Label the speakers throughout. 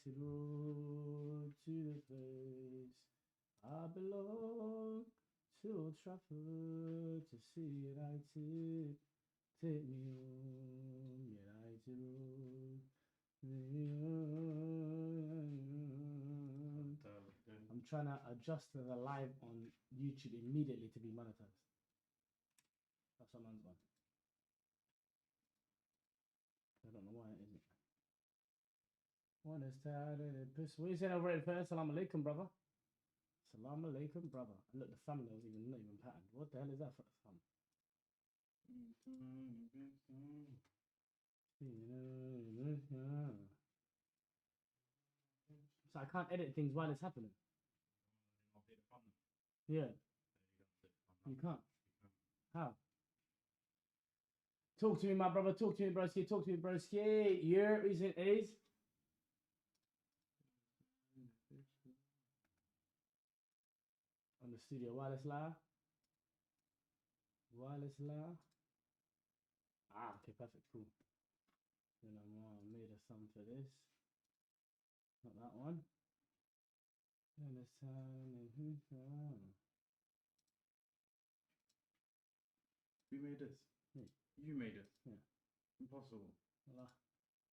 Speaker 1: Road to the place I belong to Old Trafford to see United take me home, United Road. I'm trying to adjust to the live on YouTube immediately to be monetized. That's what man's on. I don't know why it isn't. One is tired of the piss. What you saying over it first? Salam alaikum, brother. Salam alaikum, brother. And look, the thumbnail is not even patterned. What the hell is that for the thumb? So I can't edit things while it's happening. Yeah. You can't. How? Talk to me, my brother. Talk to me, broski. Talk to me, broski. Your reason is. On the studio, wireless la. Wireless la. Ah, okay, perfect, cool. Then I made a song for this. Not that one. And this time.
Speaker 2: Who made this?
Speaker 1: Me.
Speaker 2: You made it.
Speaker 1: Yeah.
Speaker 2: Impossible.
Speaker 1: Voila.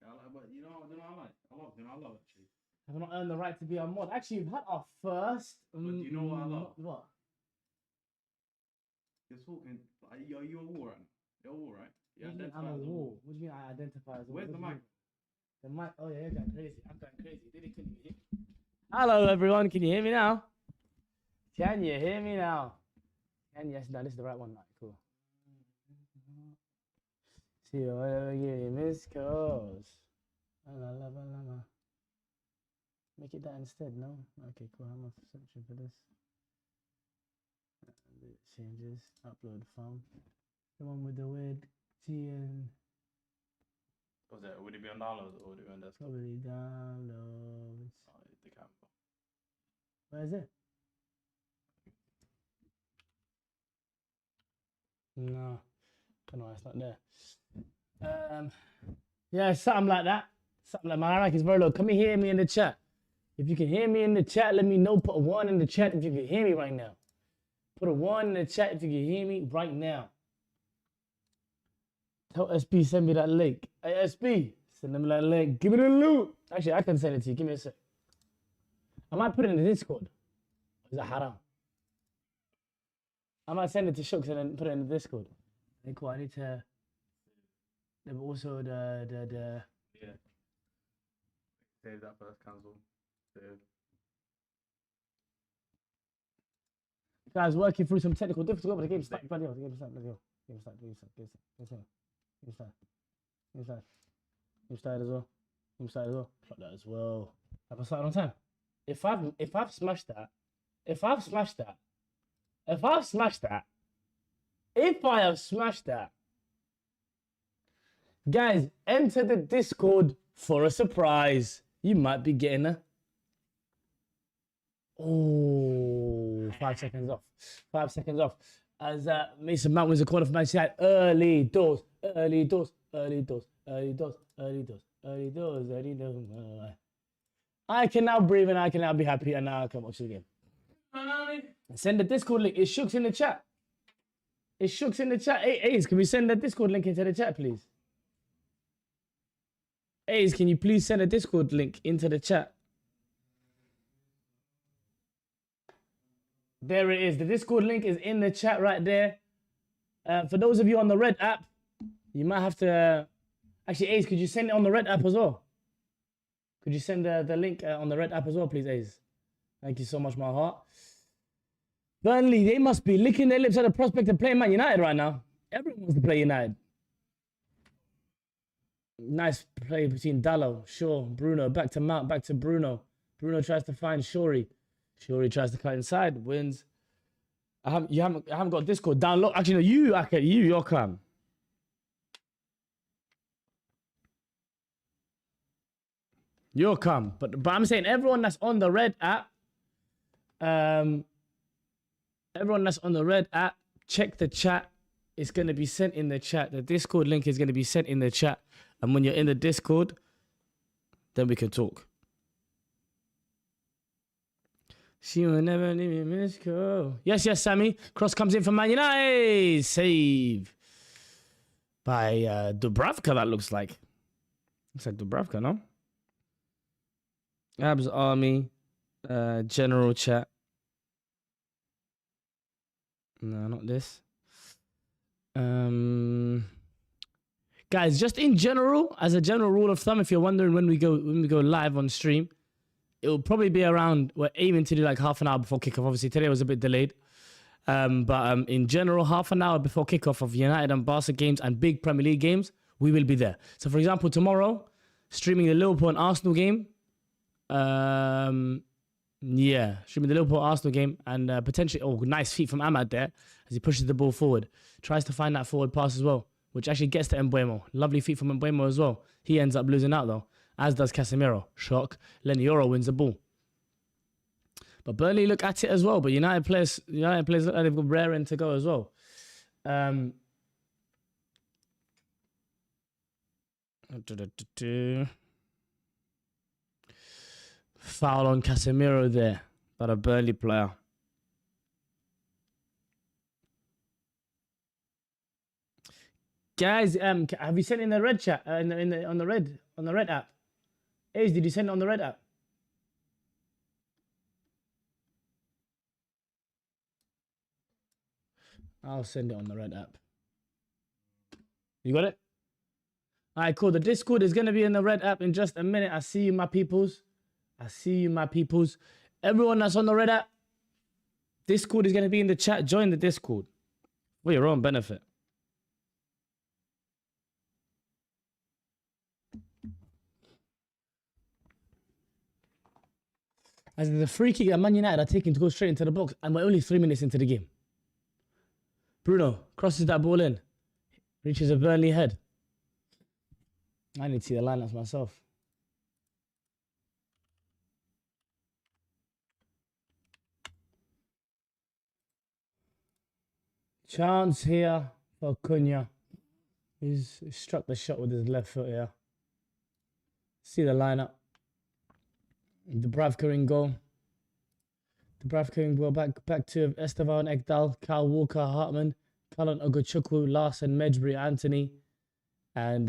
Speaker 2: Yeah, but you know I like. I love actually.
Speaker 1: Have I not earned the right to be a mod? Actually, you've had our first.
Speaker 2: But do you know what I love?
Speaker 1: What?
Speaker 2: You're talking. Are you a war right now? You're a war, right?
Speaker 1: What do you mean I'm a wall? What do you mean I identify as a wall?
Speaker 2: Where's the mic?
Speaker 1: The mic. Oh yeah, you're going crazy. I'm going crazy. Did he couldn't hear me? Hello everyone. Can you hear me now? Can you hear me now? Yes, no, this is the right one. Right, cool. See you whatever you miss calls. Make it that instead, no? Okay, cool. I'm searching for this. It changes. Upload from the one with the weird T and.
Speaker 2: Was it? Would it be on downloads or would it be on desktop?
Speaker 1: Probably downloads.
Speaker 2: Oh, the camera.
Speaker 1: Where is it? No, don't know why it's not there. Yeah, something like that. Something like my mic is very low. Can you hear me in the chat? If you can hear me in the chat, let me know. Put a 1 in the chat if you can hear me right now. Put a 1 in the chat if you can hear me right now. Tell SB send me that link. Hey SB, send them that link. Give me the loot. Actually, I can send it to you. Give me a sec. I might put it in the Discord. Is that haram? I might send it to Shooks and then put it in the Discord. Okay, cool. I need to. But also the
Speaker 2: yeah. Save that first. Cancel. Save.
Speaker 1: Guys, working through some technical difficulties, but the game's started. Bloody hell, the game's started. Let's go. Game started. Game started as well. Clock that as well. Have I started on time? If I've smashed that, if I have smashed that, guys, enter the Discord for a surprise. You might be getting a. Oh, 5 seconds off. 5 seconds off. As Mason Mount wins the corner for Man United. Early doors. I can now breathe and I can now be happy and now I can watch the game. Send the Discord link. It's Shooks in the chat. Hey, Ace, can we send the Discord link into the chat, please? Ace, can you please send a Discord link into the chat? There it is. The Discord link is in the chat right there. For those of you on the Red app, you might have to... Actually, Ace, could you send it on the Red app as well? Could you send the link on the Red app as well, please, Ace? Thank you so much, my heart. Burnley, they must be licking their lips at the prospect of playing Man United right now. Everyone wants to play United. Nice play between Dallo, Shaw, Bruno, back to Mount, back to Bruno. Bruno tries to find Shorey. Shorey tries to cut inside, wins. You haven't got Discord. Download. Actually, no, you're calm. You're calm. But I'm saying everyone that's on the Red app, check the chat. It's going to be sent in the chat. The Discord link is going to be sent in the chat. And when you're in the Discord, then we can talk. She will never leave me, Miss Cole. Yes, yes, Sammy. Cross comes in for Man United. Save by Dubravka, that looks like. Looks like Dubravka, no? Abs Army. General chat. No, not this. Guys, just in general, as a general rule of thumb, if you're wondering when we go live on stream, it will probably be around, we're aiming to do like half an hour before kickoff. Obviously, today was a bit delayed. But in general, half an hour before kickoff of United and Barca games and big Premier League games, we will be there. So, for example, tomorrow, streaming the Liverpool and Arsenal game. Yeah, streaming the Liverpool Arsenal game and potentially, oh, nice feet from Ahmad there as he pushes the ball forward. Tries to find that forward pass as well, which actually gets to Mbeumo. Lovely feet from Mbeumo as well. He ends up losing out though, as does Casemiro. Shock. Lenny Yoro wins the ball. But Burnley look at it as well. But United players look like they've got raring to go as well. Foul on Casemiro there, but a Burnley player. Guys, have you sent in the red chat on the red app? Ace, did you send it on the red app? I'll send it on the red app. You got it? All right, cool. The Discord is gonna be in the red app in just a minute. I see you, my peoples. I see you, my peoples. Everyone that's on the red app, Discord is going to be in the chat. Join the Discord for your own benefit. As the free kick that Man United are taking to go straight into the box, and we're only 3 minutes into the game. Bruno crosses that ball in, reaches a Burnley head. I need to see the lineups myself. Chance here for Cunha. He's struck the shot with his left foot here. See the lineup. Dubravka in goal. Dubravka in goal. Back to Esteban, Ekdal, Kyle Walker, Hartman, Colin Ogochukwu, Larson, Medjbury, Anthony, and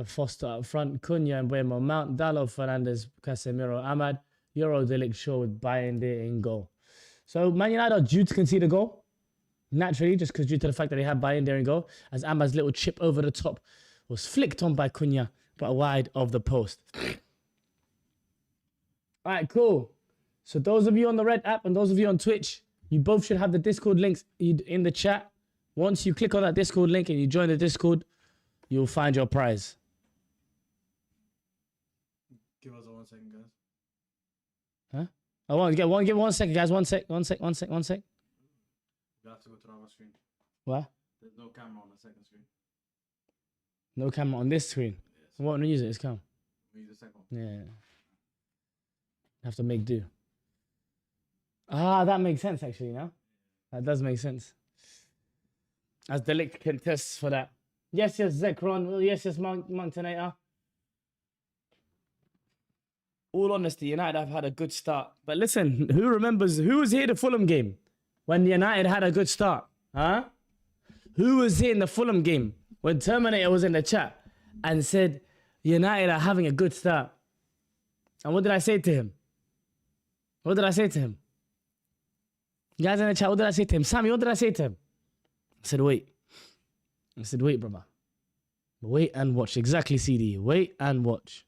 Speaker 1: Foster up front. Cunha and Mbeumo, Mount, Dalot, Fernandes, Casemiro, Ahmad, Euro, Delic, Shaw with Bayende in goal. So Man United are due to concede a goal. Naturally, just because due to the fact that they had Bayern there in goal, as Ahmad's little chip over the top was flicked on by Cunha, but wide of the post. All right, cool. So those of you on the Red app and those of you on Twitch, you both should have the Discord links in the chat. Once you click on that Discord link and you join the Discord, you'll find your prize.
Speaker 2: Give us 1 second, guys.
Speaker 1: Huh? I want to give 1 second, guys. 1 sec.
Speaker 2: You have to go to our screen.
Speaker 1: What?
Speaker 2: There's no camera on the second screen.
Speaker 1: No camera on this screen.
Speaker 2: Yes.
Speaker 1: I won't use it. It's cam.
Speaker 2: We use the second one.
Speaker 1: Yeah. Have to make do. Ah, that makes sense actually now. That does make sense. As Delict can test for that. Yes, Zekron. Well, yes, Montenator. All honesty, United have had a good start. But listen, who remembers, who was here the Fulham game when United had a good start? Huh? Who was here in the Fulham game when Terminator was in the chat and said, United are having a good start? And what did I say to him? What did I say to him? You guys in the chat, what did I say to him? Sammy, what did I say to him? I said, wait. I said, wait, brother. Wait and watch. Exactly, CD. Wait and watch.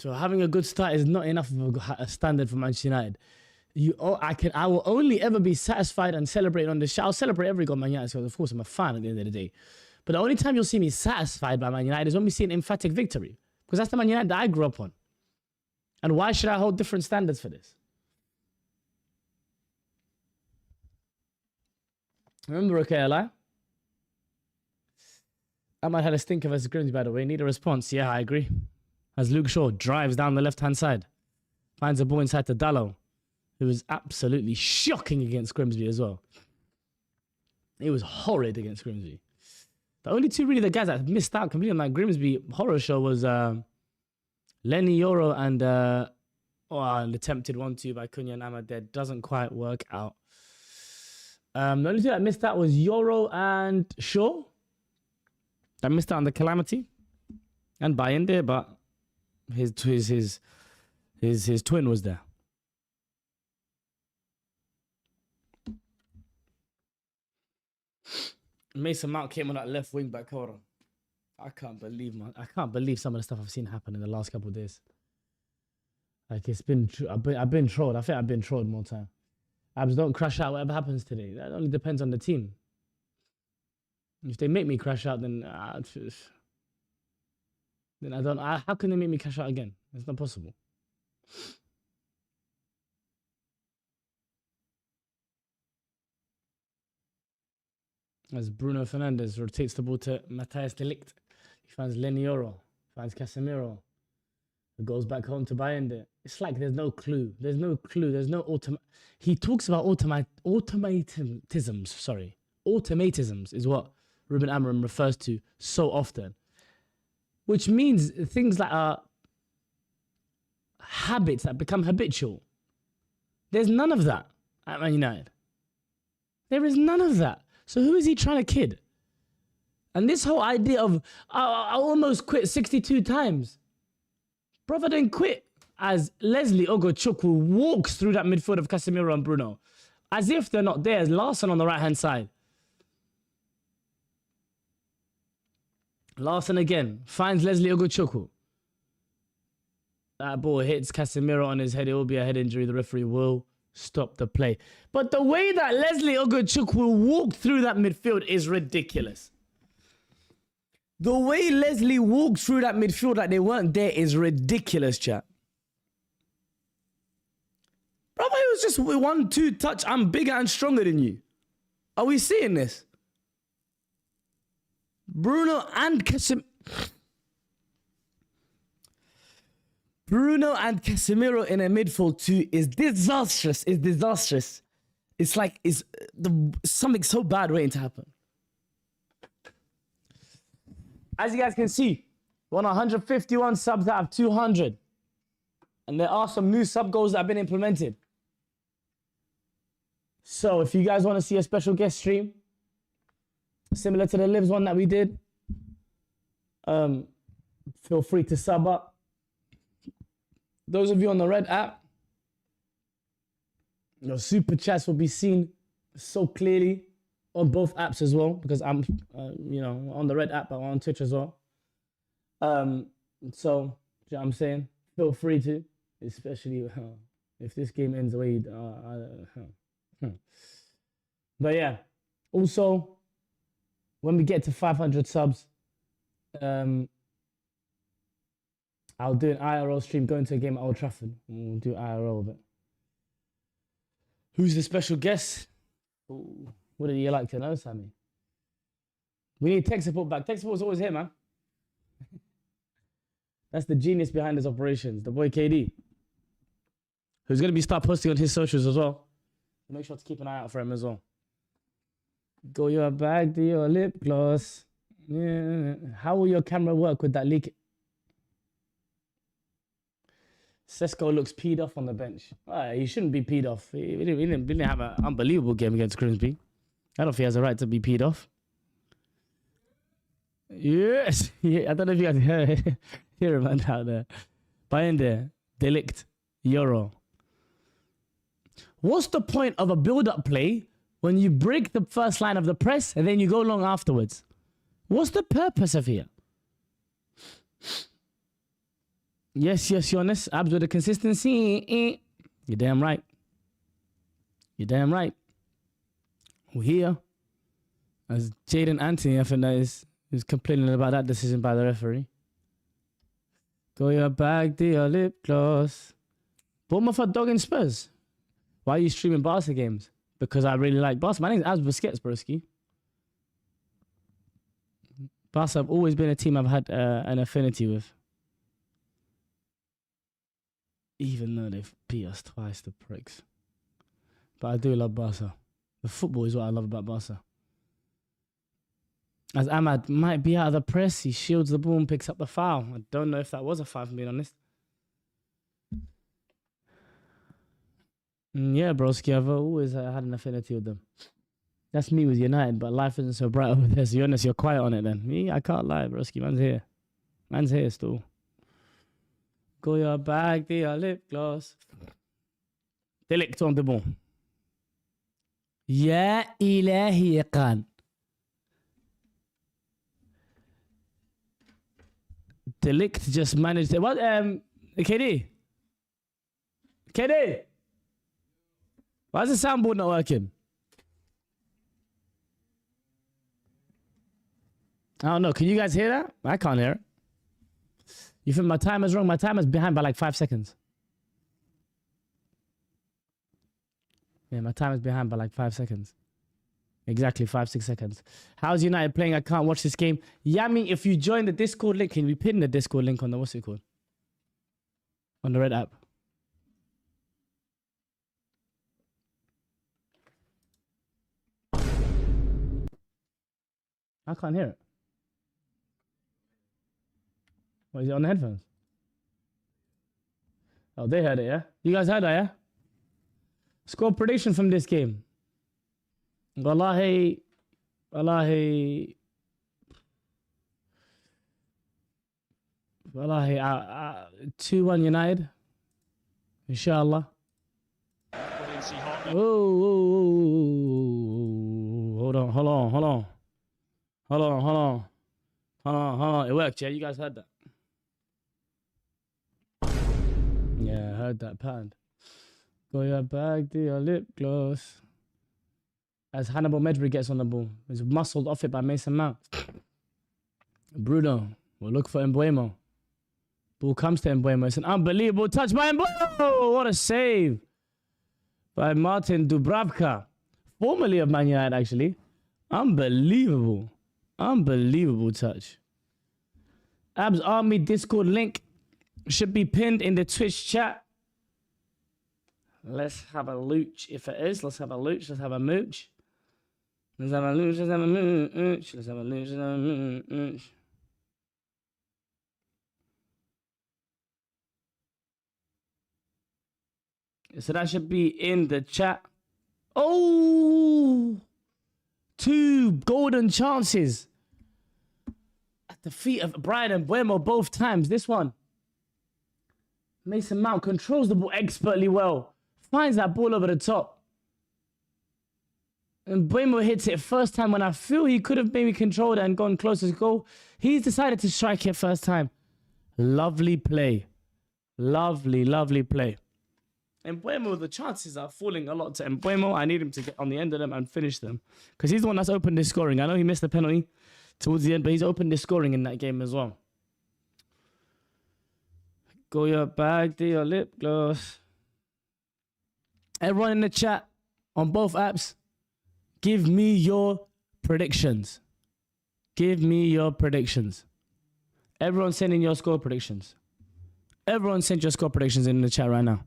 Speaker 1: So having a good start is not enough of a standard for Manchester United. I will only ever be satisfied and celebrate on the show. I'll celebrate every goal Man United, because of course I'm a fan at the end of the day. But the only time you'll see me satisfied by Man United is when we see an emphatic victory. Because that's the Man United that I grew up on. And why should I hold different standards for this? Remember, okay, Eli? I might have a stinker versus Grimsby, by the way. Need a response. Yeah, I agree. As Luke Shaw drives down the left-hand side. Finds a ball inside to Dalot, who was absolutely shocking against Grimsby as well. He was horrid against Grimsby. The only two really the guys that missed out completely on that Grimsby horror show was Lenny Yoro and an attempted 1-2 by Cunha and Ahmad there doesn't quite work out. The only two that missed out was Yoro and Shaw. That missed out on the calamity. And Bayern there, but his twin was there. Mason Mount came on that left wing back. Hold on. I can't believe some of the stuff I've seen happen in the last couple of days. Like it's been, I've been trolled. I think I've been trolled more time. Abs, don't crash out whatever happens today. That only depends on the team. If they make me crash out, then I don't. How can they make me crash out again? It's not possible. As Bruno Fernandes rotates the ball to Matthias de Ligt. He finds Lenny Yoro, finds Casemiro. It goes back home to Bayern. It's like there's no clue. There's no clue. There's no He talks about automatisms. Sorry. Automatisms is what Ruben Amorim refers to so often. Which means things that habits that become habitual. There's none of that at Man United. There is none of that. So who is he trying to kid? And this whole idea of, I almost quit 62 times. Brother didn't quit. As Leslie Ogochukwu walks through that midfield of Casemiro and Bruno. As if they're not there. Larson on the right-hand side. Larson again. Finds Leslie Ogochukwu. That ball hits Casemiro on his head. It will be a head injury. The referee will stop the play. But the way that Leslie Ogochukwu walked through that midfield is ridiculous. The way Leslie walked through that midfield like they weren't there is ridiculous, chat. Brother, it was just 1-2 touch. I'm bigger and stronger than you. Are we seeing this? Bruno and Casemiro in a midfield too is disastrous. It's disastrous. It's like something so bad waiting to happen. As you guys can see, we're on 151 subs out of 200. And there are some new sub goals that have been implemented. So if you guys want to see a special guest stream, similar to the Lives one that we did, feel free to sub up. Those of you on the Red app, your super chats will be seen so clearly on both apps as well, because I'm, on the Red app, but on Twitch as well. So, you know what I'm saying? Feel free to, especially if this game ends the way you, But yeah, also, when we get to 500 subs, I'll do an IRL stream going to a game at Old Trafford. We'll do IRL of it. Who's the special guest? Ooh, what do you like to know, Sammy? We need tech support back. Tech support's always here, man. That's the genius behind his operations, the boy KD. Who's going to start posting on his socials as well. So make sure to keep an eye out for him as well. Go your bag, do your lip gloss. Yeah. How will your camera work with that leak? Sesko looks peed off on the bench. He shouldn't be peed off. He didn't have an unbelievable game against Grimsby. I don't think he has a right to be peed off. Yes. Yeah, I don't know if you guys hear him out there. Bayern there. De Ligt. Euro. What's the point of a build-up play when you break the first line of the press and then you go long afterwards? What's the purpose of here? Yes, Jonas. Abs with the consistency. You're damn right. You're damn right. We're here. As Jaden Anthony, I think that is complaining about that decision by the referee. Go your bag, do your lip gloss. Bournemouth are dogging Spurs. Why are you streaming Barca games? Because I really like Barca. My name's Abs Busquets, broski. Barca have always been a team I've had an affinity with. Even though they've beat us twice, the pricks. But I do love Barca. The football is what I love about Barca. As Ahmad might be out of the press, he shields the ball and picks up the foul. I don't know if that was a foul, if I'm being honest. Yeah, broski, I've always had an affinity with them. That's me with United, but life isn't so bright over there. So you're honest, you're quiet on it then. Me, I can't lie, broski. Man's here. Man's here still. Go your bag, your lip gloss. Delict bon. Ya ilahi Khan. Delict just managed it. What? KD? KD? Why is the soundboard not working? I don't know. Can you guys hear that? I can't hear it. You think my timer's wrong? My timer's behind by like 5 seconds. Yeah, my timer's behind by like 5 seconds. Exactly 5-6 seconds. How's United playing? I can't watch this game. Yami, if you join the Discord link, can we pin the Discord link on the what's it called? On the red app. I can't hear it. What, is it on the headphones? Oh, they heard it, yeah? You guys heard that, yeah? Score prediction from this game. Wallahi. 2-1 United. Inshallah. Oh, hold on. It worked, yeah? You guys heard that? Yeah, I heard that pattern. Go your bag, do your lip gloss. As Hannibal Medbury gets on the ball. He's muscled off it by Mason Mount. Bruno will look for Mbuemo. Ball comes to Mbuemo. It's an unbelievable touch by Mbuemo. What a save by Martin Dubravka. Formerly of Man United, actually. Unbelievable. Unbelievable touch. Abs Army Discord link should be pinned in the Twitch chat. Let's have a looch if it is. Let's have a looch. Let's have a mooch. Let's have a looch. Let's have a mooch. Let's have a looch. Let's have a mooch. So that should be in the chat. Oh! 2 golden chances at the feet of Brian Mbuemo both times. This one. Mason Mount controls the ball expertly well. Finds that ball over the top. And Mbuemo hits it first time when I feel he could have maybe controlled it and gone close to goal. He's decided to strike it first time. Lovely play. Lovely, lovely play. Mbuemo, the chances are falling a lot to Mbuemo. I need him to get on the end of them and finish them. Because he's the one that's opened this scoring. I know he missed the penalty towards the end, but he's opened this scoring in that game as well. Go your bag, do your lip gloss. Everyone in the chat on both apps, give me your predictions. Give me your predictions. Everyone send in your score predictions. Everyone send your score predictions in the chat right now.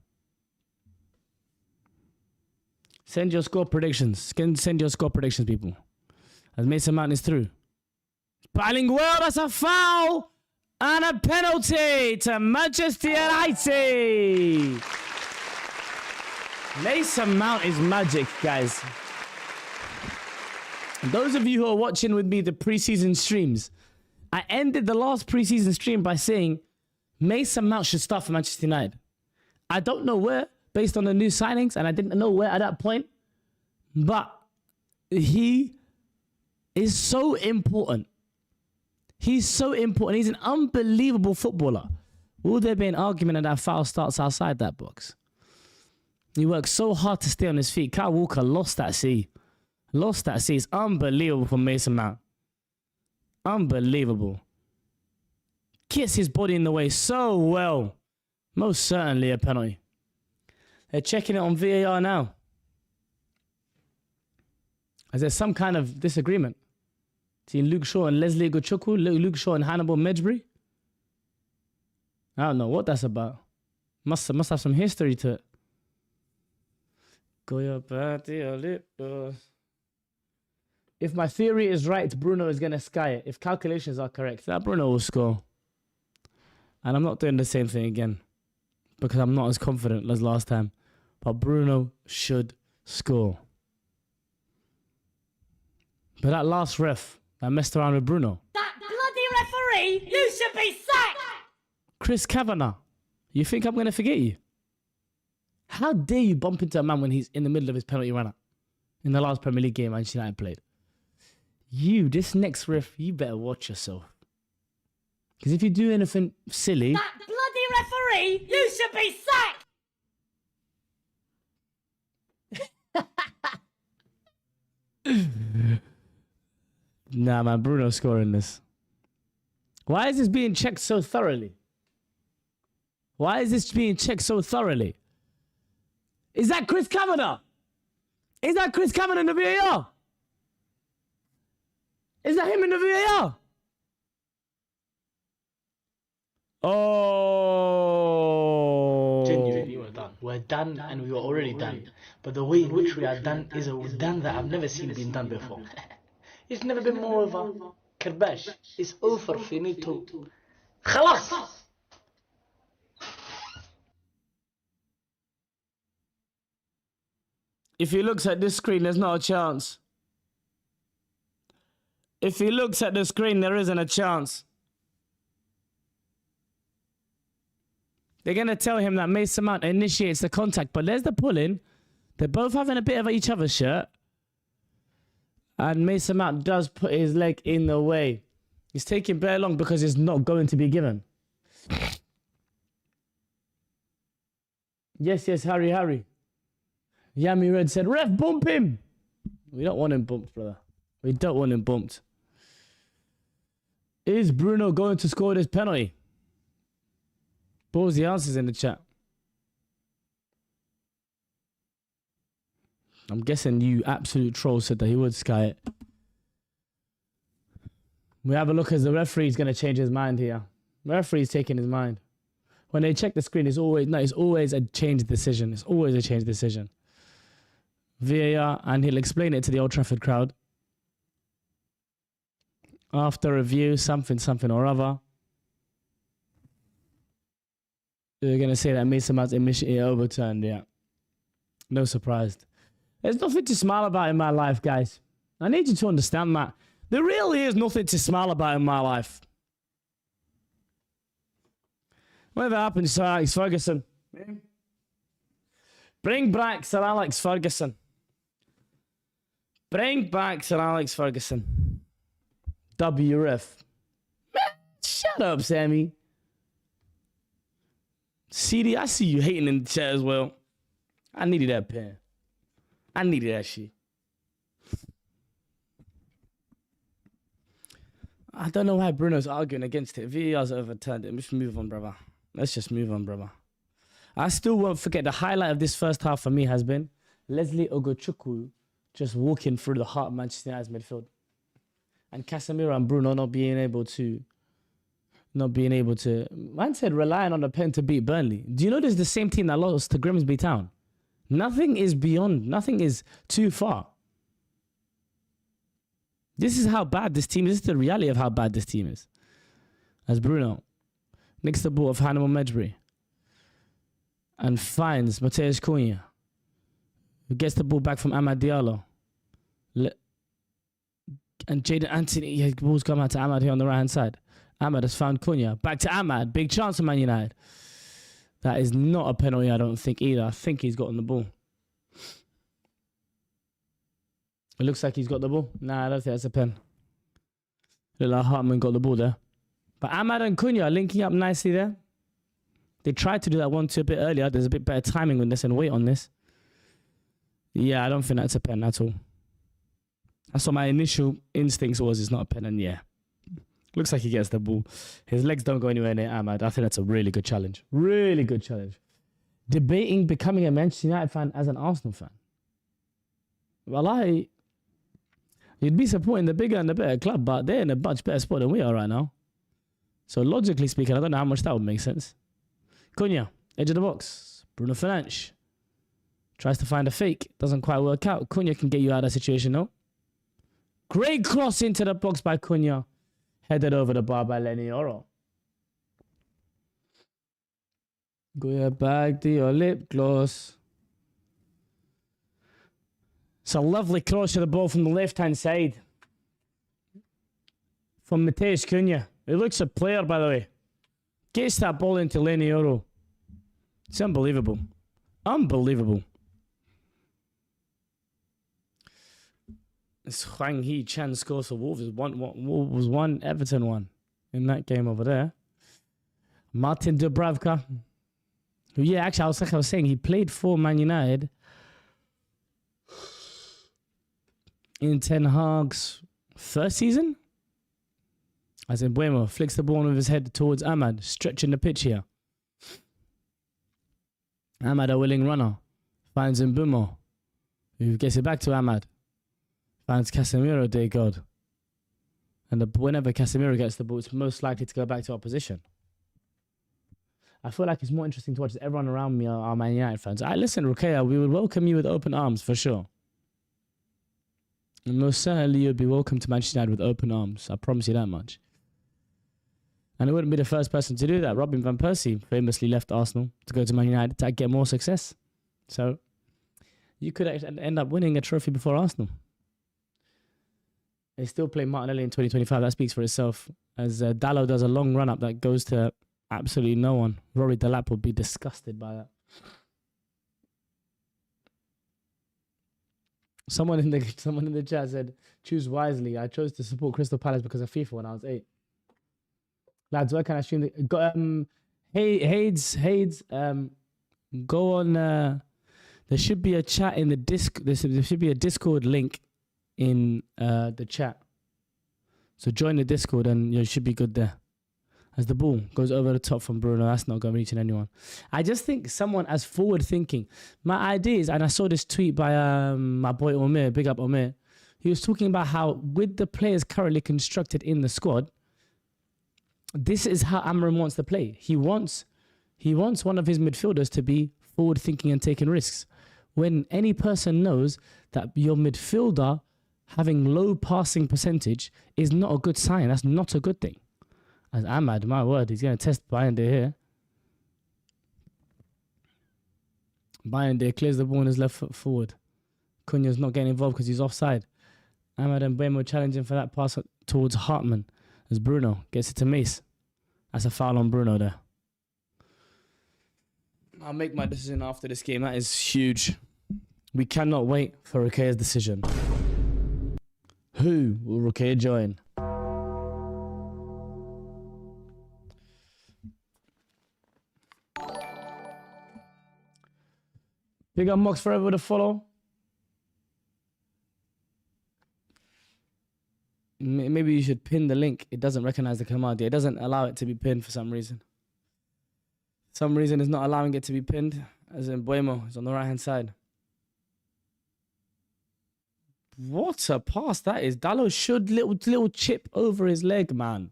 Speaker 1: Send your score predictions. Send your score predictions, people. As Mason Mount is through. Piling well, that's a foul. And a penalty to Manchester United. Mason Mount is magic, guys. And those of you who are watching with me the preseason streams, I ended the last preseason stream by saying Mason Mount should start for Manchester United. I don't know where, based on the new signings, and I didn't know where at that point, but he is so important. He's so important. He's an unbelievable footballer. Will there be an argument that that foul starts outside that box? He works so hard to stay on his feet. Kyle Walker lost that C. Lost that C. It's unbelievable for Mason Mount. Unbelievable. Gets his body in the way so well. Most certainly a penalty. They're checking it on VAR now. Is there some kind of disagreement between Luke Shaw and Leslie Gochukwu, Luke Shaw and Hannibal Medbury? I don't know what that's about. Must have some history to it. Go your body, your lip gloss. If my theory is right, Bruno is going to sky it. If calculations are correct, that Bruno will score. And I'm not doing the same thing again because I'm not as confident as last time. but Bruno should score. But that last ref that messed around with Bruno.
Speaker 3: That bloody referee, you should be sacked!
Speaker 1: Chris Kavanagh, you think I'm going to forget you? How dare you bump into a man when he's in the middle of his penalty run-up in the last Premier League game Manchester United played? You, this next ref, you better watch yourself. Because if you do anything silly...
Speaker 3: That bloody referee, you should be sacked!
Speaker 1: Nah, man, Bruno's scoring this. Why is this being checked so thoroughly? Why is this being checked so thoroughly? Is that Chris Kavanagh? Is that Chris Kavanagh in the VAR? Is that him in the VAR? Oh.
Speaker 4: Genuinely, we're done. We're done and we were already done. But the way in which we are done is a done that I've never seen been done before. It's never been more of a kerbash. It's over, finito. خلاص.
Speaker 1: If he looks at this screen, there's not a chance. If he looks at the screen, there isn't a chance. They're going to tell him that Mason Mount initiates the contact, but there's the pull-in. They're both having a bit of each other's shirt. And Mason Mount does put his leg in the way. He's taking very long because it's not going to be given. Yes, Harry. Yami Red said, ref, bump him. We don't want him bumped, brother. We don't want him bumped. Is Bruno going to score this penalty? Pause the answers in the chat. I'm guessing you absolute troll said that he would sky it. We have a look as the referee's going to change his mind here. The referee's taking his mind. When they check the screen, it's always a change decision. It's always a change decision. VAR, and he'll explain it to the Old Trafford crowd. After review, something or other. They're going to say that Mason Mount's initially overturned, yeah. No surprise. There's nothing to smile about in my life, guys. I need you to understand that. There really is nothing to smile about in my life. Whatever happened to Sir Alex Ferguson? Bring back Sir Alex Ferguson. Bring back Sir Alex Ferguson. WRF. Man, shut up, Sammy. CD, I see you hating in the chat as well. I needed that pen. I needed that shit. I don't know why Bruno's arguing against it. VAR's overturned it. Let's move on, brother. Let's just move on, brother. I still won't forget the highlight of this first half for me has been Leslie Ogochukwu just walking through the heart of Manchester United's midfield. And Casemiro and Bruno not being able to, man said relying on the pen to beat Burnley. Do you know this is the same team that lost to Grimsby Town? Nothing is too far. This is how bad this team is. This is the reality of how bad this team is. As Bruno nicks the ball of Hannibal Medbury and finds Mateus Cunha, who gets the ball back from Amad Diallo. And Jaden Anthony, the ball's come out to Amad here on the right-hand side. Amad has found Cunha. Back to Amad. Big chance for Man United. That is not a penalty, I don't think, either. I think he's gotten the ball. It looks like he's got the ball. Nah, I don't think that's a pen. Look like Hartman got the ball there. But Amad and Cunha are linking up nicely there. They tried to do that 1-2 a bit earlier. There's a bit better timing with this and weight on this. Yeah, I don't think that's a pen at all. That's what my initial instincts was. It's not a pen, and yeah. Looks like he gets the ball. His legs don't go anywhere near Ahmad. I think that's a really good challenge. Really good challenge. Debating becoming a Manchester United fan as an Arsenal fan. Well, you'd be supporting the bigger and the better club, but they're in a much better spot than we are right now. So logically speaking, I don't know how much that would make sense. Cunha, edge of the box. Bruno Fernandes tries to find a fake. Doesn't quite work out. Cunha can get you out of that situation, no? Great cross into the box by Cunha. Headed over the bar by Lenny Oro. Go back to your lip gloss. It's a lovely cross to the ball from the left-hand side. From Mateus Cunha. He looks a player, by the way. Gets that ball into Lenioro. It's unbelievable. Unbelievable. This Hwang Hee Chan scores for Wolves. Wolves 1, Everton 1 in that game over there. Martin Dubravka. Who, yeah, actually, like I was saying, he played for Man United in Ten Hag's first season. As in Buemo flicks the ball with his head towards Ahmad, stretching the pitch here. Ahmad, a willing runner, finds Mbumo, who gets it back to Ahmad. Finds Casemiro, dear God. And whenever Casemiro gets the ball, it's most likely to go back to opposition. I feel like it's more interesting to watch. Everyone around me are Man United fans. Listen, Ruqayya, we would welcome you with open arms for sure. And most certainly you'd be welcome to Manchester United with open arms. I promise you that much. And it wouldn't be the first person to do that. Robin van Persie famously left Arsenal to go to Man United to get more success. So you could end up winning a trophy before Arsenal. They still play Martinelli in 2025. That speaks for itself. As Dalot does a long run-up that goes to absolutely no one. Rory Delap would be disgusted by that. Someone in the chat said, choose wisely. I chose to support Crystal Palace because of FIFA when I was 8. Lads, where can I stream the... Hades, go on... there should be a chat in the there should be a Discord link in the chat. So join the Discord and you should be good there. As the ball goes over the top from Bruno, that's not going to reach anyone. I just think someone as forward-thinking... My idea is, and I saw this tweet by my boy Omer, big up Omer. He was talking about how with the players currently constructed in the squad, this is how Amram wants to play. He wants one of his midfielders to be forward-thinking and taking risks. When any person knows that your midfielder having low passing percentage is not a good sign. That's not a good thing. As Ahmad, my word, he's going to test Bayande here. Bayande clears the ball on his left foot forward. Cunha's not getting involved because he's offside. Ahmad and Bemo challenging for that pass towards Hartman as Bruno gets it to Mace. That's a foul on Bruno there. I'll make my decision after this game. That is huge. We cannot wait for Ruqayya's decision. Who will Ruqayya join? Big up Mox forever with a follow. Maybe you should pin the link. It doesn't recognize the command. It doesn't allow it to be pinned for some reason. Some reason it's not allowing it to be pinned. As in Buemo is on the right hand side. What a pass that is. Dalot should little chip over his leg, man.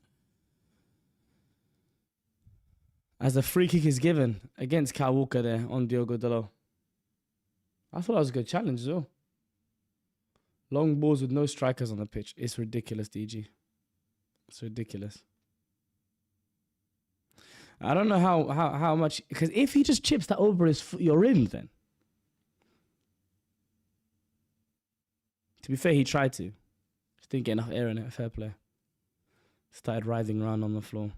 Speaker 1: As the free kick is given against Kyle Walker there on Diogo Dalot. I thought that was a good challenge as well. Long balls with no strikers on the pitch. It's ridiculous, DG. It's ridiculous. I don't know how much... Because if he just chips that over his foot, you're in then. To be fair, he tried to. Just didn't get enough air in it. Fair play. Started writhing around on the floor.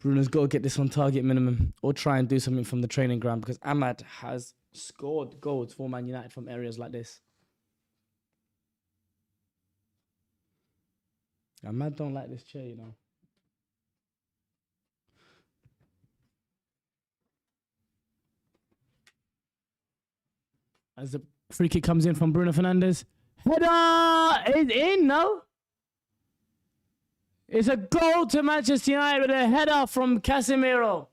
Speaker 1: Bruno's got to get this on target minimum or try and do something from the training ground because Ahmad has scored goals for Man United from areas like this. Ahmad don't like this chair, you know. As the free kick comes in from Bruno Fernandes. Header is in, no? It's a goal to Manchester United with a header from Casemiro.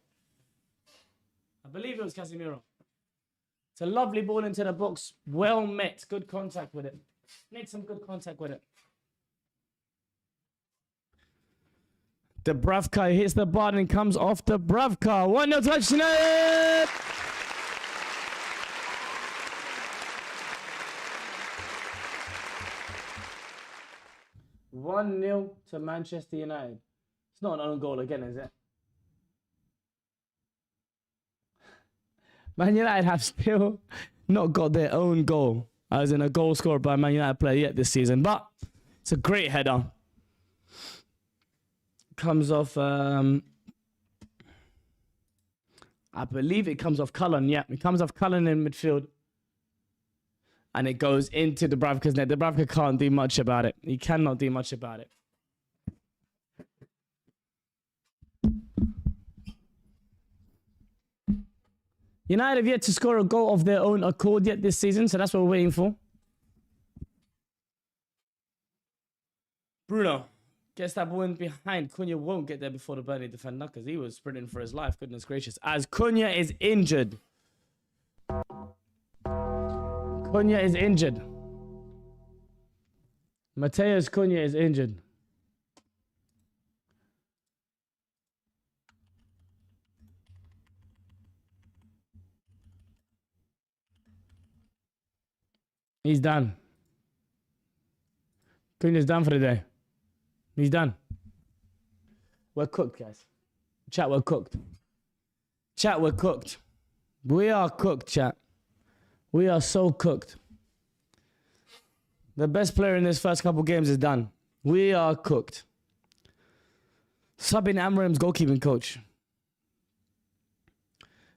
Speaker 1: I believe it was Casemiro. It's a lovely ball into the box. Well met. Good contact with it. Made some good contact with it. Dubravka hits the bar and comes off Dubravka. 1-0 touch United. One 1-0 to Manchester United. It's not an own goal again, is it? Man United have still not got their own goal, as in a goal scored by Man United player yet this season. But it's a great header. Comes off, I believe it comes off Cullen. Yeah, it comes off Cullen in midfield. And it goes into Dubravka's net. Dubravka can't do much about it. He cannot do much about it. United have yet to score a goal of their own accord yet this season, so that's what we're waiting for. Bruno gets that ball in behind. Cunha won't get there before the Burnley defender because he was sprinting for his life. Goodness gracious. As Cunha is injured. Cunha is injured. Mateus Cunha is injured. He's done. Cunha's done for the day. He's done. We're cooked, guys. Chat, we're cooked. Chat, we're cooked. We are cooked, chat. We are so cooked. The best player in this first couple games is done. We are cooked. Subbing Amorim's goalkeeping coach.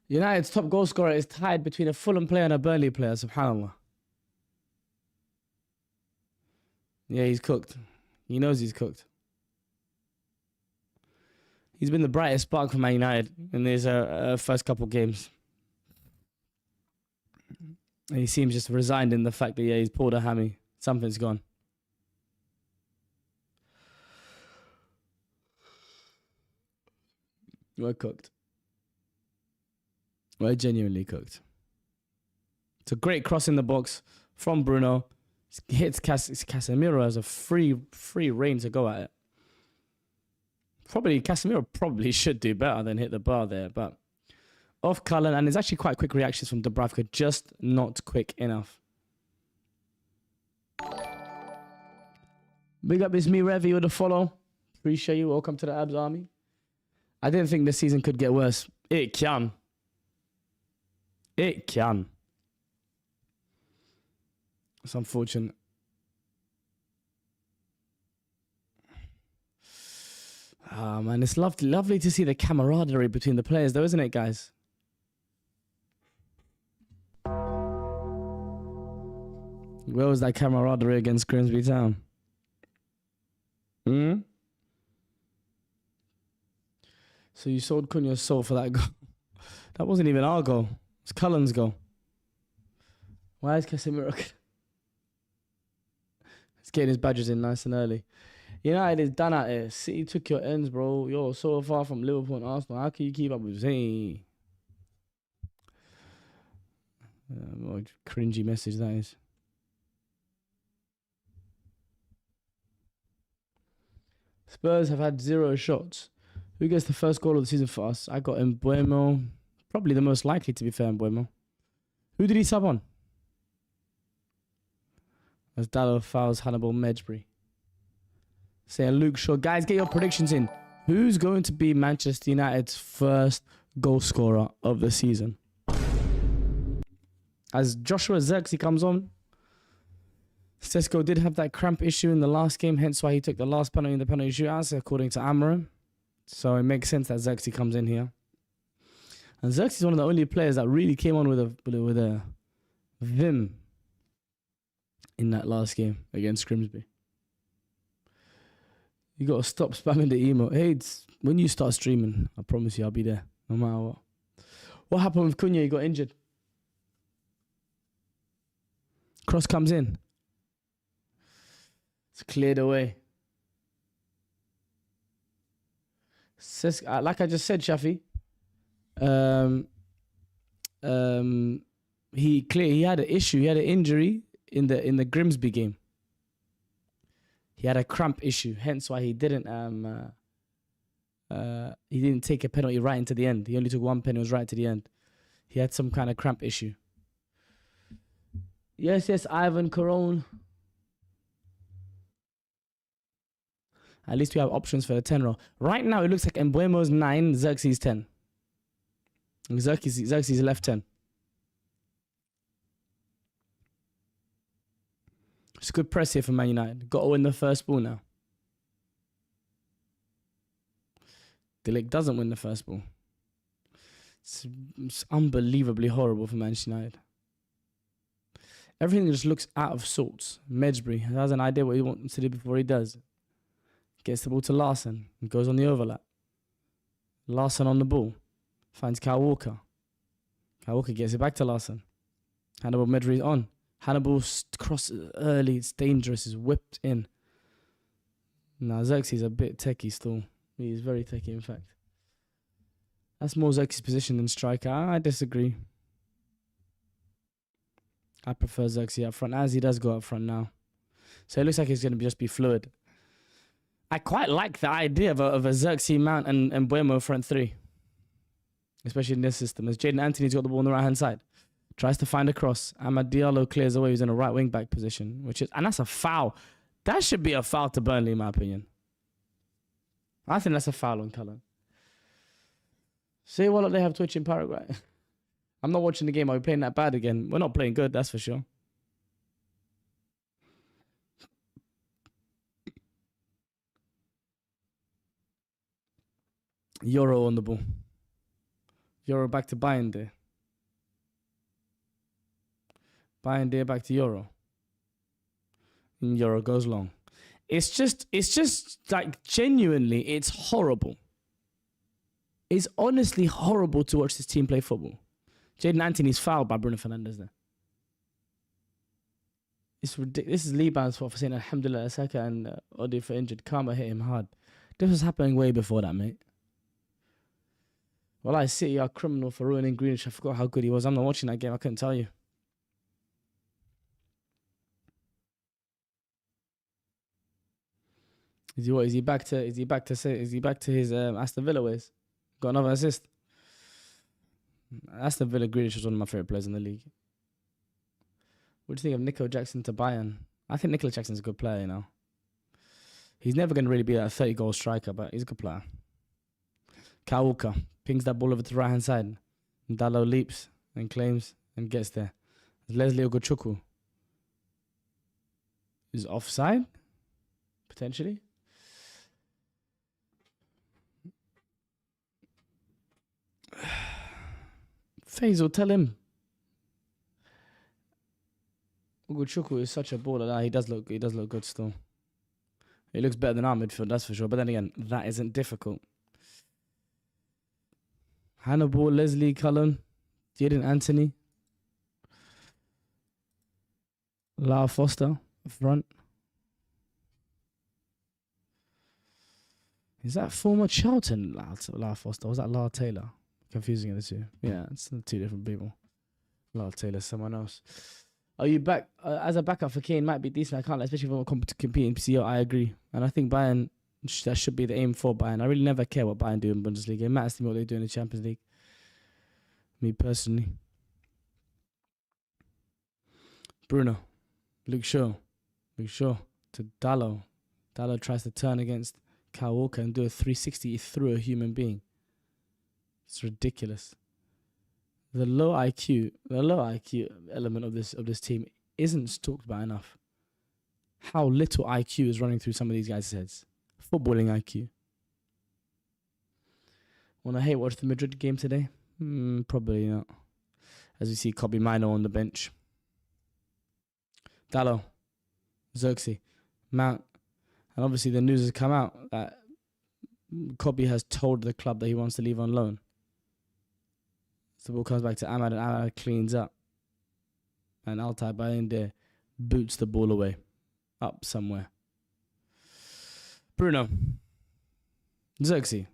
Speaker 1: United's top goal scorer is tied between a Fulham player and a Burnley player, subhanAllah. Yeah, he's cooked. He knows he's cooked. He's been the brightest spark for Man United in these first couple games. And he seems just resigned in the fact that, yeah, he's pulled a hammy. Something's gone. We're cooked. We're genuinely cooked. It's a great cross in the box from Bruno. Hits Casemiro as a free reign to go at it. Casemiro probably should do better than hit the bar there, but off Cullen, and there's actually quite quick reactions from Dubravka, just not quick enough. Big up, it's me, Revy, with a follow. Appreciate you. Welcome to the Abs Army. I didn't think this season could get worse. It can. It can. It's unfortunate. Oh, man, it's lovely to see the camaraderie between the players, though, isn't it, guys? Where was that camaraderie against Grimsby Town? So you sold Cunha's soul for that goal. That wasn't even our goal. It's Cullen's goal. Why is Casemiro... He's getting his badges in nice and early. United is done at it. City took your ends, bro. You're so far from Liverpool and Arsenal. How can you keep up with City? What a cringy message that is. Spurs have had 0 shots. Who gets the first goal of the season for us? I got Mbuemo. Probably the most likely, to be fair, Mbuemo. Who did he sub on? As Dallo fouls Hannibal Medjbury. Saying Luke Shaw. Guys, get your predictions in. Who's going to be Manchester United's first goal scorer of the season? As Joshua Zirkzee comes on, Sesko did have that cramp issue in the last game, hence why he took the last penalty in the penalty shootout, according to Amorim. So it makes sense that Zirkzee comes in here. And Zirkzee is one of the only players that really came on with a vim in that last game against Grimsby. You got to stop spamming the email. Hey, when you start streaming, I promise you I'll be there, no matter what. What happened with Cunha? He got injured. Cross comes in. It's cleared away. Like I just said, Shafi, he had an issue. He had an injury in the Grimsby game. He had a cramp issue, hence why he didn't take a penalty right into the end. He only took one penalty, it was right to the end. He had some kind of cramp issue. Yes, Ivan Corone. At least we have options for the 10 row. Right now, it looks like Mbuemo's 9, Xerxes 10. Xerxes left 10. It's a good press here for Man United. Got to win the first ball now. Delic doesn't win the first ball. It's unbelievably horrible for Manchester United. Everything just looks out of sorts. Medjbri has an idea what he wants to do before he does. Gets the ball to Larson and goes on the overlap. Larson on the ball. Finds Kyle Walker. Kyle Walker gets it back to Larson. Hannibal Medjbri on. Hannibal crosses early. It's dangerous. It's whipped in. Now Xerxes a bit techie still. He's very techie, in fact. That's more Xerxes' position than striker. I disagree. I prefer Xerxes up front, as he does go up front now. So it looks like it's going to just be fluid. I quite like the idea of a Xerxes, Mount and Buemo front three. Especially in this system. As Jaden Anthony's got the ball on the right-hand side. Tries to find a cross. Amad Diallo clears away. He's in a right wing-back position. And that's a foul. That should be a foul to Burnley, in my opinion. I think that's a foul on Cullen. See what they have Twitch in Paraguay. I'm not watching the game. Are we playing that bad again? We're not playing good, that's for sure. Euro on the ball. Euro back to Bayern. Bayern back to Euro. And Euro goes long. It's just like genuinely, it's horrible. It's honestly horrible to watch this team play football. Jaden Anthony's fouled by Bruno Fernandes there. It's ridiculous. This is Liban's fault for saying Alhamdulillah Saka and Odi for injured. Karma hit him hard. This was happening way before that, mate. Well, I City are criminal for ruining Greenish. I forgot how good he was. I'm not watching that game. I couldn't tell you. Is he back to his Aston Villa ways? Got another assist. Aston Villa Grealish was one of my favourite players in the league. What do you think of Nico Jackson to Bayern? I think Nicola Jackson's a good player, you know. He's never going to really be a 30-goal striker, but he's a good player. Kyle Walker pings that ball over to the right-hand side. Dallo leaps and claims and gets there. Leslie Ogochukwu is offside, potentially. Faisal, tell him. Ogochukwu is such a baller. He does look good still. He looks better than our midfield, that's for sure. But then again, that isn't difficult. Hannibal, Leslie, Cullen, Jaden Anthony, Lara Foster up front. Is that former Charlton Lara Foster? Or was that Lara Taylor? Confusing the two. Yeah, it's two different people. Lara Taylor, someone else. Are you back as a backup for Kane? Might be decent. I can't, especially if we want to compete in PCO. I agree, and I think Bayern that should be the aim for Bayern. I really never care what Bayern do in Bundesliga. It matters to me what they do in the Champions League. Me personally, Bruno, Luke Shaw to Dallo. Dallo tries to turn against Kyle Walker and do a 360 through a human being. It's ridiculous. The low IQ element of this team isn't talked about enough. How little IQ is running through some of these guys' heads. Footballing IQ. Want to watch the Madrid game today? Probably not. As we see Kobe Mino on the bench. Dallo, Xerxes, Mount, and obviously the news has come out that Kobe has told the club that he wants to leave on loan. So the ball comes back to Ahmad, and Ahmad cleans up. And Altay Bayinde boots the ball away. Up somewhere. Bruno. Xerxes.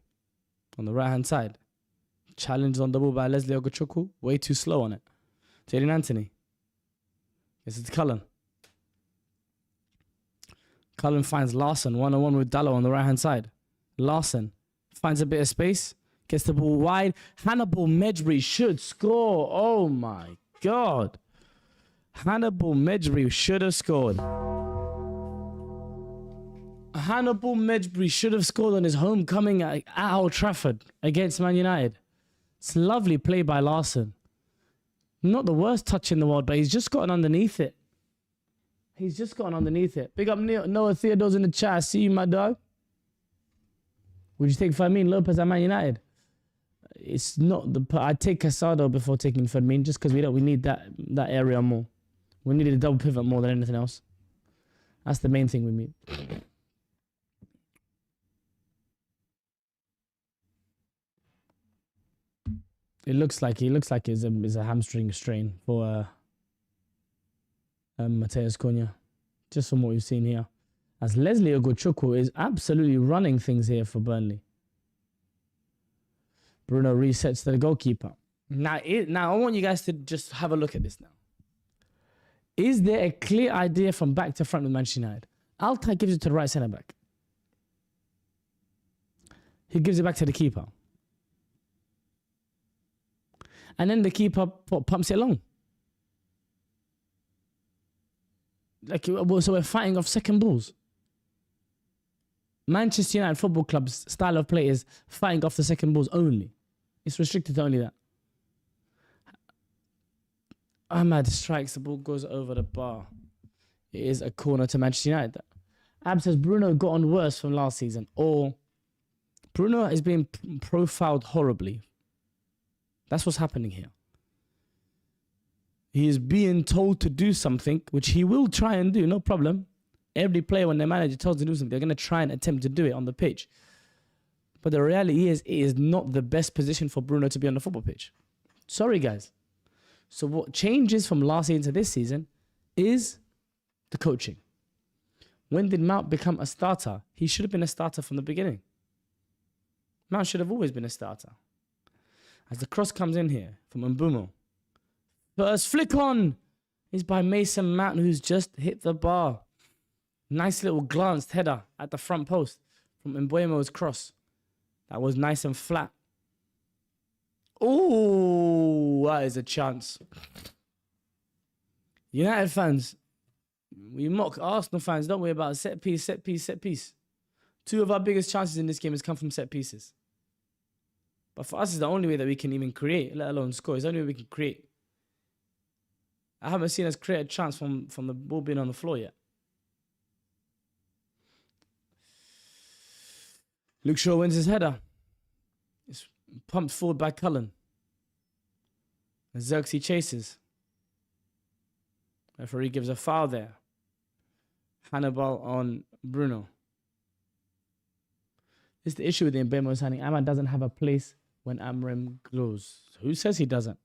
Speaker 1: On the right-hand side. Challenged on the ball by Leslie Ogochukwu. Way too slow on it. Jaden Anthony. Yes, it's Cullen. Cullen finds Larson. 1-on-1 with Dallo on the right-hand side. Larson finds a bit of space. Gets the ball wide. Hannibal Medjbri should score. Oh my God. Hannibal Medjbri should have scored. Hannibal Medjbri should have scored on his homecoming at Old Trafford against Man United. It's lovely play by Larson. Not the worst touch in the world, but he's just gotten underneath it. He's just gotten underneath it. Big up Noah Theodore's in the chat. I see you, my dog. Would you take Firmino Lopez at Man United? It's not the. I'd take Casado before taking Firmino just because we need that area more. We needed a double pivot more than anything else. That's the main thing we need. It looks like it's a hamstring strain for Mateus Cunha, just from what we've seen here. As Leslie Ogochukwu is absolutely running things here for Burnley. Bruno resets to the goalkeeper. Now I want you guys to just have a look at this now. Is there a clear idea from back to front with Manchester United? Altay gives it to the right centre back. He gives it back to the keeper. And then the keeper pumps it along. So we're fighting off second balls. Manchester United Football Club's style of play is fighting off the second balls only. It's restricted to only that. Ahmad strikes, the ball goes over the bar. It is a corner to Manchester United. Ab says Bruno got on worse from last season, or Bruno is being profiled horribly. That's what's happening here. He is being told to do something, which he will try and do, no problem. Every player, when their manager tells them to do something, they're going to try and attempt to do it on the pitch. But the reality is, it is not the best position for Bruno to be on the football pitch. Sorry, guys. So what changes from last season to this season is the coaching. When did Mount become a starter? He should have been a starter from the beginning. Mount should have always been a starter. As the cross comes in here from Mbumo. First flick on is by Mason Mount, who's just hit the bar. Nice little glanced header at the front post from Mbuemo's cross. That was nice and flat. Oh, that is a chance. United fans, we mock Arsenal fans, don't we, about set piece, set piece, set piece. Two of our biggest chances in this game has come from set pieces. But for us, it's the only way that we can even create, let alone score. It's the only way we can create. I haven't seen us create a chance from the ball being on the floor yet. Luke Shaw wins his header. It's pumped forward by Cullen. And Xerxes chases. Referee gives a foul there. Hannibal on Bruno. This is the issue with the Mbemo signing. Ahmad doesn't have a place when Amram goes. Who says he doesn't?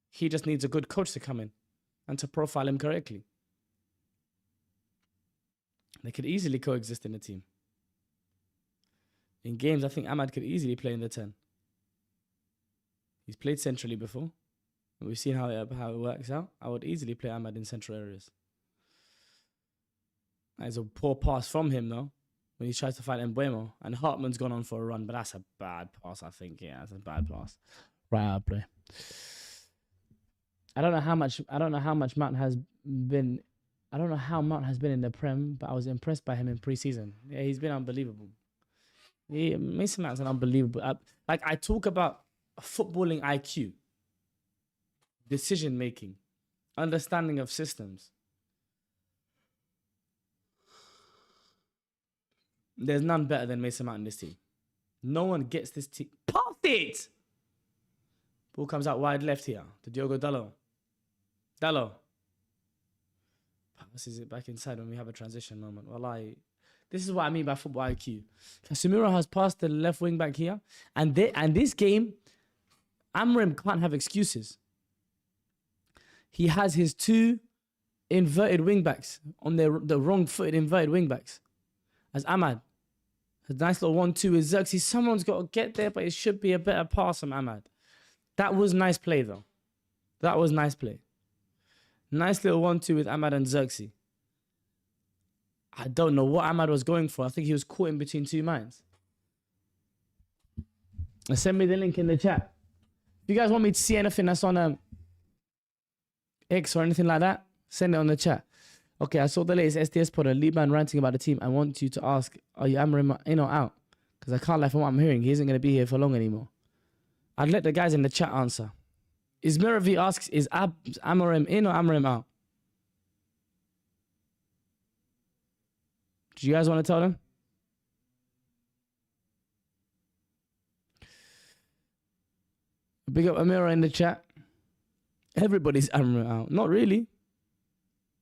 Speaker 1: He just needs a good coach to come in and to profile him correctly. They could easily coexist in the team. In games, I think Ahmad could easily play in the 10. He's played centrally before. We've seen how it works out. I would easily play Ahmad in central areas. That's a poor pass from him, though, when he tries to fight Mbuemo. And Hartman's gone on for a run, but that's a bad pass, I think. Yeah, that's a bad pass. Right out play. I don't know how much Mount has been. I don't know how Mount has been in the Prem, but I was impressed by him in pre-season. Yeah, he's been unbelievable. Mason Mount's an unbelievable. I talk about footballing IQ, decision making, understanding of systems. There's none better than Mason Mount in this team. No one gets this team. Pass it! Ball comes out wide left here to Diogo Dalot. Dalot. Passes it back inside when we have a transition moment. This is what I mean by football IQ. Casemiro has passed the left wing back here. And this game, Amram can't have excuses. He has his two inverted wing backs on the wrong-footed inverted wing backs. As Ahmad. A nice little 1-2 with Xerxes. Someone's got to get there, but it should be a better pass from Ahmad. That was nice play, though. That was nice play. Nice little 1-2 with Ahmad and Xerxes. I don't know what Ahmad was going for. I think he was caught in between two minds. Send me the link in the chat. If you guys want me to see anything that's on X or anything like that, send it on the chat. Okay, I saw the latest SDS pod, a lead man ranting about the team. I want you to ask, are you Amram in or out? Because I can't lie from what I'm hearing. He isn't going to be here for long anymore. I'd let the guys in the chat answer. Ismiravi asks, is Amarim in or Amarim out? Do you guys want to tell them? Big up Amira in the chat. Everybody's Amra out. Not really.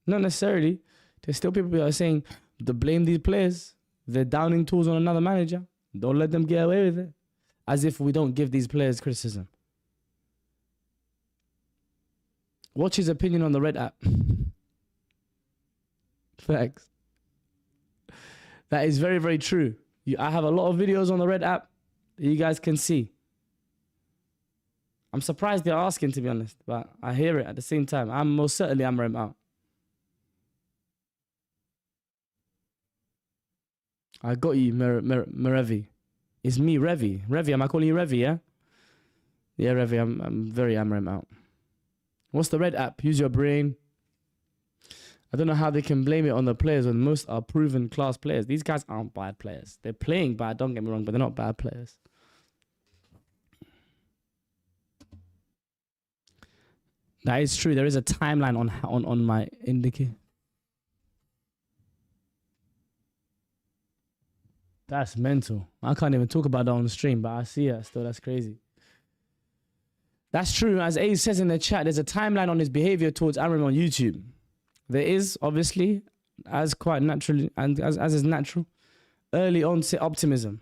Speaker 1: Not necessarily. There's still people who are saying to blame these players. They're downing tools on another manager. Don't let them get away with it. As if we don't give these players criticism. Watch his opinion on the Red app. Facts. That is very, very true. I have a lot of videos on the Red app that you guys can see. I'm surprised they're asking, to be honest, but I hear it at the same time. I'm most certainly Amram out. I got you, Merevi. It's me, Revi. Revi, am I calling you Revi, yeah? Yeah, Revi, I'm very Amram out. What's the Red app? Use your brain. I don't know how they can blame it on the players when most are proven class players. These guys aren't bad players. They're playing bad, don't get me wrong, but they're not bad players. That is true. There is a timeline on my indicator. That's mental. I can't even talk about that on the stream, but I see it still. That's crazy. That's true. As A says in the chat, there's a timeline on his behavior towards Amram on YouTube. There is, obviously, as quite naturally, and as is natural, early onset optimism.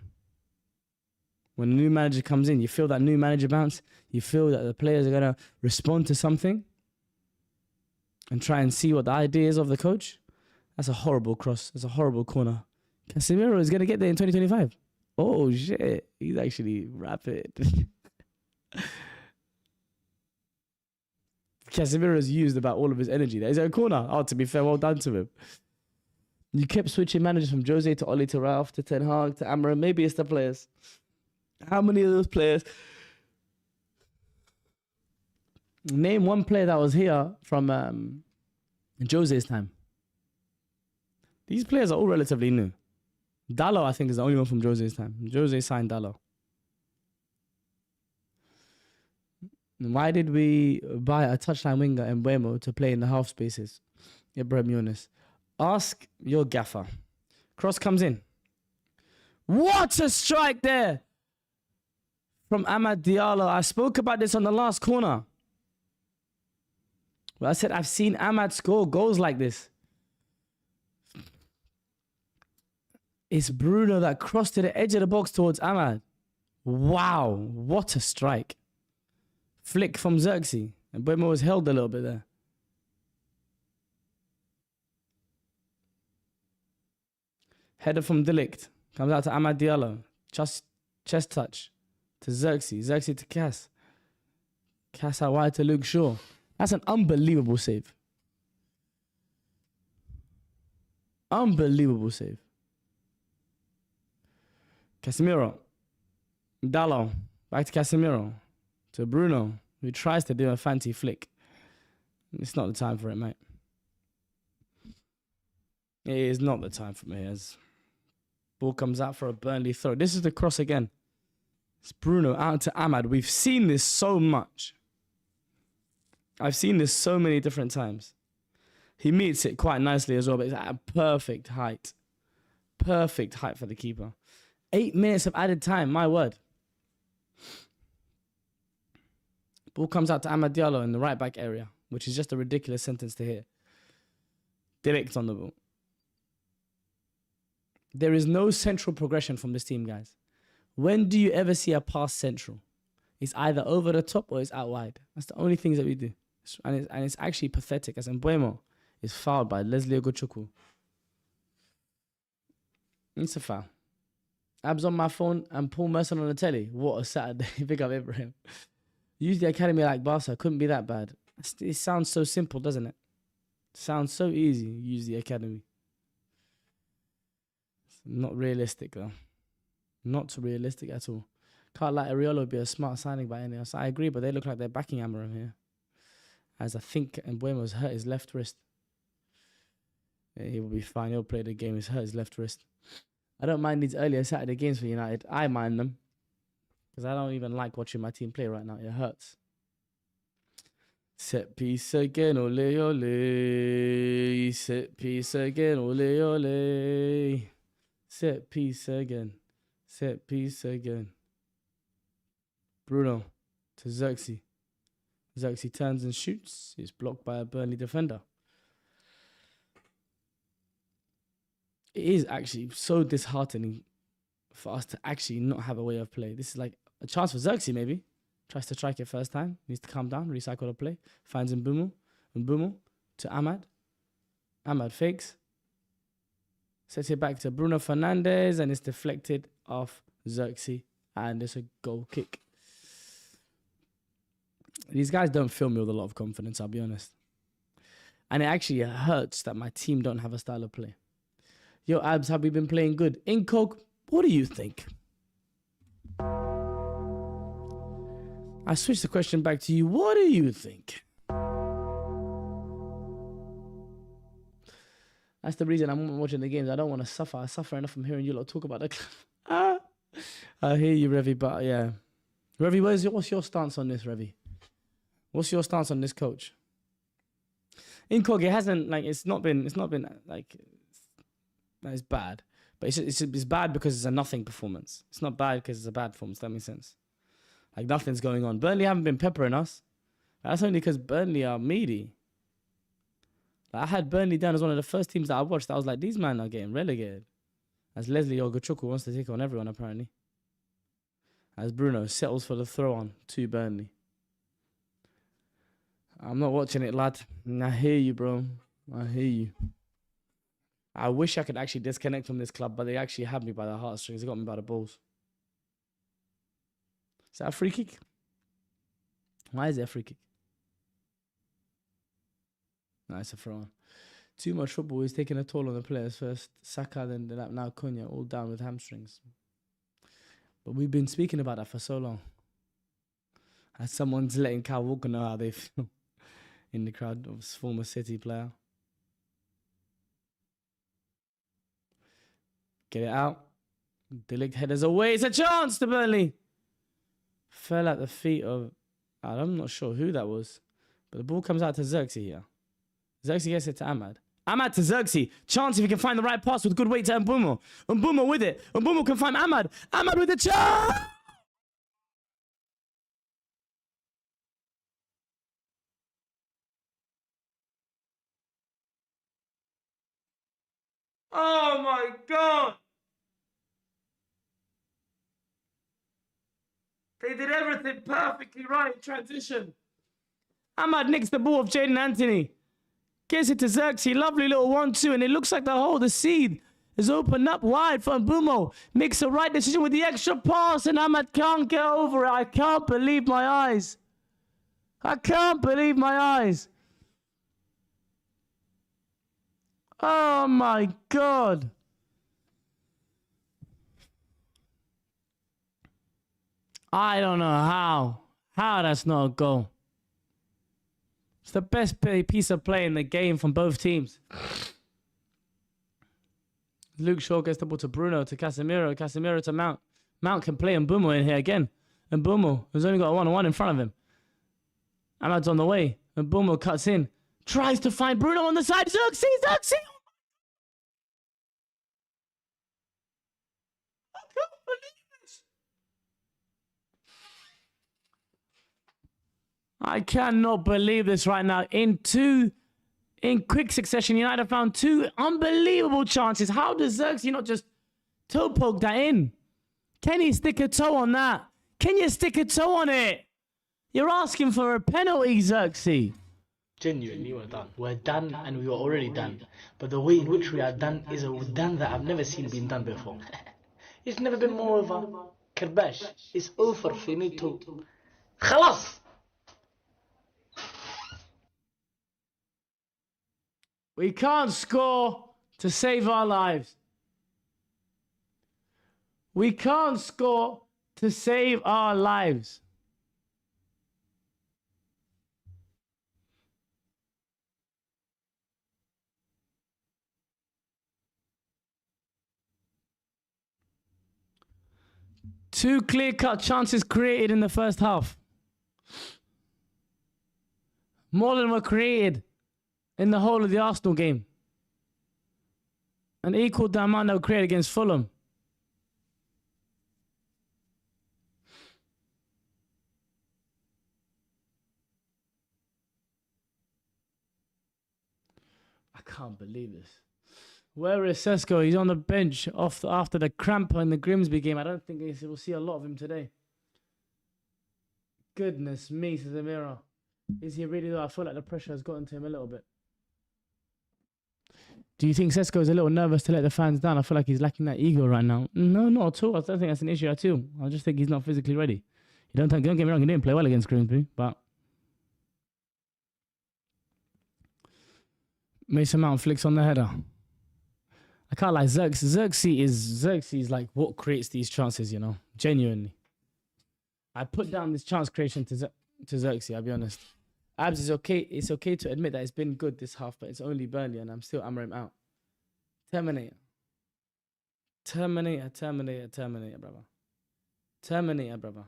Speaker 1: When a new manager comes in, you feel that new manager bounce. You feel that the players are going to respond to something and try and see what the idea is of the coach. That's a horrible cross. That's a horrible corner. Casemiro is going to get there in 2025. Oh, shit. He's actually rapid. Casemiro has used about all of his energy there. Is it a corner? Oh, to be fair, well done to him. You kept switching managers from Jose to Oli to Ralph to Ten Hag to Amram. Maybe it's the players. How many of those players? Name one player that was here from Jose's time. These players are all relatively new. Dallo, I think, is the only one from Jose's time. Jose signed Dallo. Why did we buy a touchline winger in Buemo to play in the half spaces? Ibrahim Yunus. Ask your gaffer. Cross comes in. What a strike there from Amad Diallo. I spoke about this on the last corner. Well, I said I've seen Amad score goals like this. It's Bruno that crossed to the edge of the box towards Amad. Wow, what a strike. Flick from Xerxes. And Buemo was held a little bit there. Header from Delict. Comes out to Amad Diallo. Just chest touch to Xerxes. Xerxes to Cass. Cass out wide to Luke Shaw. That's an unbelievable save. Unbelievable save. Casemiro. Dallo. Back to Casemiro. To Bruno, who tries to do a fancy flick. It's not the time for it, mate. It is not the time for me. As ball comes out for a Burnley throw. This is the cross again. It's Bruno out to Amad. We've seen this so much. I've seen this so many different times. He meets it quite nicely as well, but it's at a perfect height. Perfect height for the keeper. 8 minutes of added time, my word. Ball comes out to Amad Diallo in the right back area, which is just a ridiculous sentence to hear. Direct on the ball. There is no central progression from this team, guys. When do you ever see a pass central? It's either over the top or it's out wide. That's the only things that we do. And it's actually pathetic, as Mbuemo is fouled by Leslie Ogochukwu. It's a foul. Abs on my phone and Paul Merson on the telly. What a Saturday. Big up Ibrahim. Use the academy like Barca. Couldn't be that bad. It sounds so simple, doesn't it? Sounds so easy. Use the academy. It's not realistic, though. Not realistic at all. Can't let Ariolo would be a smart signing by anyone else. I agree, but they look like they're backing Amarim here. As I think Mbuemo's hurt his left wrist. Yeah, he will be fine. He'll play the game. He's hurt his left wrist. I don't mind these earlier Saturday games for United. I mind them. Because I don't even like watching my team play right now. It hurts. Set piece again, ole ole. Set piece again, ole ole. Set piece again. Set piece again. Bruno to Xerxes. Xerxes turns and shoots. It's blocked by a Burnley defender. It is actually so disheartening for us to actually not have a way of play. This is like a chance for Xerxes, maybe. Tries to strike it first time. Needs to calm down, recycle the play. Finds Mbumo. Mbumo to Ahmad. Ahmad fakes. Sets it back to Bruno Fernandes and it's deflected off Xerxes. And it's a goal kick. These guys don't fill me with a lot of confidence, I'll be honest. And it actually hurts that my team don't have a style of play. Yo, Abs, have we been playing good? Inkog, what do you think? I switched the question back to you. What do you think? That's the reason I'm watching the games. I don't want to suffer. I suffer enough from hearing you lot talk about the club. I hear you, Revy, but yeah. Revy, what's your stance on this, Revy? What's your stance on this coach? Inkog, it hasn't, like, it's not been like, it's bad. But it's bad because it's a nothing performance. It's not bad because it's a bad performance. That makes sense. Like, nothing's going on. Burnley haven't been peppering us. That's only because Burnley are meaty. Like, I had Burnley down as one of the first teams that I watched. I was like, these men are getting relegated. As Leslie Ogochukwu wants to take on everyone, apparently. As Bruno settles for the throw-on to Burnley. I'm not watching it, lad. I hear you, bro. I hear you. I wish I could actually disconnect from this club, but they actually had me by the heartstrings. They got me by the balls. Is that a free kick? Why is it a free kick? No, it's a throw on. Too much football is taking a toll on the players. First Saka, then now Cunha, all down with hamstrings. But we've been speaking about that for so long. As someone's letting Kyle Walker know how they feel in the crowd of his former City player. Get it out. De Ligt headers away. It's a chance to Burnley. Fell at the feet of... I'm not sure who that was. But the ball comes out to Xerxes here. Xerxes gets it to Ahmad. Ahmad to Xerxes. Chance if he can find the right pass with good weight to Mbumo. Mbumo with it. Mbumo can find Ahmad. Ahmad with the chance! Oh my God! They did everything perfectly right in transition. Ahmad nicks the ball of Jaden Anthony. Gets it to Xerxes. Lovely little 1-2. And it looks like the seed is opened up wide for Mbumo. Makes the right decision with the extra pass. And Ahmad can't get over it. I can't believe my eyes. I can't believe my eyes. Oh my God. I don't know how that's not a goal. It's the best piece of play in the game from both teams. Luke Shaw gets the ball to Bruno, to Casemiro, Casemiro to Mount. Mount can play Mbumo in here again. And Mbumo has only got a 1-on-1 in front of him. Ahmad's on the way. And Mbumo cuts in. Tries to find Bruno on the side. Xerxes! I cannot believe this right now. In quick succession, United found two unbelievable chances. How does Xerxes not just toe poke that in? Can he stick a toe on that? Can you stick a toe on it? You're asking for a penalty, Xerxes.
Speaker 4: Genuinely, we're done. We're done and we were already done. But the way in which we are done is a done that I've never seen being done before. It's never been more of a kerbash. It's over, finito. خلاص.
Speaker 1: We can't score to save our lives. We can't score to save our lives. Two clear-cut chances created in the first half. More than were created in the whole of the Arsenal game. And equaled the amount that were created against Fulham. I can't believe this. Where is Sesko? He's on the bench after the cramp in the Grimsby game. I don't think we'll see a lot of him today. Goodness me, says Amira. Is he really though? I feel like the pressure has gotten to him a little bit. Do you think Sesko is a little nervous to let the fans down? I feel like he's lacking that ego right now. No, not at all. I don't think that's an issue at all. I just think he's not physically ready. Don't get me wrong, he didn't play well against Grimsby, but Mason Mount flicks on the header. I can't lie, Xerxes is like what creates these chances, you know, genuinely. I put down this chance creation to Xerxes, I'll be honest. Abs is okay. It's okay to admit that it's been good this half, but it's only Burnley and I'm still hammering out. Terminator, brother. Terminator, brother.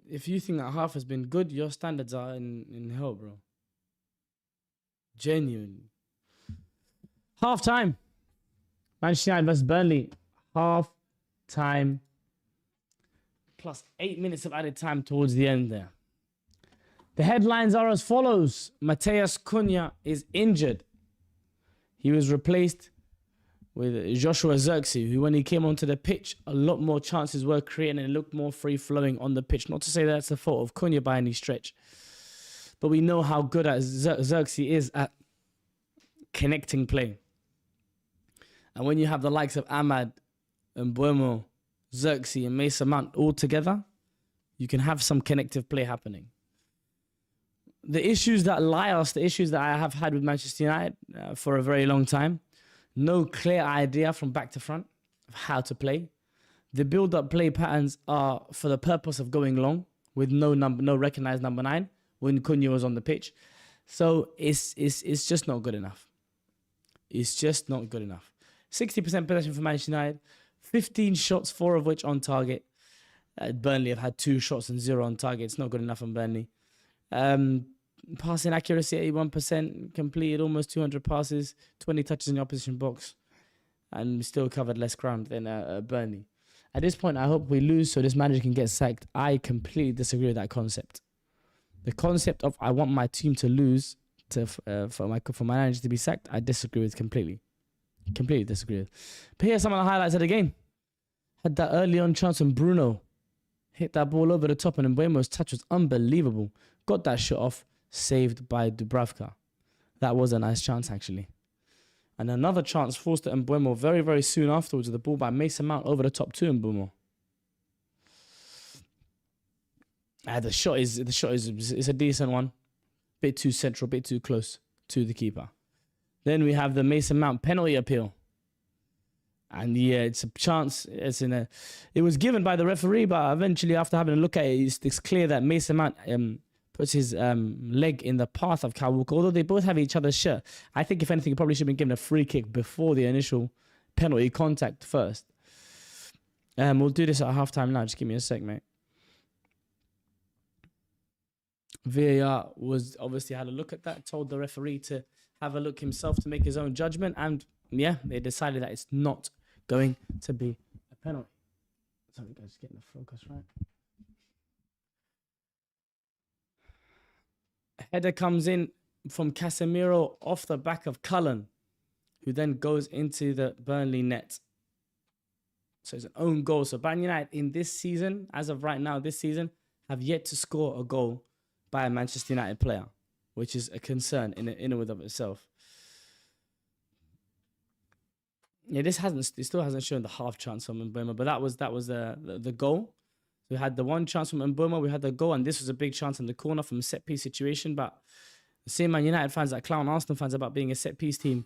Speaker 1: If you think that half has been good, your standards are in hell, bro. Genuinely. Half time. Manchester United versus Burnley. Half time. Plus 8 minutes of added time towards the end there. The headlines are as follows. Mateus Cunha is injured. He was replaced with Joshua Xerxes, who when he came onto the pitch, a lot more chances were created and it looked more free-flowing on the pitch. Not to say that's the fault of Cunha by any stretch. But we know how good at Xerxes is at connecting play. And when you have the likes of Ahmad and Buemo, Xerxes and Mason Mount all together, you can have some connective play happening. The issues that lie us, the issues that I have had with Manchester United for a very long time, no clear idea from back to front of how to play. The build-up play patterns are for the purpose of going long with no recognized number 9 when Cunha was on the pitch. So it's just not good enough. It's just not good enough. 60% possession for Manchester United, 15 shots, 4 of which on target. Burnley have had 2 shots and 0 on target. It's not good enough on Burnley. Passing accuracy 81%, completed almost 200 passes, 20 touches in the opposition box, and still covered less ground than Burnley. At this point, I hope we lose so this manager can get sacked. I completely disagree with that concept. The concept of I want my team to lose for my manager to be sacked, I disagree with completely. Completely disagree with. But here's some of the highlights of the game. Had that early on chance when Bruno hit that ball over the top and Mbuemo's touch was unbelievable. Got that shot off, saved by Dubravka. That was a nice chance, actually. And another chance forced at Mbuemo very, very soon afterwards with the ball by Mason Mount over the top to Mbuemo. The shot is a decent one. Bit too central, bit too close to the keeper. Then we have the Mason Mount penalty appeal. And yeah, it's a chance. It was given by the referee, but eventually after having a look at it, it's clear that Mason Mount puts his leg in the path of Kyle Walker. Although they both have each other's shirt, I think if anything, he probably should have been given a free kick before the initial penalty contact first. We'll do this at halftime now. Just give me a sec, mate. VAR was obviously had a look at that, told the referee to have a look himself to make his own judgment, and yeah, they decided that it's not going to be a penalty. Sorry guys, getting the focus right. A header comes in from Casemiro off the back of Cullen, who then goes into the Burnley net. So it's an own goal. So Burnley United in this season, as of right now, this season, have yet to score a goal by a Manchester United player, which is a concern in and of itself. Yeah, it still hasn't shown the half chance from Mbuemo, but that was the goal. We had the one chance from Mbuemo, we had the goal, and this was a big chance in the corner from a set piece situation. But the same Man United fans that clown Arsenal fans about being a set piece team,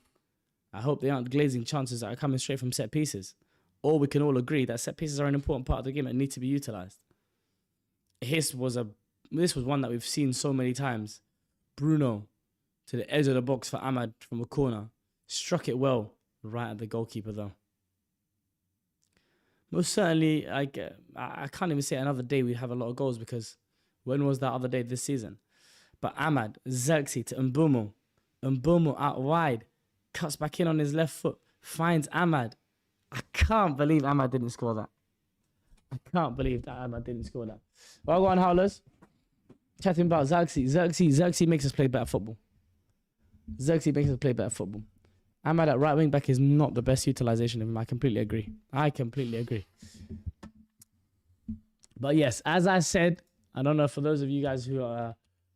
Speaker 1: I hope they aren't glazing chances that are coming straight from set pieces. Or we can all agree that set pieces are an important part of the game that need to be utilised. This was one that we've seen so many times. Bruno to the edge of the box for Ahmad from a corner. Struck it well right at the goalkeeper though. Most certainly, I can't even say another day we have a lot of goals because When was that other day this season? But Ahmad, Xerxes to Mbumo. Mbumo out wide. Cuts back in on his left foot. Finds Ahmad. I can't believe Ahmad didn't score that. I can't believe that Ahmad didn't score that. Well, go on, Howlers. Chatting about Xerxes. Xerxes makes us play better football. Xerxes makes us play better football. Ahmad at right wing back is not the best utilization of him. I completely agree. But yes, as I said, I don't know for those of you guys who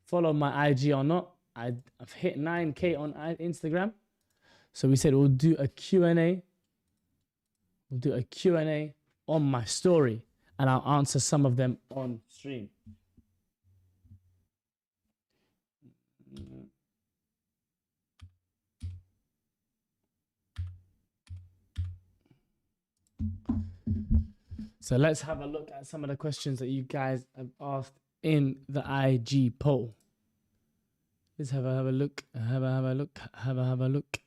Speaker 1: follow my IG or not, I've hit 9K on Instagram. So we said we'll do a Q&A. We'll do a Q&A on my story, and I'll answer some of them on stream. So let's have a look at some of the questions that you guys have asked in the IG poll. Let's have a look. Have a look. Have a look.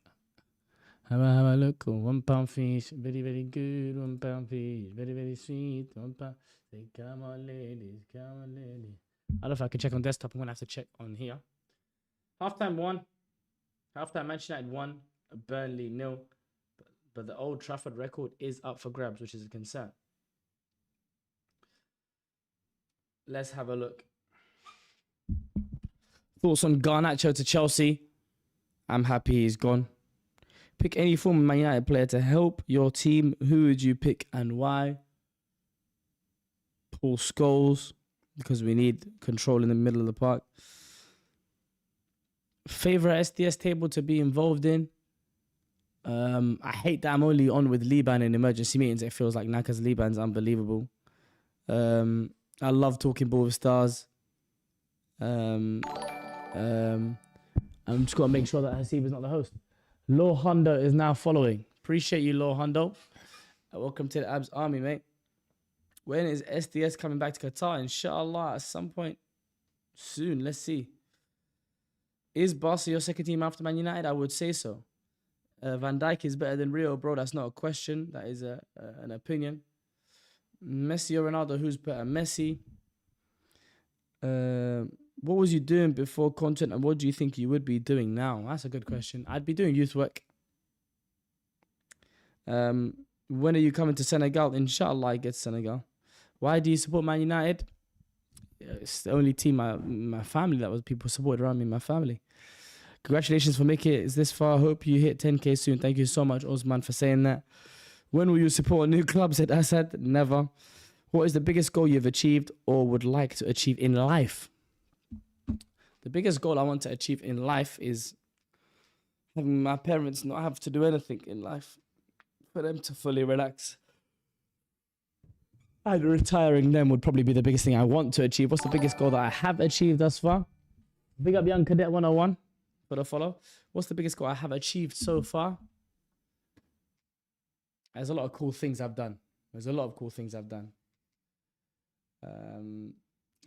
Speaker 1: Oh, £1 fish, very, very good. £1 fish, very, very sweet. £1. Say, come on, ladies, come on, ladies. I don't know if I can check on desktop. I'm going to have to check on here. Halftime 1. Halftime Manchester United 1. Burnley 0. But the Old Trafford record is up for grabs, which is a concern. Let's have a look. Thoughts on Garnacho to Chelsea? I'm happy he's gone. Pick any former Man United player to help your team. Who would you pick and why? Paul Scholes, because we need control in the middle of the park. Favorite SDS table to be involved in? I hate that I'm only on with Liban in emergency meetings. It feels like Naka's Liban's unbelievable. I love talking ball with stars. I'm just got to make sure that Hasib is not the host. Law Hondo is now following. Appreciate you, Law Hondo. Welcome to the Abs Army, mate. When is SDS coming back to Qatar? Inshallah, at some point soon. Let's see. Is Barca your second team after Man United? I would say so. Van Dijk is better than Rio, bro. That's not a question. That is an opinion. Messi or Ronaldo, who's better? Messi. What was you doing before content, and what do you think you would be doing now? That's a good question. I'd be doing youth work. When are you coming to Senegal? Inshallah, I get to Senegal. Why do you support Man United? It's the only team my family that was people supported around me in my family. Congratulations for making it this far. Hope you hit 10K soon. Thank you so much, Osman, for saying that. When will you support a new club? Said Asad. Never. What is the biggest goal you've achieved or would like to achieve in life? The biggest goal I want to achieve in life is having my parents not have to do anything in life. For them to fully relax. And retiring them would probably be the biggest thing I want to achieve. What's the biggest goal that I have achieved thus far? Big up Young Cadet 101 for the follow. What's the biggest goal I have achieved so far? There's a lot of cool things I've done.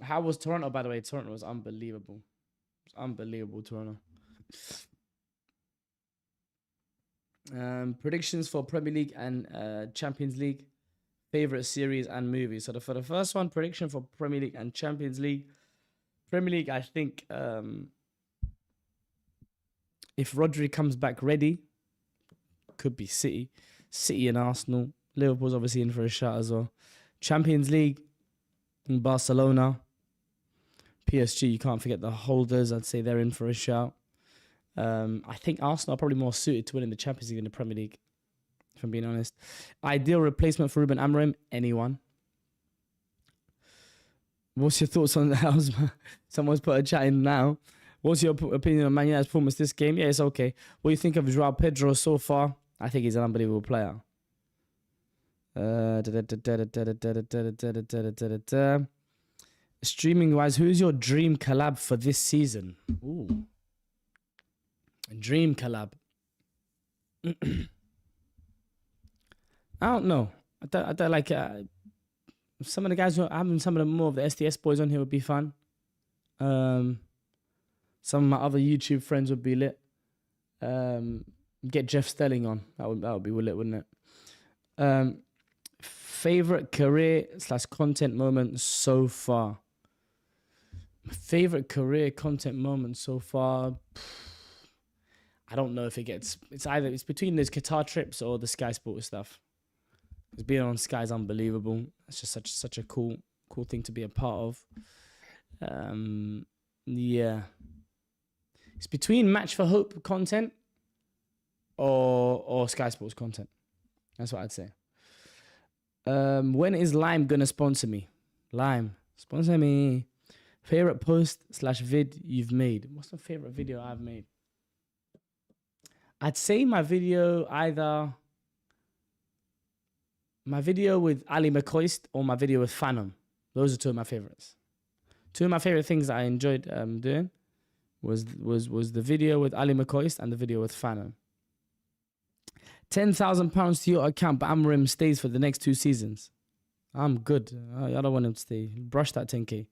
Speaker 1: How was Toronto, by the way? Toronto was unbelievable. It was unbelievable, Toronto. Predictions for Premier League and Champions League. Favorite series and movies. So for the first one, prediction for Premier League and Champions League. Premier League, I think if Rodri comes back ready, could be City. City and Arsenal. Liverpool's obviously in for a shot as well. Champions League, Barcelona. PSG, you can't forget the holders. I'd say they're in for a shout. I think Arsenal are probably more suited to winning the Champions League than the Premier League, if I'm being honest. Ideal replacement for Ruben Amorim? Anyone. What's your thoughts on the house? Someone's put a chat in now. What's your opinion on Man United's performance this game? Yeah, it's okay. What do you think of Joao Pedro so far? I think he's an unbelievable player. Streaming wise, who's your dream collab for this season? Ooh. Dream collab. I don't know. I don't like some of the guys who are having some of the more of the SDS boys on here would be fun. Some of my other YouTube friends would be lit. Get Jeff Stelling on. That would be lit, wouldn't it? Favorite career / content moment so far. Favorite career content moment so far. I don't know if it gets. It's between those Qatar trips or the Sky Sports stuff. Because being on Sky is unbelievable. It's just such a cool thing to be a part of. Yeah. It's between Match for Hope content or Sky Sports content. That's what I'd say. When is Lime gonna sponsor me? Lime, sponsor me. Favorite post / vid you've made. What's the favorite video I've made? I'd say my video with Ali McCoist or my video with Phantom. Those are two of my favorites. Two of my favorite things that I enjoyed doing was the video with Ali McCoist and the video with Phantom. £10,000 to your account, but Amrim stays for the next 2 seasons. I'm good. I don't want him to stay. Brush that 10K.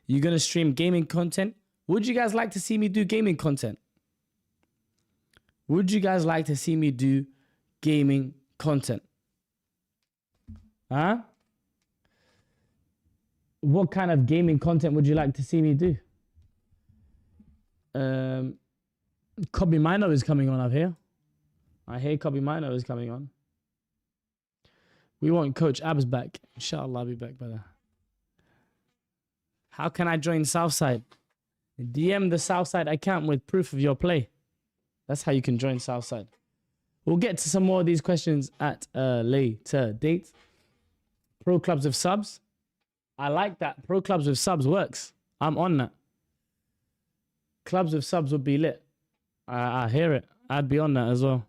Speaker 1: You're going to stream gaming content? Would you guys like to see me do gaming content? Would you guys like to see me do gaming content? Huh? What kind of gaming content would you like to see me do? Kobe Mino is coming on up here. I hear Kobe Mino is coming on. We want Coach Abs back. Inshallah, I'll be back, brother. How can I join Southside? DM the Southside account with proof of your play. That's how you can join Southside. We'll get to some more of these questions at a later date. Pro clubs with subs. I like that. Pro clubs with subs works. I'm on that. Clubs with subs would be lit. I hear it. I'd be on that as well.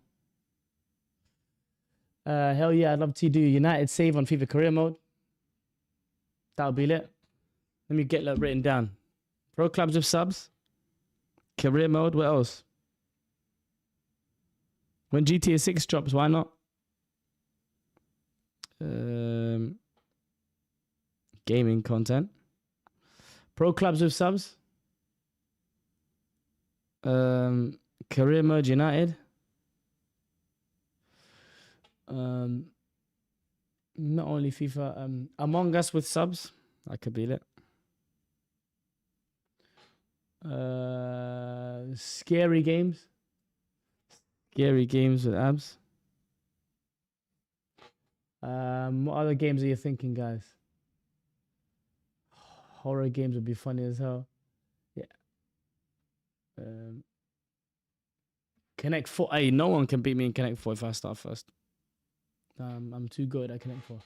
Speaker 1: Hell yeah, I'd love to do United save on FIFA career mode. That would be lit. Let me get that written down. Pro clubs with subs. Career mode. What else? When GTA 6 drops, why not? Gaming content. Pro clubs with subs. Career mode United. Not only FIFA. Among Us with subs. That could be lit. Scary games. Scary games with abs. What other games are you thinking, guys? Horror games would be funny as hell. Yeah. Connect 4. Hey, no one can beat me in Connect 4 if I start first. I'm too good at Connect 4.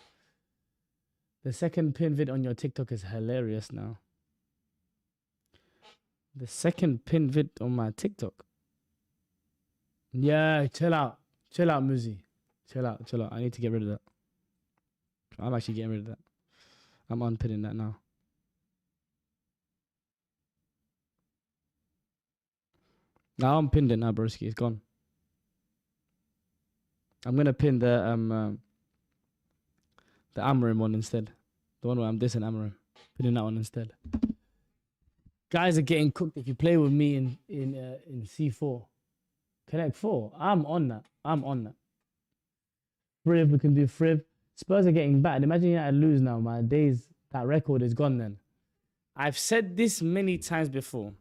Speaker 1: The second pin vid on your TikTok is hilarious now. The second pin vid on my TikTok. Yeah, chill out. Chill out, Muzi. Chill out. I need to get rid of that. I'm actually getting rid of that. I'm unpinning that now. Now I'm pinned it now, broski. It's gone. I'm gonna pin the Amarim one instead. The one where I'm dissing Amarim. Pinning that one instead. Guys are getting cooked if you play with me in C4. Connect 4. I'm on that. Friv, we can do Friv. Spurs are getting battered. Imagine you had to lose now. My days, that record is gone then. I've said this many times before.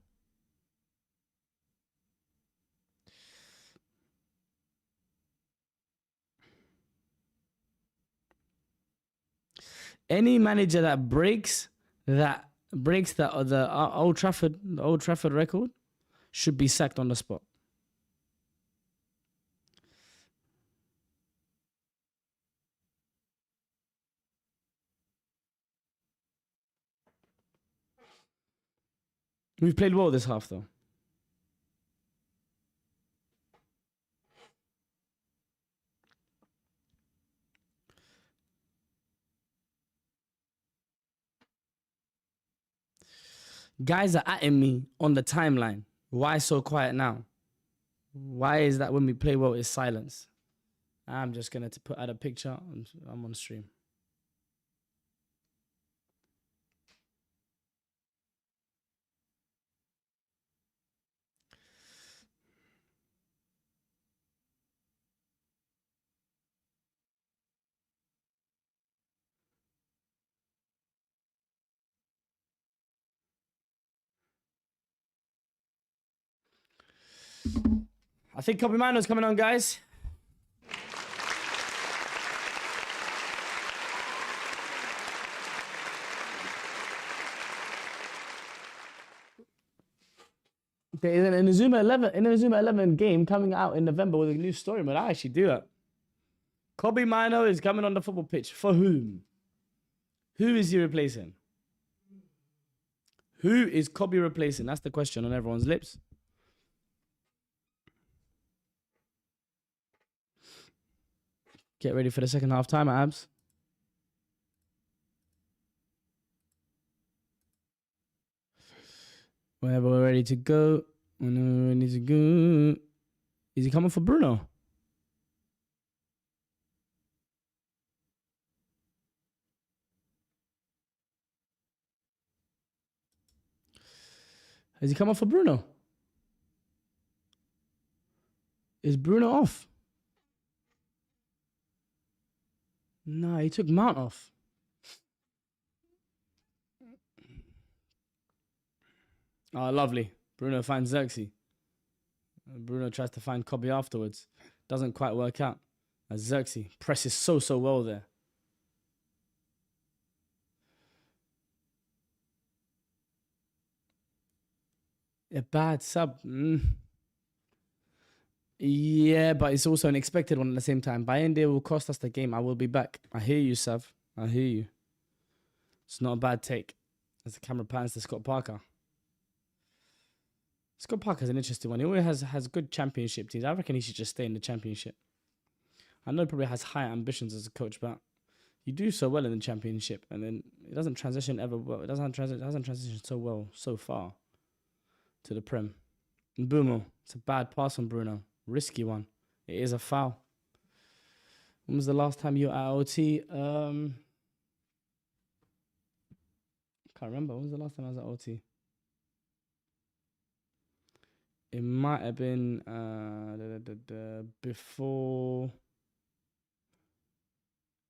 Speaker 1: Any manager that breaks the Old Trafford record should be sacked on the spot. We've played well this half though. Guys are atting me on the timeline. Why so quiet now? Why is that when we play well, it's silence? I'm just going to add a picture. I'm on stream. I think Kobe Mino's coming on, guys. There is an Inazuma 11 game coming out in November with a new story mode. I actually do that. Kobe Mino is coming on the football pitch. For whom? Who is he replacing? Who is Kobe replacing? That's the question on everyone's lips. Get ready for the second half time, Abs. Whenever we're ready to go. Whenever we're ready to go. Is he coming for Bruno? Is he coming for Bruno? Is Bruno off? No, he took Mount off. Oh, lovely. Bruno finds Xerxes. Bruno tries to find Kobe afterwards. Doesn't quite work out. As Xerxes presses so well there. A bad sub. Yeah, but it's also an expected one at the same time. Bayende will cost us the game. I will be back. I hear you, Sav. I hear you. It's not a bad take. As the camera pans to Scott Parker. Scott Parker's an interesting one. He always has good championship teams. I reckon he should just stay in the championship. I know he probably has high ambitions as a coach, but you do so well in the championship, and then it doesn't transition ever well. It doesn't transition so well so far to the Prem. And Bumo, it's a bad pass on Bruno. Risky one. It is a foul. When was the last time you were at OT? Can't remember. When was the last time I was at OT? It might have been before.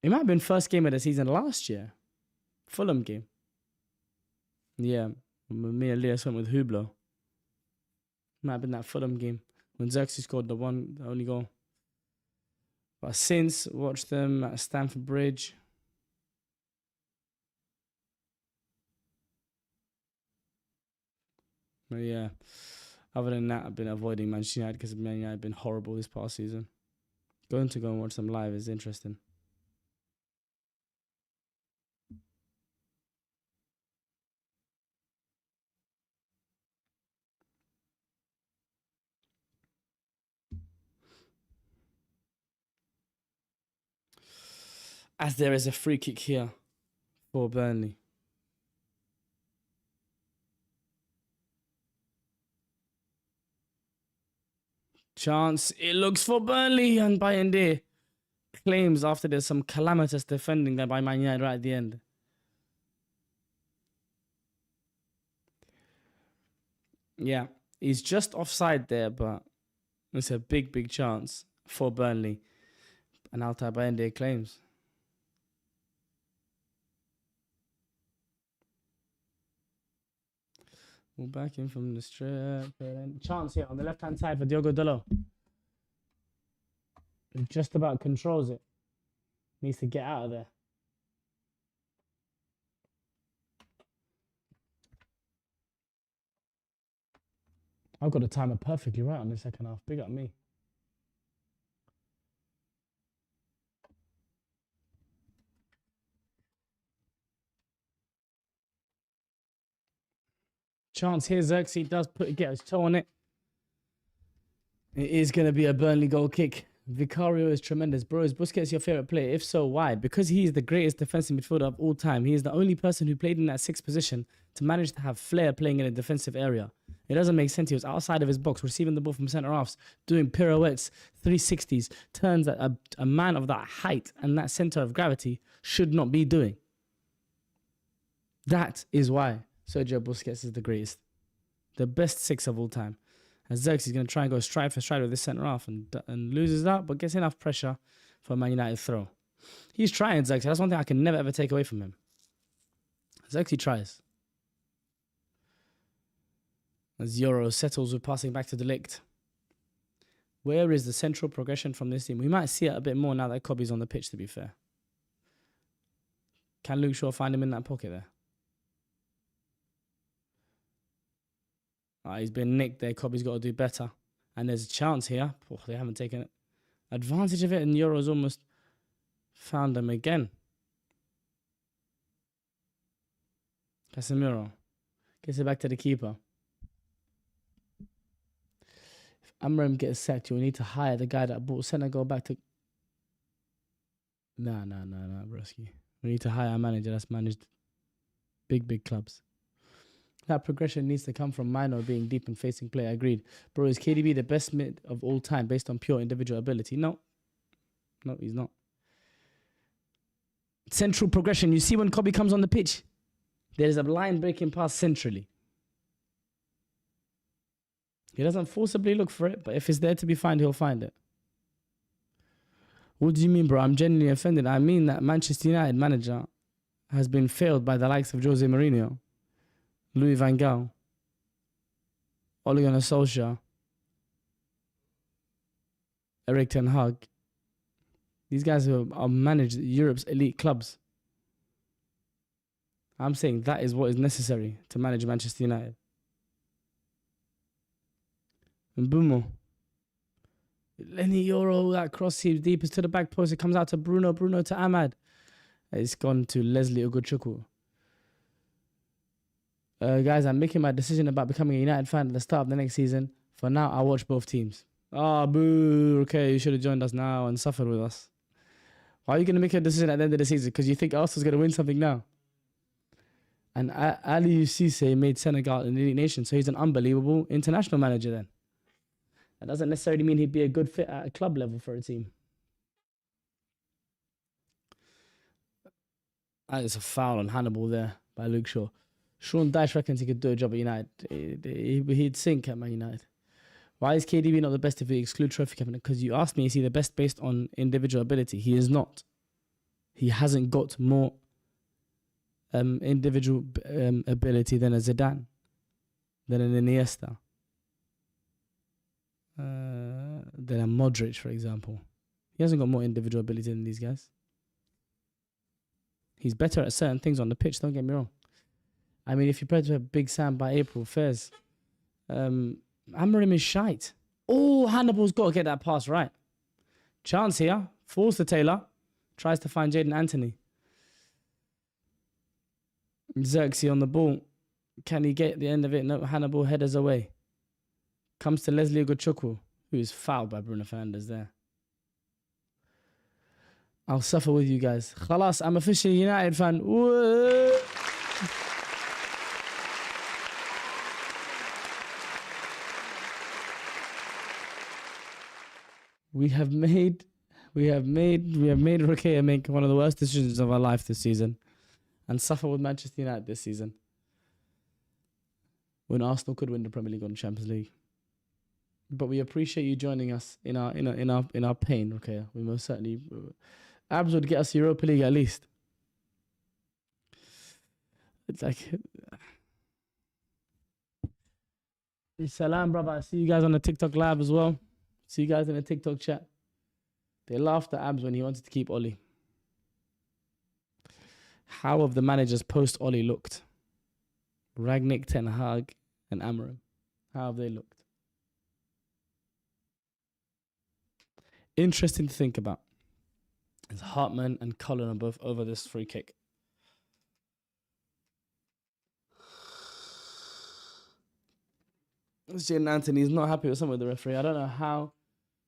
Speaker 1: It might have been first game of the season last year. Fulham game. Yeah. Me and Leah went with Hublot. Might have been that Fulham game when Xerxes scored the only goal. But since, watched them at Stamford Bridge. But yeah, other than that, I've been avoiding Manchester United because Man United have been horrible this past season. Going to go and watch them live is interesting. As there is a free kick here for Burnley. Chance, it looks for Burnley, and Bayende claims after there's some calamitous defending there by Man United right at the end. Yeah, he's just offside there, but it's a big chance for Burnley. And Altay Bayende claims. We'll back in from the strip. Chance here on the left-hand side for Diogo Dalot. He just about controls it. Needs to get out of there. I've got the timer perfectly right on the second half. Big up me. Chance here, Xerxes does get his toe on it. It is going to be a Burnley goal kick. Vicario is tremendous. Bro, is Busquets your favourite player? If so, why? Because he is the greatest defensive midfielder of all time. He is the only person who played in that sixth position to manage to have flair playing in a defensive area. It doesn't make sense. He was outside of his box, receiving the ball from centre-halves, doing pirouettes, 360s, turns that a man of that height and that centre of gravity should not be doing. That is why Sergio Busquets is the greatest. The best six of all time. And Xerxes is going to try and go stride for stride with this centre-half and loses that, but gets enough pressure for a Man United throw. He's trying, Xerxes. That's one thing I can never, ever take away from him. Xerxes tries. As Euro settles with passing back to De Ligt. Where is the central progression from this team? We might see it a bit more now that Kobe's on the pitch, to be fair. Can Luke Shaw find him in that pocket there? He's been nicked there. Kobe's got to do better. And there's a chance here. Oh, they haven't taken advantage of it, and Euro's almost found them again. Casemiro gets it back to the keeper. If Amram gets sacked, you'll need to hire the guy that brought Senegal back to... Nah, broski. We need to hire a manager that's managed big clubs. That progression needs to come from Minor being deep and facing play. Agreed. Bro, is KDB the best mid of all time based on pure individual ability? No. No, he's not. Central progression. You see when Kobe comes on the pitch, there's a line breaking pass centrally. He doesn't forcibly look for it, but if it's there to be found, he'll find it. What do you mean, bro? I'm genuinely offended. I mean that Manchester United manager has been failed by the likes of Jose Mourinho, Louis van Gaal, Ole Gunnar Solskjaer, Erik ten Hag. These guys are managed Europe's elite clubs. I'm saying that is what is necessary to manage Manchester United. And Bumo. Lenny Euro, that cross seems deepest to the back post. It comes out to Bruno. Bruno to Ahmad. It's gone to Leslie Ogochukwu. Guys, I'm making my decision about becoming a United fan at the start of the next season. For now, I'll watch both teams. Ah, boo. Okay, you should have joined us now and suffered with us. Why are you going to make a decision at the end of the season? Because you think Arsenal's going to win something now. And Ali Cisse made Senegal an elite nation, so he's an unbelievable international manager then. That doesn't necessarily mean he'd be a good fit at a club level for a team. That is a foul on Hannibal there by Luke Shaw. Sean Dyche reckons he could do a job at United. He'd sink at Man United. Why is KDB not the best if we exclude trophy cabinet? Because you asked me, is he the best based on individual ability? He is not. He hasn't got more individual ability than a Zidane, than an Iniesta, than a Modric, for example. He hasn't got more individual ability than these guys. He's better at certain things on the pitch, don't get me wrong. I mean, if you play to a Big Sam by April, Fairs, Amorim is shite. Oh, Hannibal's got to get that pass right. Chance here. Falls to Taylor. Tries to find Jaden Anthony. Xerxes on the ball. Can he get the end of it? No, Hannibal headers away. Comes to Leslie Ogochukwu, who is fouled by Bruno Fernandes there. I'll suffer with you guys. Khalas, I'm officially a United fan. Whoa. We have made Rokeya make one of the worst decisions of our life this season and suffer with Manchester United this season when Arsenal could win the Premier League or the Champions League. But we appreciate you joining us in our pain, Rokeya. We most certainly Abs would get us Europa League at least. It's like salam, brother. I see you guys on the TikTok live as well. See you guys in the TikTok chat. They laughed at Abs when he wanted to keep Oli. How have the managers post Oli looked? Ragnick, Ten Hag, and Amorim. How have they looked? Interesting to think about. As Hartman and Cullen are both over this free kick. Jaden Anthony is not happy with some of the referee. I don't know how.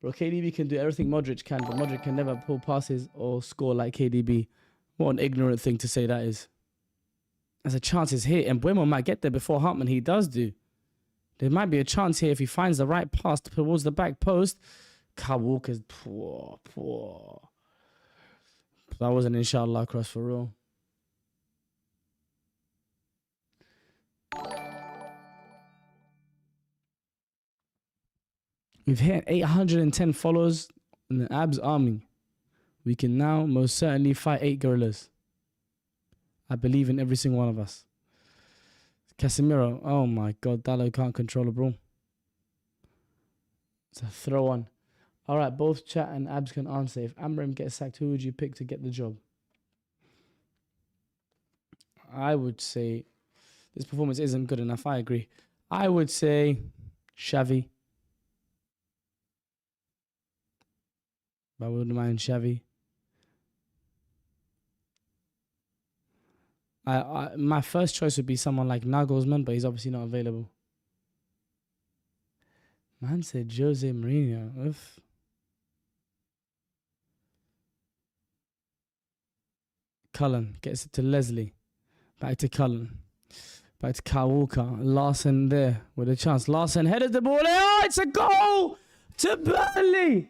Speaker 1: Bro, KDB can do everything Modric can, but Modric can never pull passes or score like KDB. What an ignorant thing to say that is. There's a chance he's here, and Buemo might get there before Hartman. He does do. There might be a chance here if he finds the right pass towards the back post. Kyle Walker's poor. That was an inshallah cross for real. We've hit 810 followers in the Abs army. We can now most certainly fight 8 gorillas. I believe in every single one of us. Casemiro. Oh my God. Dallo can't control a ball. It's a throw on. All right, both chat and Abs can answer. If Amram gets sacked, who would you pick to get the job? I would say this performance isn't good enough. I agree. I would say Xavi. But I wouldn't mind Xavi. My first choice would be someone like Nagelsmann, but he's obviously not available. Man said Jose Mourinho. Oof. Cullen gets it to Leslie. Back to Cullen. Back to Kyle Walker. Larson there with a chance. Larson headed the ball. Oh, it's a goal to Burnley.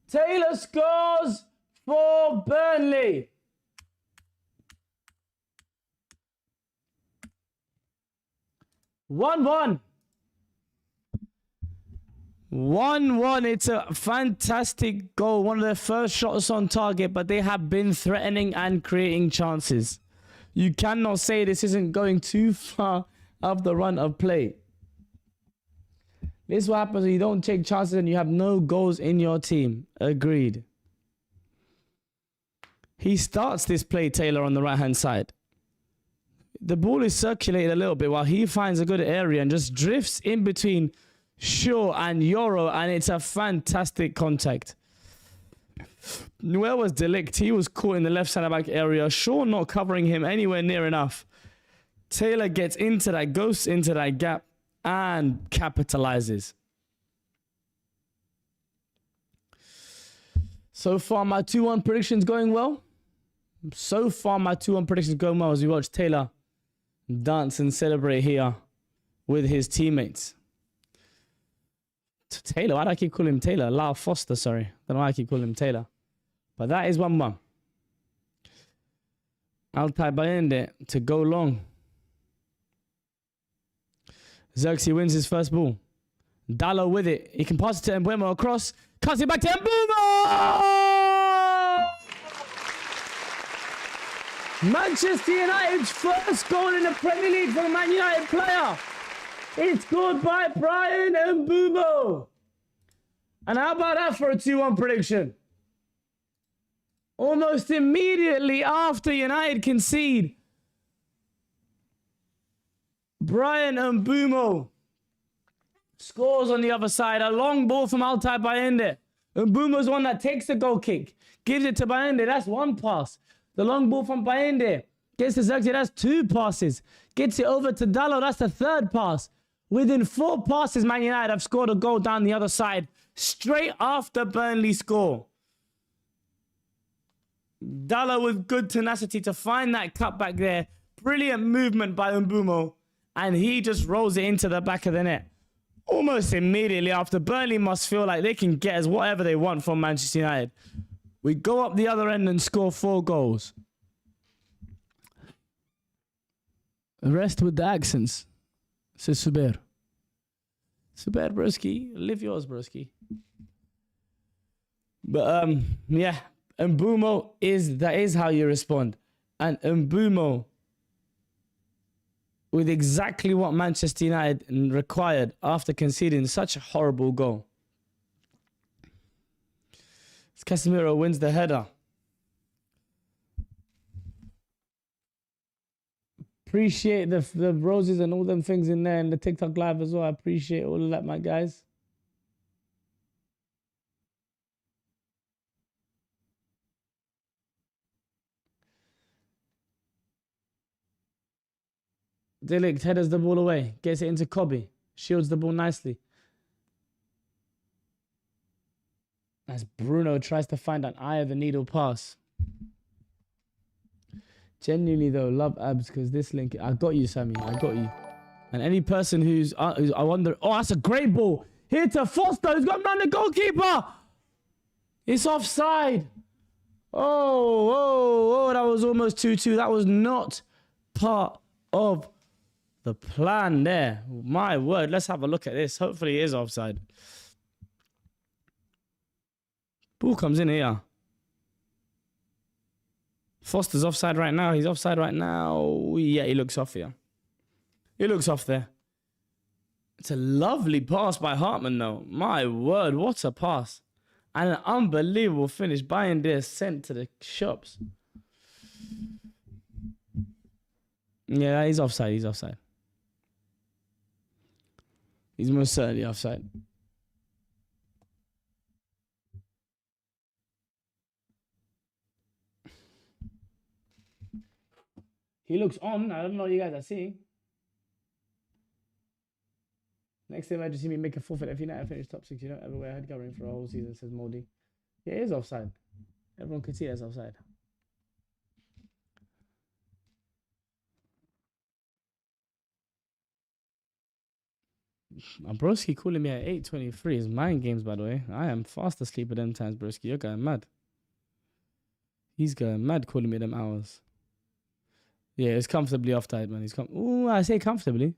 Speaker 1: Taylor scores for Burnley. 1-1. 1-1. It's a fantastic goal. One of their first shots on target, but they have been threatening and creating chances. You cannot say this isn't going too far of the run of play. This is what happens when you don't take chances and you have no goals in your team. Agreed. He starts this play, Taylor, on the right-hand side. The ball is circulated a little bit while he finds a good area and just drifts in between Shaw and Yoro, and it's a fantastic contact. Where was De Ligt? He was caught in the left centre-back area. Shaw not covering him anywhere near enough. Taylor gets into that, goes into that gap, and capitalizes. So far, my 2-1 predictions going well. As we watch Taylor dance and celebrate here with his teammates. Taylor, why do I keep calling him Taylor? Lau Foster, sorry. I don't know why I keep calling him Taylor. But that is 1-1. Altay Bayende to go long. Xerxes wins his first ball. Dallo with it. He can pass it to Mbuemo across. Cuts it back to Mbuemo! Manchester United's first goal in the Premier League for a Man United player. It's scored by Brian Mbuemo. And how about that for a 2-1 prediction? Almost immediately after United concede, Brian Mbuemo scores on the other side. A long ball from Altay Bayende. Mbumo's one that takes the goal kick. Gives it to Bayende. That's one pass. The long ball from Bayende gets to Xerxes. That's 2 passes. Gets it over to Dallo. That's the 3rd pass. Within 4 passes, Man United have scored a goal down the other side. Straight after Burnley score. Dallo with good tenacity to find that cut back there. Brilliant movement by Mbuemo. And he just rolls it into the back of the net. Almost immediately after, Burnley must feel like they can get us whatever they want from Manchester United. We go up the other end and score 4 goals. Rest with the accents, says Suber. Suber, broski. Live yours, broski. But, yeah. Mbuemo that is how you respond. And Mbuemo, with exactly what Manchester United required after conceding such a horrible goal. Casemiro wins the header. Appreciate the roses and all them things in there in the TikTok live as well. I appreciate all of that, my guys. De Ligt headers the ball away. Gets it into Kobe. Shields the ball nicely. As Bruno tries to find an eye of the needle pass. Genuinely though, love Abs because this link. I got you, Sammy. I got you. And any person who's I wonder. Oh, that's a great ball. Here to Foster, who's got around the goalkeeper. It's offside. Oh, that was almost 2-2. That was not part of the plan there. My word. Let's have a look at this. Hopefully it is offside. Ball comes in here. Foster's offside right now. He's offside right now. Yeah, he looks off here. He looks off there. It's a lovely pass by Hartman, though. My word, what a pass. And an unbelievable finish. Bayern there sent to the shops. Yeah, he's offside. He's offside. He's most certainly offside. He looks on. I don't know what you guys are seeing. Next time I just see me make a forfeit if United finish top 6. You don't ever wear head covering for a whole season, says Moldy. Yeah, it is offside. Everyone can see it's offside. Broski calling me at 8:23 is mind games, by the way. I am fast asleep at them times, Broski. You're going mad. He's going mad calling me them hours. Yeah, it's comfortably offside, man. Ooh, I say comfortably.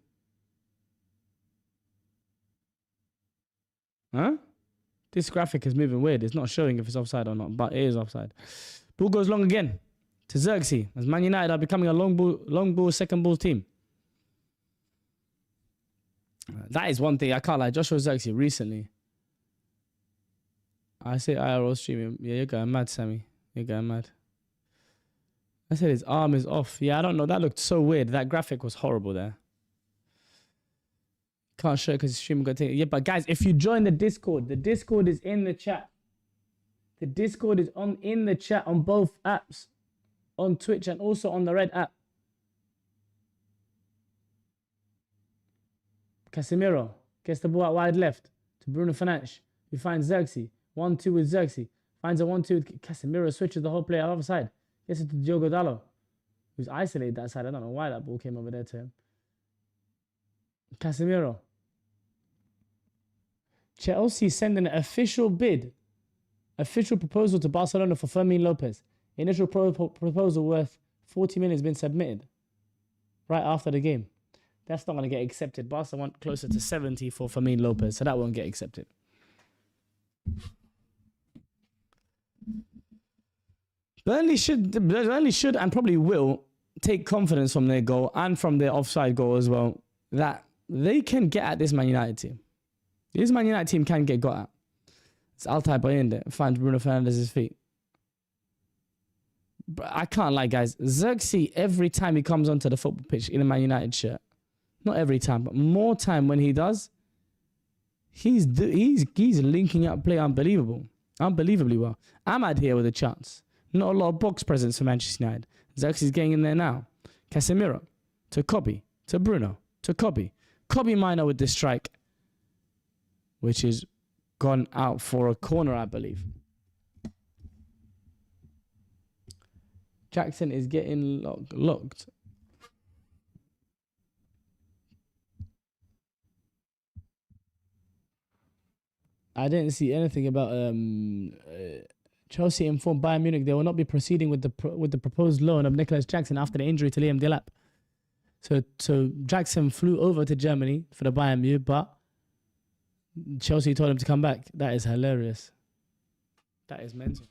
Speaker 1: Huh? This graphic is moving weird. It's not showing if it's offside or not, but it is offside. Ball goes long again to Xerxes as Man United are becoming a long ball, second ball team. That is one thing I can't lie. Joshua Xerxes recently. I say IRL streaming. Yeah, you're going mad, Sammy. You're going mad. I said his arm is off. Yeah, I don't know. That looked so weird. That graphic was horrible there. Can't show it because the stream got taken. Yeah, but guys, if you join the Discord is in the chat. The Discord is in the chat on both apps, on Twitch and also on the Red app. Casemiro gets the ball out wide left to Bruno Fernandes, who finds Xerxes. 1-2 with Xerxes. Finds a 1-2 with Casemiro, switches the whole play out of the side. Gets it to Diogo Dalot, who's isolated that side. I don't know why that ball came over there to him. Casemiro. Chelsea sending an official proposal to Barcelona for Fermin Lopez. Initial proposal worth 40 million has been submitted right after the game. That's not going to get accepted. Barca want closer to 70 for Fermin Lopez, so that won't get accepted. Burnley should and probably will take confidence from their goal and from their offside goal as well, that they can get at this Man United team. This Man United team can get got at. It's Altay Bayende finds Bruno Fernandes' feet. But I can't lie, guys. Xerxes, every time he comes onto the football pitch in a Man United shirt, not every time, but more time when he does, he's linking up play unbelievably well. Ahmad here with a chance. Not a lot of box presence for Manchester United. Xerxes getting in there now. Casemiro to Kobe, to Bruno, to Kobe. Kobe Minor with this strike, which is gone out for a corner, I believe. Jackson is getting locked. I didn't see anything about Chelsea informed Bayern Munich they will not be proceeding with the proposed loan of Nicholas Jackson after the injury to Liam Delap. So Jackson flew over to Germany for the Bayern Munich, but Chelsea told him to come back. That is hilarious. That is mental.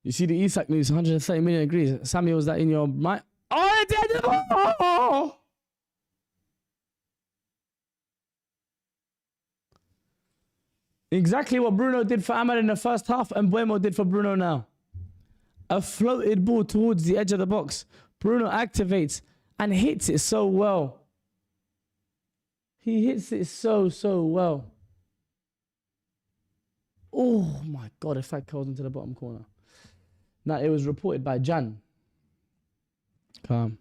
Speaker 1: You see the Isak news, 130 million agrees. Sammy, was that in your mind? Oh, it did! Oh! Exactly what Bruno did for Ahmad in the first half and Buemo did for Bruno now. A floated ball towards the edge of the box. Bruno activates and hits it so well. He hits it so well. Oh my God, if that goes into the bottom corner. Now, it was reported by Jan. Calm.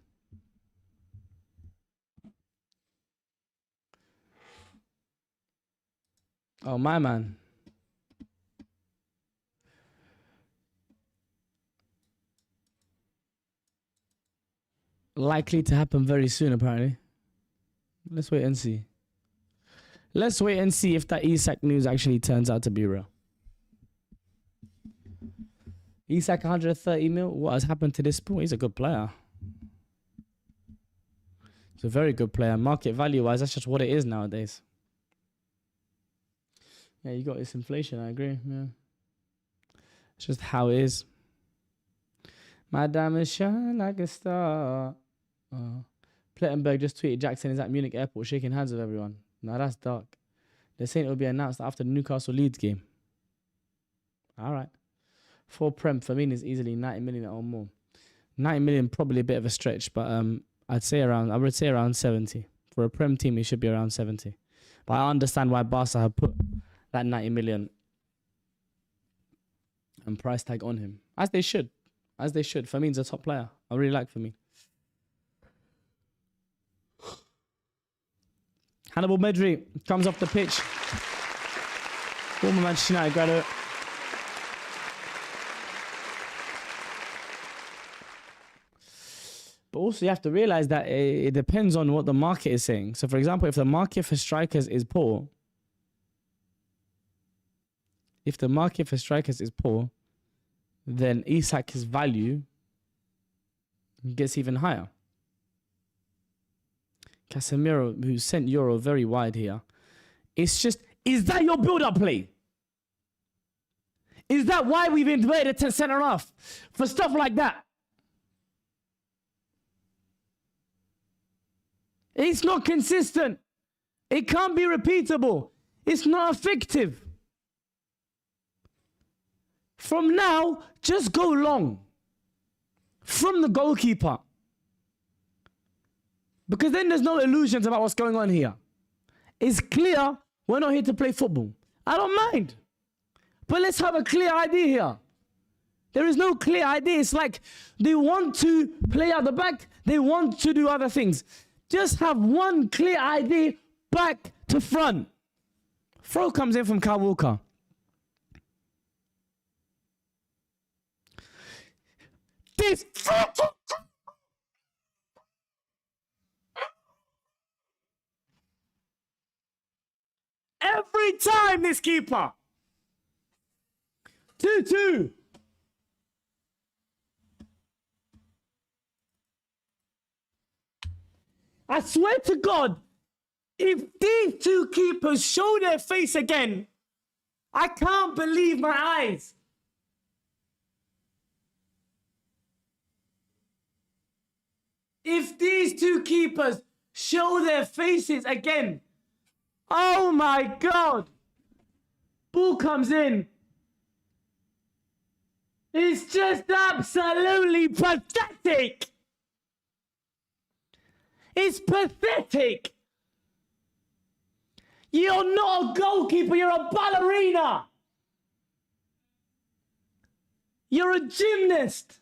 Speaker 1: Oh, my man. Likely to happen very soon, apparently. Let's wait and see. Let's wait and see if that Isak news actually turns out to be real. Isak 130 mil. What has happened to this sport? He's a good player. He's a very good player. Market value wise, that's just what it is nowadays. Yeah, you got this inflation, I agree. Yeah. It's just how it is. My diamonds shine like a star. Plettenberg just tweeted Jackson is at Munich airport shaking hands with everyone. Now that's dark. They're saying it will be announced after the Newcastle Leeds game. All right. For Prem, for me, is easily 90 million or more. 90 million, probably a bit of a stretch, but I would say around 70. For a Prem team, it should be around 70. But I understand why Barca have put that 90 million and price tag on him. As they should. As they should. Firmino's a top player. I really like Firmino. Hannibal Medri comes off the pitch. Former Manchester United graduate. But also you have to realize that it depends on what the market is saying. So for example, if the market for strikers is poor, then Isak's value gets even higher. Casemiro, who sent Euro very wide here. It's just, is that your build-up play? Is that why we've inverted to centre half? For stuff like that? It's not consistent. It can't be repeatable. It's not effective. From now, just go long. From the goalkeeper. Because then there's no illusions about what's going on here. It's clear we're not here to play football. I don't mind. But let's have a clear idea here. There is no clear idea. It's like they want to play out the back. They want to do other things. Just have one clear idea back to front. Throw comes in from Kyle Walker. This every time this keeper. 2-2. I swear to God, if these two keepers show their face again, I can't believe my eyes. If these two keepers show their faces again, oh my God. Ball comes in. It's just absolutely pathetic. It's pathetic. You're not a goalkeeper, you're a ballerina. You're a gymnast.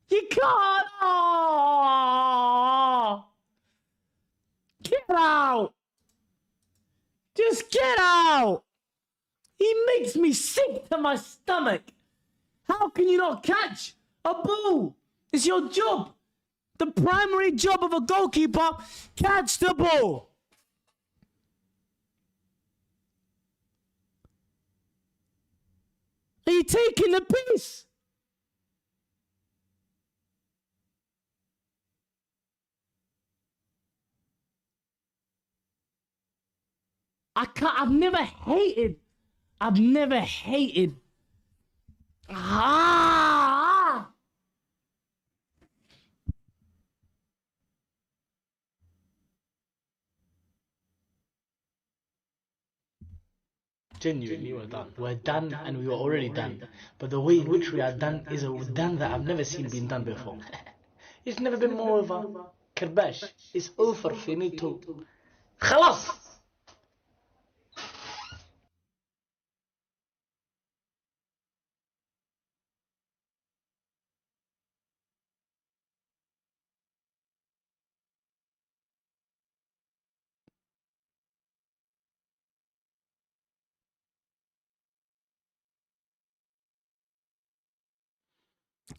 Speaker 1: You can't. Oh. Get out. Just get out. He makes me sick to my stomach. How can you not catch a ball? It's your job. The primary job of a goalkeeper, catch the ball. Are you taking the piss? I've never hated. Ah!
Speaker 4: Genuinely, we're done. We're done and we were already done. But the way in which we are done is a done that I've never seen being done before. It's never been more of a kerbash. It's over, finito. خلاص.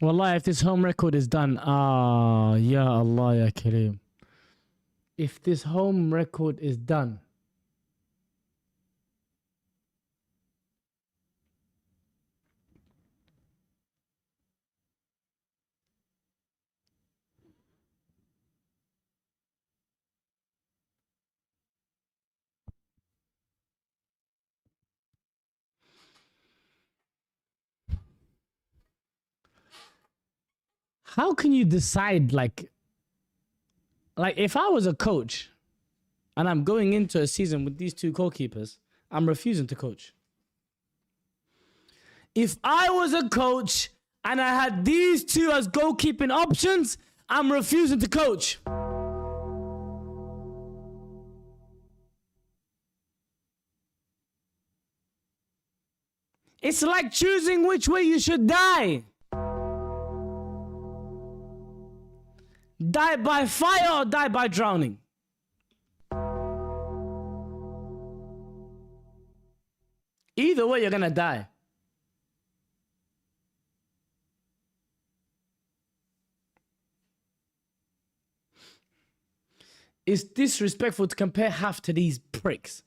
Speaker 1: Wallah, if this home record is done, ya Allah, ya Kareem. If this home record is done, how can you decide, like, like, if I was a coach and I'm going into a season with these two goalkeepers, I'm refusing to coach. If I was a coach and I had these two as goalkeeping options, I'm refusing to coach. It's like choosing which way you should die. Die by fire or die by drowning. Either way, you're gonna die. It's disrespectful to compare half to these pricks.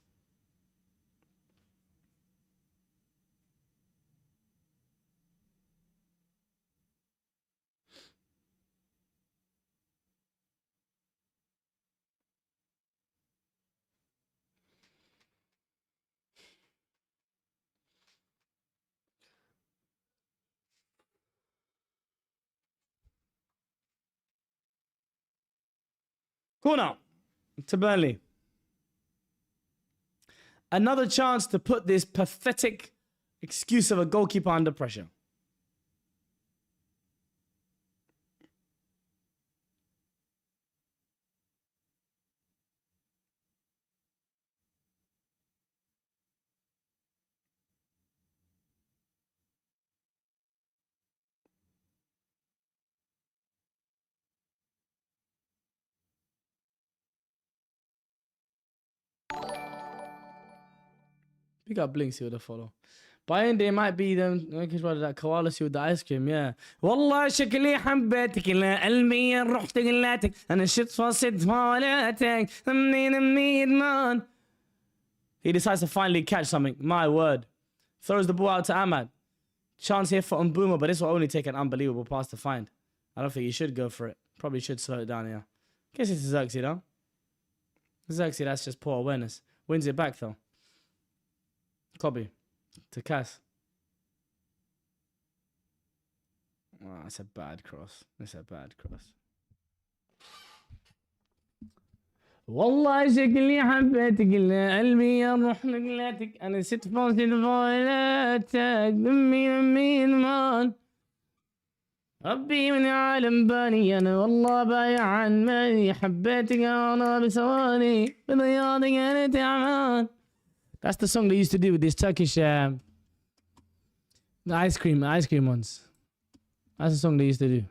Speaker 1: Corner to Burnley. Another chance to put this pathetic excuse of a goalkeeper under pressure. We got Blinksy with a follow. By end, it might be them. That koala with the ice cream, yeah. والله شكلي حبيتك لا قلبي رحت قلاتك أنا شت فصد فالاتك ثمني man. He decides to finally catch something. My word. Throws the ball out to Ahmad. Chance here for Mbuma, but this will only take an unbelievable pass to find. I don't think he should go for it. Probably should slow it down here. Guess it's Xerxes though. Xerxes, that's just poor awareness. Wins it back though. Kobe to Cass. Oh, that's a bad cross. That's a bad cross. والله شكلي حبيتك قلبي اروح نقلاتك انا ست فوز فويلاتك امي مان ربي من عالم باني انا والله بايع عن مالي حبيتك انا بثواني بضياضك انا تعبان. That's the song they used to do with this Turkish the ice cream ones. That's the song they used to do.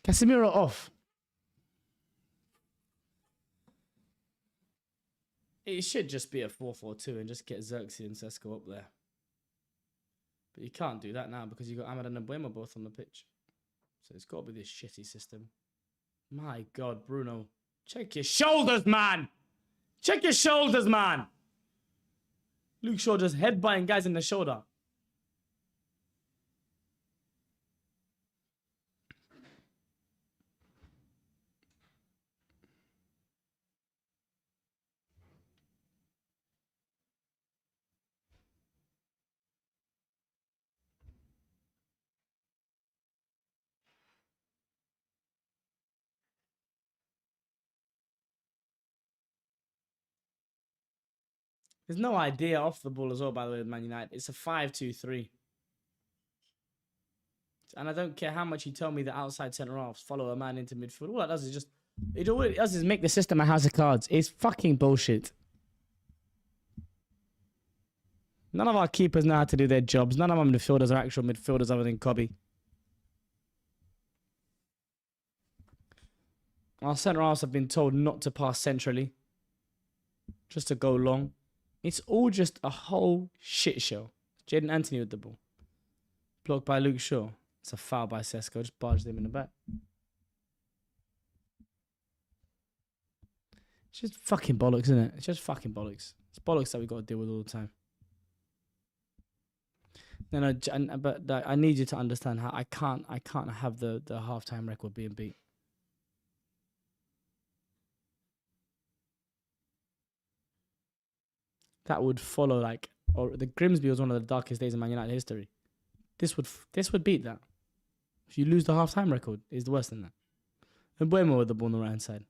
Speaker 1: Casemiro off. It should just be a 4-4-2 and just get Xerxes and Sesko up there. But you can't do that now because you've got Ahmad and Mbeumo both on the pitch. So it's got to be this shitty system. My God, Bruno. Check your shoulders, man! Check your shoulders, man! Luke Shaw just headbutting guys in the shoulder. There's no idea off the ball as well, by the way, with Man United. It's a 5-2-3. And I don't care how much you tell me the outside centre-halves follow a man into midfield. All that does is just... all it does is make the system a house of cards. It's fucking bullshit. None of our keepers know how to do their jobs. None of our midfielders are actual midfielders other than Kobe. Our centre-halves have been told not to pass centrally. Just to go long. It's all just a whole shit show. Jaden Anthony with the ball. Blocked by Luke Shaw. It's a foul by Sesko. Just barged him in the back. It's just fucking bollocks, isn't it? It's just fucking bollocks. It's bollocks that we got to deal with all the time. No, but I need you to understand how I can't have the halftime record being beat. That would follow or the Grimsby was one of the darkest days in Man United history. This would beat that. If you lose the half-time record, it's worse than that. And Buemo with the ball on the right-hand side.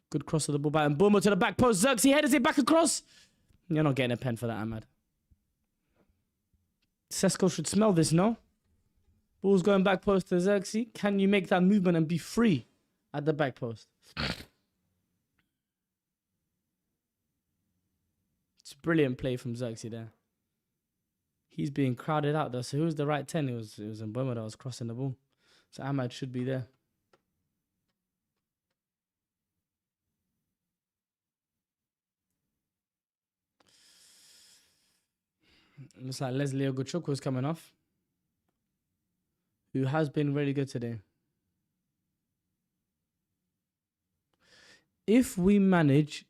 Speaker 1: Good cross of the ball back. And Buemo to the back post. Xerxes headers it back across. You're not getting a pen for that, Ahmad. Sesko should smell this, no? Ball's going back post to Xerxes. Can you make that movement and be free at the back post? It's a brilliant play from Xerxes there. He's being crowded out though. So who's the right 10? It was Mbuemo that was crossing the ball. So Ahmad should be there. Looks like Leslie Ogochukwu is coming off, who has been really good today. If we manage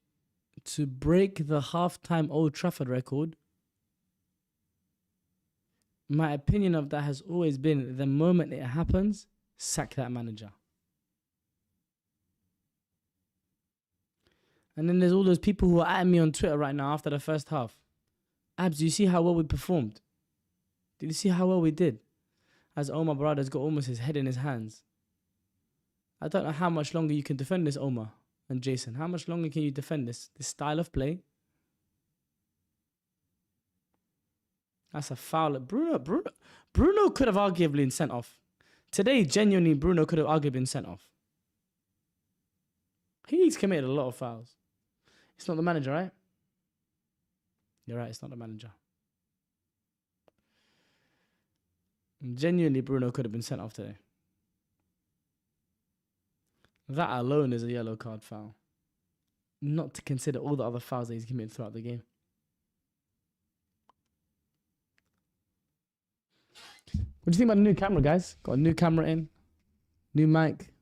Speaker 1: to break the half-time Old Trafford record, my opinion of that has always been the moment it happens, sack that manager. And then there's all those people who are at me on Twitter right now after the first half. Abs, you see how well we performed? Did you see how well we did? As Omar Barada's got almost his head in his hands. I don't know how much longer you can defend this, Omar and Jason. How much longer can you defend this style of play? That's a foul. Bruno could have arguably been sent off. Today, genuinely, Bruno could have arguably been sent off. He's committed a lot of fouls. It's not the manager, right? You're right, it's not the manager. Genuinely, Bruno could have been sent off today. That alone is a yellow card foul. Not to consider all the other fouls that he's committed throughout the game. What do you think about the new camera, guys? Got a new camera in. New mic.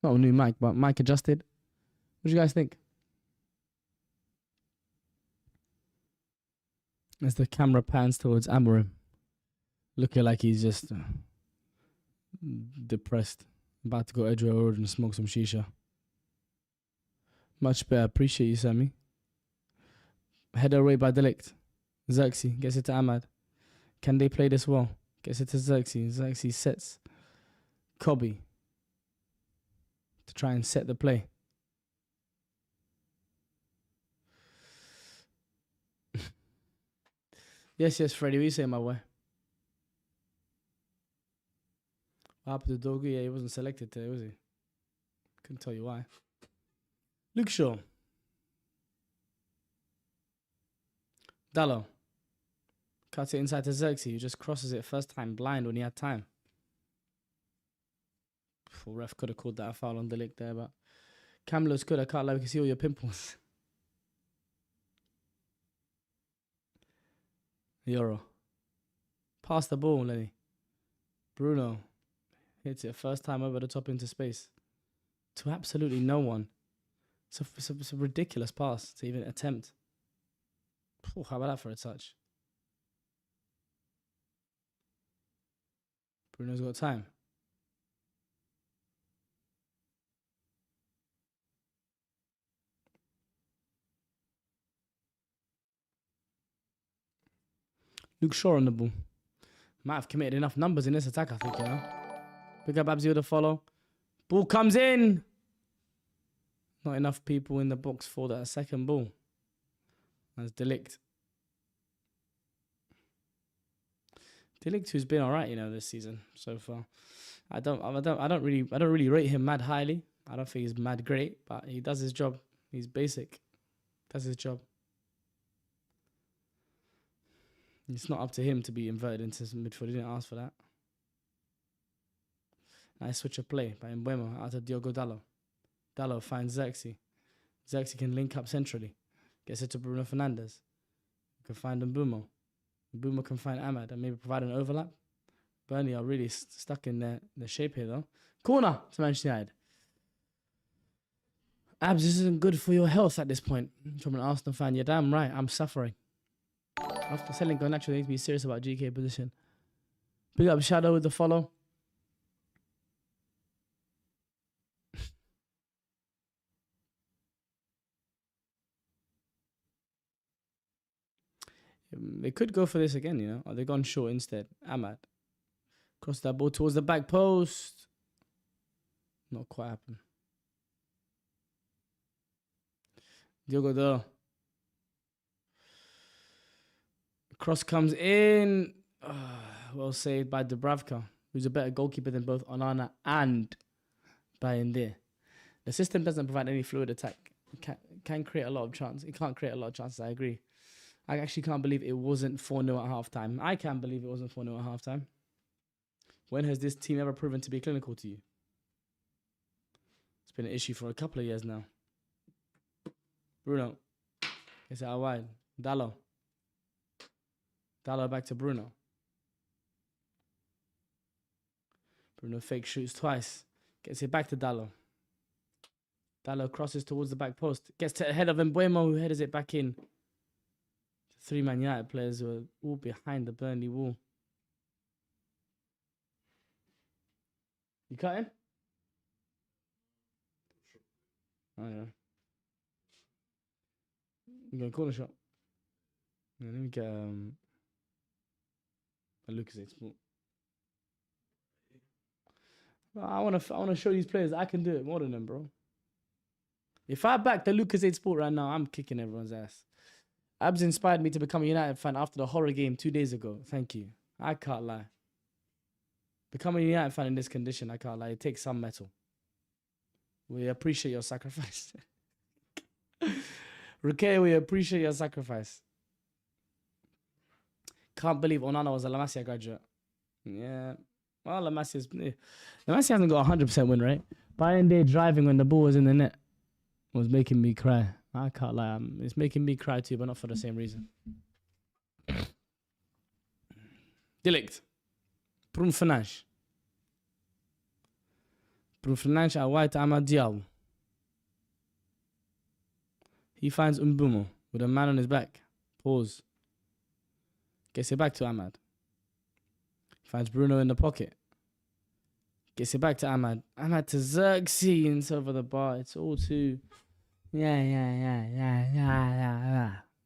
Speaker 1: Not a new mic, but mic adjusted. What do you guys think? As the camera pans towards Amorim, looking like he's just depressed, about to go edge road and smoke some shisha. Much better. Appreciate you, Sammy. Header away by Delict. Xerxes gets it to Ahmad. Can they play this well? Gets it to Xerxes. Xerxes sets Kobe to try and set the play. Yes, Freddie, what are you saying, my boy? What happened to Dogu? Yeah, he wasn't selected today, was he? Couldn't tell you why. Luke Shaw. Dallo. Cuts it inside to Xerxes, who just crosses it first time blind when he had time. Full ref could have called that a foul on the lick there, but Camlo's good. I can't lie, we can see all your pimples. Euro. Pass the ball, Lenny. Bruno hits it first time over the top into space. To absolutely no one. It's a ridiculous pass to even attempt. Oh, how about that for a touch? Bruno's got time. Luke Shaw on the ball. Might have committed enough numbers in this attack, I think, you know. Big up Abzi with a follow. Ball comes in. Not enough people in the box for that second ball. That's Delict. Delict, who's been alright, you know, this season so far. I don't really rate him mad highly. I don't think he's mad great, but he does his job. He's basic. Does his job. It's not up to him to be inverted into midfield. He didn't ask for that. Nice switch of play by Mbuemo out of Diogo Dallo. Dallo finds Xerxes. Xerxes can link up centrally. Gets it to Bruno Fernandes. You can find Mbuemo. Mbuemo can find Ahmad and maybe provide an overlap. Burnley are really stuck in their shape here though. Corner to Manchester United. Abs, this isn't good for your health at this point. From an Arsenal fan, you're damn right. I'm suffering. After selling go naturally, need to be serious about GK position. Big up Shadow with the follow. They could go for this again, you know. Or they've gone short instead. Ahmad. Cross that ball towards the back post. Not quite happened. Diogo though. Cross comes in. Well saved by Dubravka, who's a better goalkeeper than both Onana and Bayende. The system doesn't provide any fluid attack. It can create a lot of chances. It can't create a lot of chances, I agree. I actually can't believe it wasn't 4-0 at halftime. I can't believe it wasn't 4-0 at halftime. When has this team ever proven to be clinical to you? It's been an issue for a couple of years now. Bruno. It's out wide. Dallo. Dallo back to Bruno. Bruno fake shoots twice. Gets it back to Dallo. Dallo crosses towards the back post. Gets to the head of Mbeumo, who headers it back in. 3 Man United players who are all behind the Burnley wall. You cut him? Oh, yeah. You got a corner shot. Yeah, let me get a Lucas Export. I wanna show these players I can do it more than them, bro. If I back the Lucas Sport right now, I'm kicking everyone's ass. Abs inspired me to become a United fan after the horror game 2 days ago. Thank you. I can't lie. Becoming a United fan in this condition, I can't lie. It takes some metal. We appreciate your sacrifice. Ruke, we appreciate your sacrifice. Can't believe Onana was a La Masia graduate. Yeah. Well, La Masia hasn't got a 100% win rate. Bayern driving when the ball was in the net was making me cry. I can't lie. It's making me cry too, but not for the same reason. Delict. Bruno Fernandes. Bruno Fernandes out wide to Amad Diallo. He finds Mbeumo with a man on his back. Pause. Gets it back to Ahmad. Finds Bruno in the pocket. Gets it back to Ahmad. Ahmad to Xerxes and it's over the bar. It's all too... Yeah.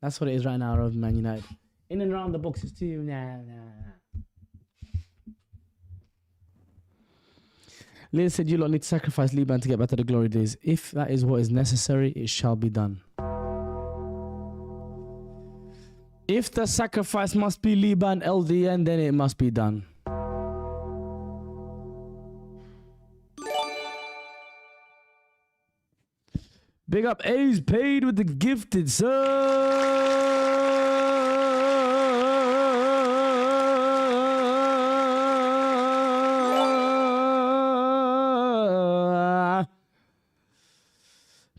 Speaker 1: That's what it is right now, of Man United. In and around the box is too... Lynn said you lot need to sacrifice Liban to get back to the glory days. If that is what is necessary, it shall be done. If the sacrifice must be Liban LDN, then it must be done. Big up A's paid with the gifted sub.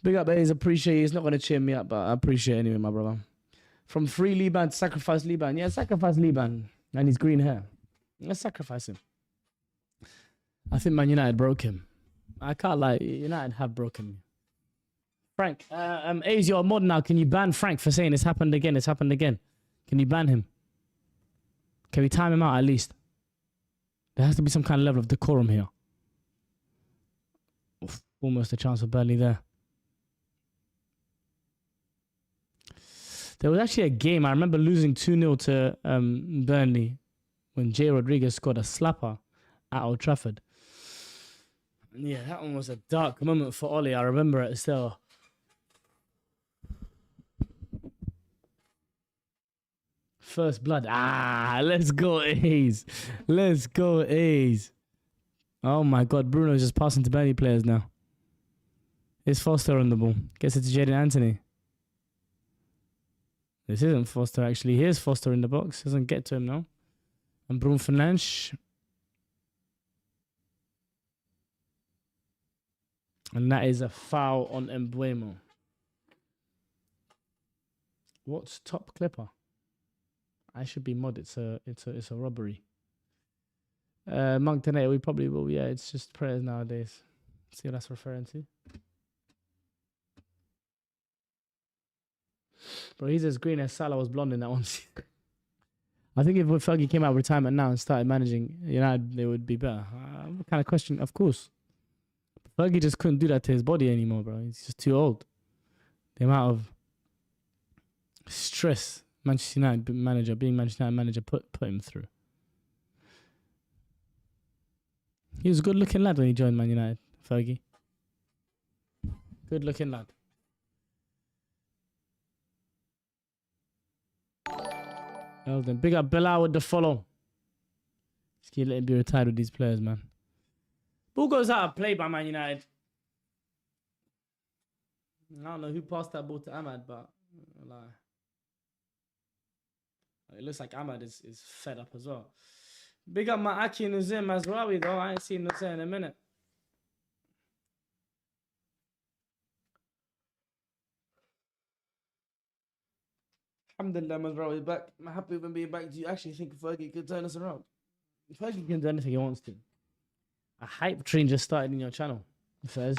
Speaker 1: Big up A's, appreciate it. It's not going to cheer me up, but I appreciate it anyway, my brother. From free Liban to sacrifice Liban. Yeah, sacrifice Liban and his green hair. Let's sacrifice him. I think Man United broke him. I can't lie, United have broken me. Frank, A's, you're a mod now. Can you ban Frank for saying it's happened again? It's happened again. Can you ban him? Can we time him out at least? There has to be some kind of level of decorum here. Oof, almost a chance for Burnley there. There was actually a game, I remember losing 2-0 to Burnley when Jay Rodriguez scored a slapper at Old Trafford. Yeah, that one was a dark moment for Ollie. I remember it still. First blood. Let's go A's. Let's go A's. Oh my God, Bruno's just passing to Burnley players now. It's Foster on the ball. Gets it to Jadon Anthony. This isn't Foster actually. Here's Foster in the box. Doesn't get to him now. And Bruno Fernandes. And that is a foul on Mbeumo. What's top clipper? I should be mod. It's a robbery. Monk tonight, we probably will. Yeah, it's just prayers nowadays. See what that's referring to. Bro, he's as green as Salah was blonde in that one. I think if Fergie came out of retirement now and started managing United, they would be better. What kind of question? Of course. Fergie just couldn't do that to his body anymore, bro. He's just too old. The amount of stress Manchester United manager, being Manchester United manager, put him through. He was a good-looking lad when he joined Man United, Fergie. Good-looking lad. Well then, big up Bilal with the follow. Just keep letting be retired with these players, man. Ball goes out of play by Man United. I don't know who passed that ball to Ahmad, but like, it looks like Ahmad is fed up as well. Big up my Aki Nuzir Mazraoui though. I ain't seen Nuzir in a minute. Alhamdulillah, Mazraoui back. I'm happy with him being back. Do you actually think Fergie could turn us around? Fergie can do anything he wants to. A hype train just started in your channel, Fez.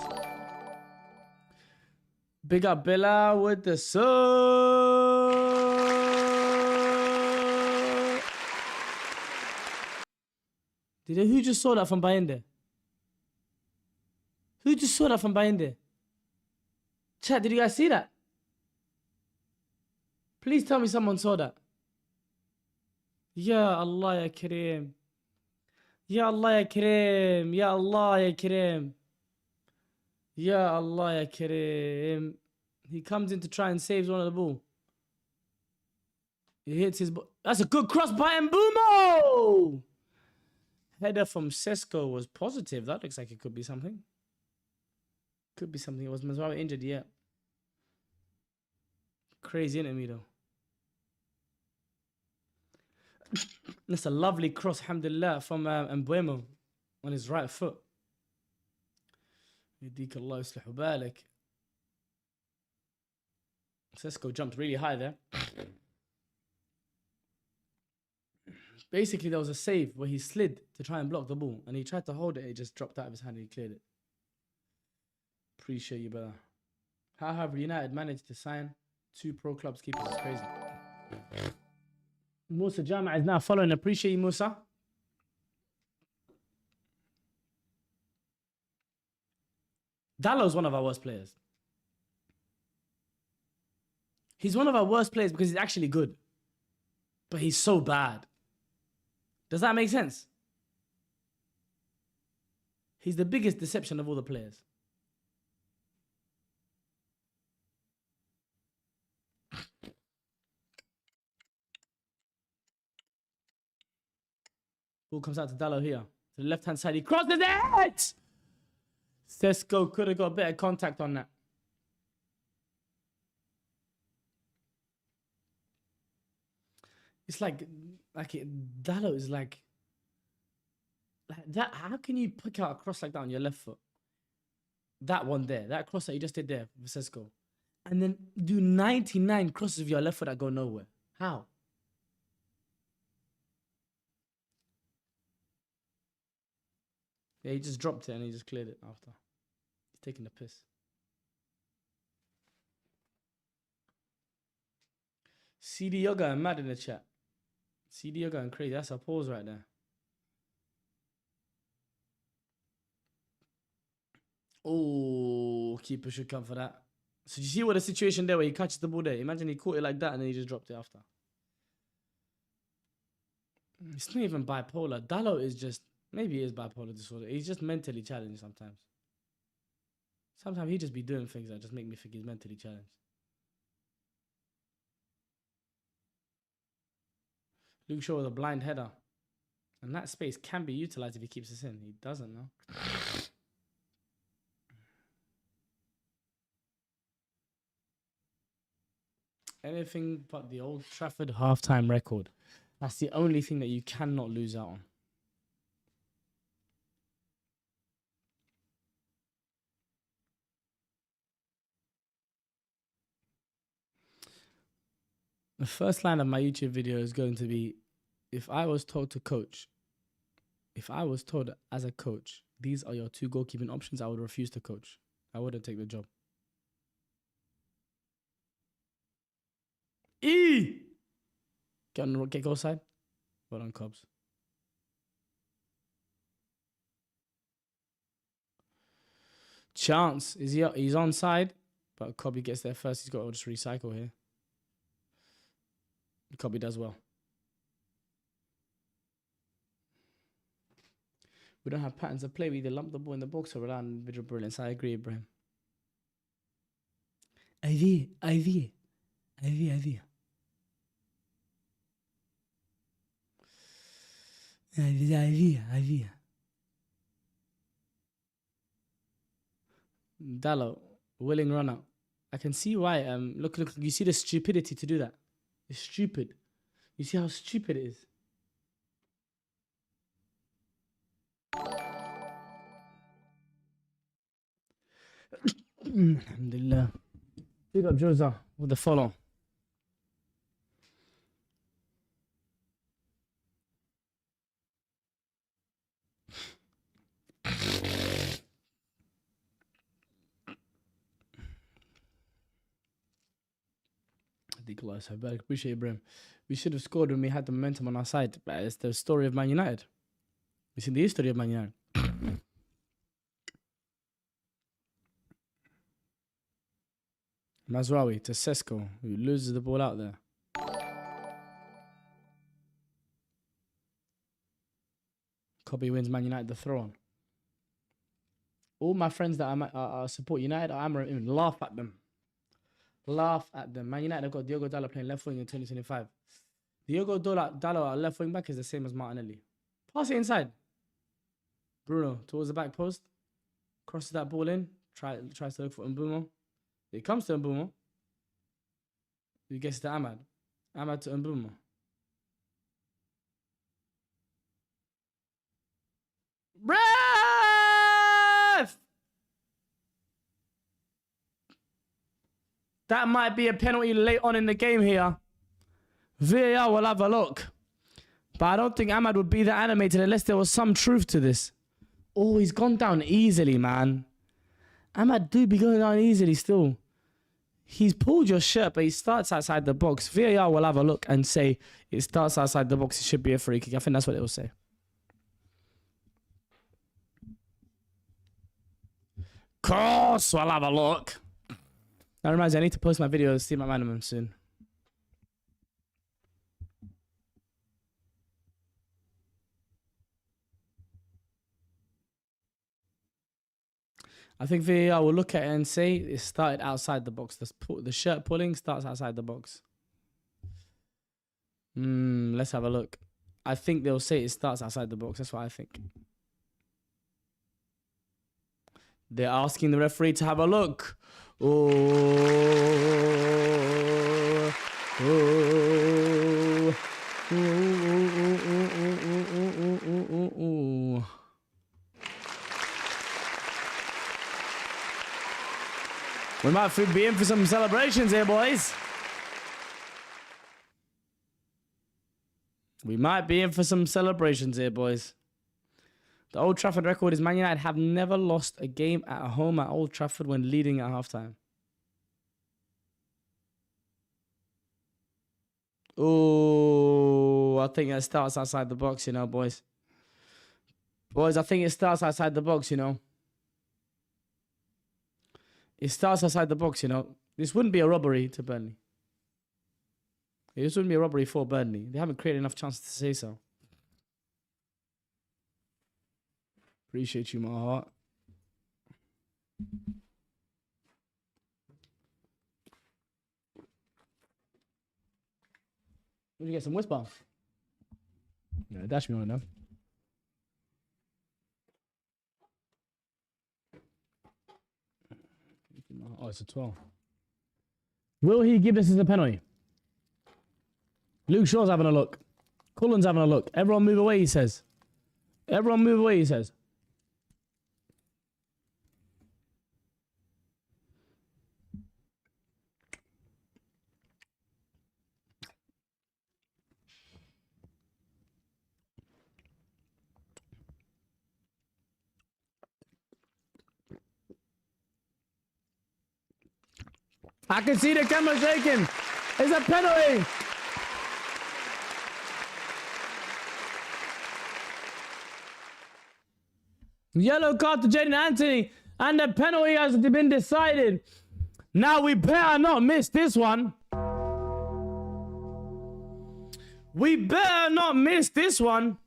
Speaker 1: Big up Bella with the sub. Who just saw that from behind there? Who just saw that from behind there? Chat, did you guys see that? Please tell me someone saw that. Ya Allah ya Kareem. Ya Allah ya Kareem. Ya Allah ya Kareem. Ya Allah ya Kareem. He comes in to try and saves one of the ball. He hits his ball. That's a good cross by Mbumo. Header from Sesko was positive. That looks like it could be something. Could be something. It was Mazraoui injured, yeah. Crazy, isn't it, Mido? That's a lovely cross, alhamdulillah, from Mbumo on his right foot. Yadika Allah yuslihu balik. Sesko jumped really high there. Basically, there was a save where he slid to try and block the ball, and he tried to hold it. It just dropped out of his hand and he cleared it. Appreciate you, brother. How have United managed to sign 2 pro clubs keepers? It's crazy. Musa Jama is now following. Appreciate you, Musa. Dallow's one of our worst players. He's one of our worst players because he's actually good. But he's so bad. Does that make sense? He's the biggest deception of all the players. Ball comes out to Dallow here. To the left-hand side. He crosses it! Sesko could have got better contact on that. It's like Dallow is like that. How can you pick out a cross like that on your left foot? That one there, that cross that you just did there for Sesko, and then do 99 crosses with your left foot that go nowhere. How? Yeah, he just dropped it and he just cleared it after. He's taking the piss. CD Yoga and mad in the chat. CD Yoga and crazy. That's a pause right there. Oh, keeper should come for that. So you see what the situation there where he catches the ball there? Imagine he caught it like that and then he just dropped it after. It's not even bipolar. Dallow is just, maybe he is bipolar disorder. He's just mentally challenged sometimes. Sometimes he just be doing things that just make me think he's mentally challenged. Luke Shaw with a blind header. And that space can be utilized if he keeps this in. He doesn't now. Anything but the Old Trafford halftime record. That's the only thing that you cannot lose out on. The first line of my YouTube video is going to be, if I was told to coach, if I was told as a coach, these are your 2 goalkeeping options, I would refuse to coach. I wouldn't take the job. Get goal side. Well done, Cubs. Chance. He's onside, but Cobby gets there first. He's got to just recycle here. Copy does well. We don't have patterns of play. We either lump the ball in the box or rely on individual brilliance. I agree, Ibrahim. IV. Dallo, willing runner. I can see why. Look, you see the stupidity to do that. It's stupid. You see how stupid it is. Alhamdulillah. Big up Joza with the follow. I appreciate it, Brim. We should have scored when we had the momentum on our side. But it's the story of Man United. It's in the history of Man United. Mazraoui to Sesko, who loses the ball out there. Kobe wins Man United the throw on. All my friends that I support United, I'm even laugh at them. Laugh at them. Man United have got Diogo Dalot playing left wing in 2025. Diogo Dalot at left wing back is the same as Martinelli. Pass it inside. Bruno towards the back post. Crosses that ball in. Tries to look for Mbumo. It comes to Mbumo. He gets to Ahmad. Ahmad to Mbumo. Ref! That might be a penalty late on in the game here. VAR will have a look. But I don't think Ahmad would be that animated unless there was some truth to this. Oh, he's gone down easily, man. Ahmad do be going down easily still. He's pulled your shirt, but he starts outside the box. VAR will have a look and say it starts outside the box. It should be a free kick. I think that's what it will say. Course, we'll have a look. That reminds me, I need to post my video of Steve McManaman soon. I think VAR will look at it and say it started outside the box. The shirt pulling starts outside the box. Let's have a look. I think they'll say it starts outside the box. That's what I think. They're asking the referee to have a look. Oh, oh, oh. We might be in for some celebrations here, boys. We might be in for some celebrations here, boys. The Old Trafford record is Man United have never lost a game at home at Old Trafford when leading at halftime. Oh, I think it starts outside the box, you know, boys. Boys, I think it starts outside the box, you know. It starts outside the box, you know. This wouldn't be a robbery to Burnley. This wouldn't be a robbery for Burnley. They haven't created enough chances to say so. Appreciate you, my heart. Did you get some whisper? Yeah, dash me on them. Oh, it's a 12. Will he give this as a penalty? Luke Shaw's having a look. Cullen's having a look. Everyone move away, he says. Everyone move away, he says. I can see the camera shaking. It's a penalty. Yellow card to Jaden Anthony. And the penalty has been decided. Now we better not miss this one. We better not miss this one.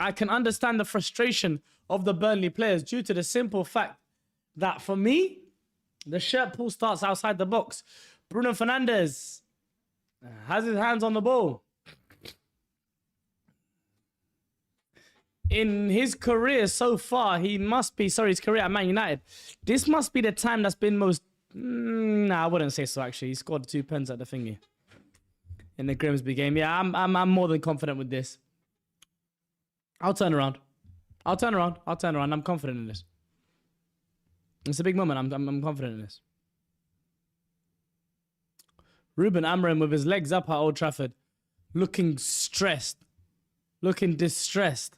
Speaker 1: I can understand the frustration of the Burnley players due to the simple fact that for me, the shirt pull starts outside the box. Bruno Fernandes has his hands on the ball. In his career so far, his career at Man United, this must be the time that's been most... Nah, I wouldn't say so, actually. He scored 2 pens at the thingy in the Grimsby game. Yeah, I'm more than confident with this. I'll turn around. I'm confident in this. It's a big moment. I'm confident in this. Ruben Amorim with his legs up at Old Trafford, looking stressed, looking distressed.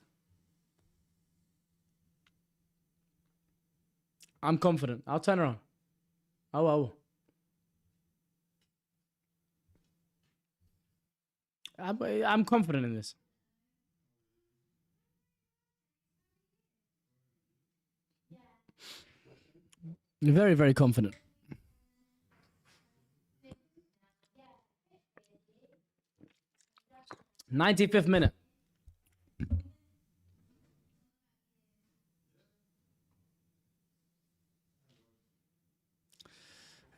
Speaker 1: I'm confident. I'll turn around. I will. I'm confident in this. Very, very confident. '95th minute.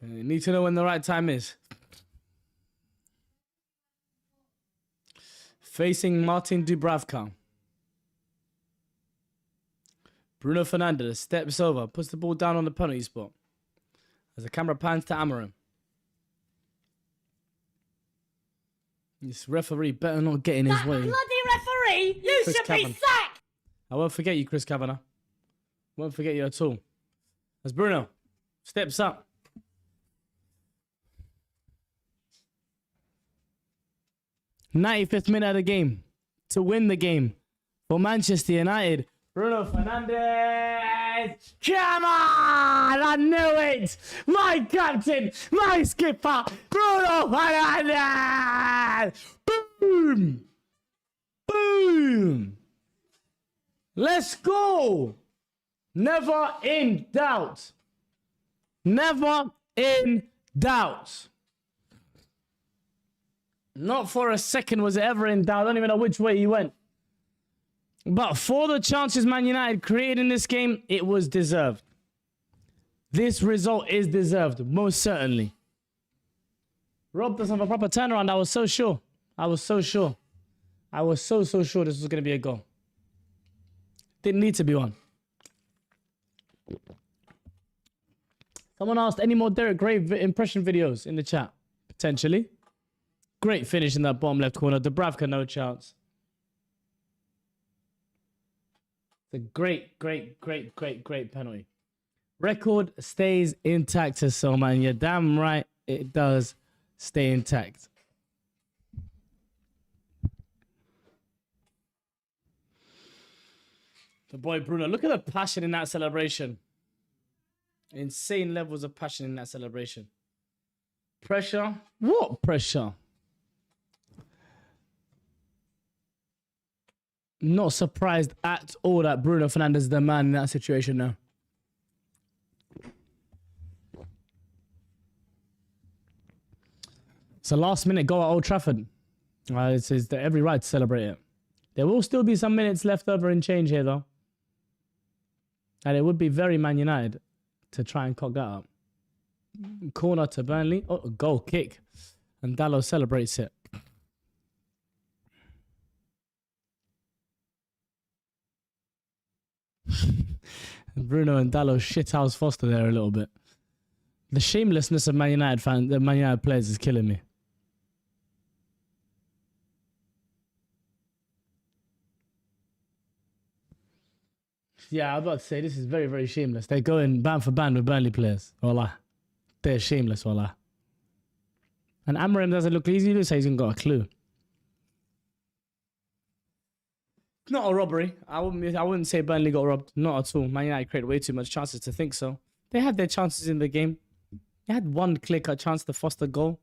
Speaker 1: You need to know when the right time is. Facing Martin Dubravka. Bruno Fernandes steps over, puts the ball down on the penalty spot. As the camera pans to Amorim. This referee better not get in his way.
Speaker 3: Bloody referee! You
Speaker 1: Chris
Speaker 3: should
Speaker 1: Kavanagh.
Speaker 3: be sacked!
Speaker 1: I won't forget you, Chris Kavanagh. Won't forget you at all. As Bruno steps up. '95th minute of the game to win the game for Manchester United. Bruno Fernandes. Come on! I knew it! My captain, my skipper, Bruno Fernandes! Boom! Boom! Let's go! Never in doubt. Never in doubt. Not for a second was it ever in doubt. I don't even know which way he went. But for the chances Man United created in this game, it was deserved. This result is deserved, most certainly. Robbed us of a proper turnaround. I was so sure. I was so sure this was going to be a goal. Didn't need to be one. Someone asked any more Derek Gray impression videos in the chat. Potentially. Great finish in that bottom left corner. Dubravka, no chance. It's a great penalty. Record stays intact, so man. You're damn right it does stay intact. The boy Bruno. Look at the passion in that celebration. Insane levels of passion in that celebration. Pressure? What pressure? Not surprised at all that Bruno Fernandes is the man in that situation now. It's a last minute goal at Old Trafford. It's every right to celebrate it. There will still be some minutes left over in change here though. And it would be very Man United to try and cock that up. Corner to Burnley. Oh, goal kick. And Dalot celebrates it. Bruno and Dalot shithouse Foster there a little bit. The shamelessness of Man United the Man United players is killing me. Yeah, I was about to say this is very, very shameless. They're going band for band with Burnley players. Wallah. They're shameless, wallah. And Amorim doesn't look easy. He looks like he's got a clue. Not a robbery. I wouldn't say Burnley got robbed. Not at all. Man United created way too much chances to think so. They had their chances in the game. They had one clear-cut chance to Foster goal.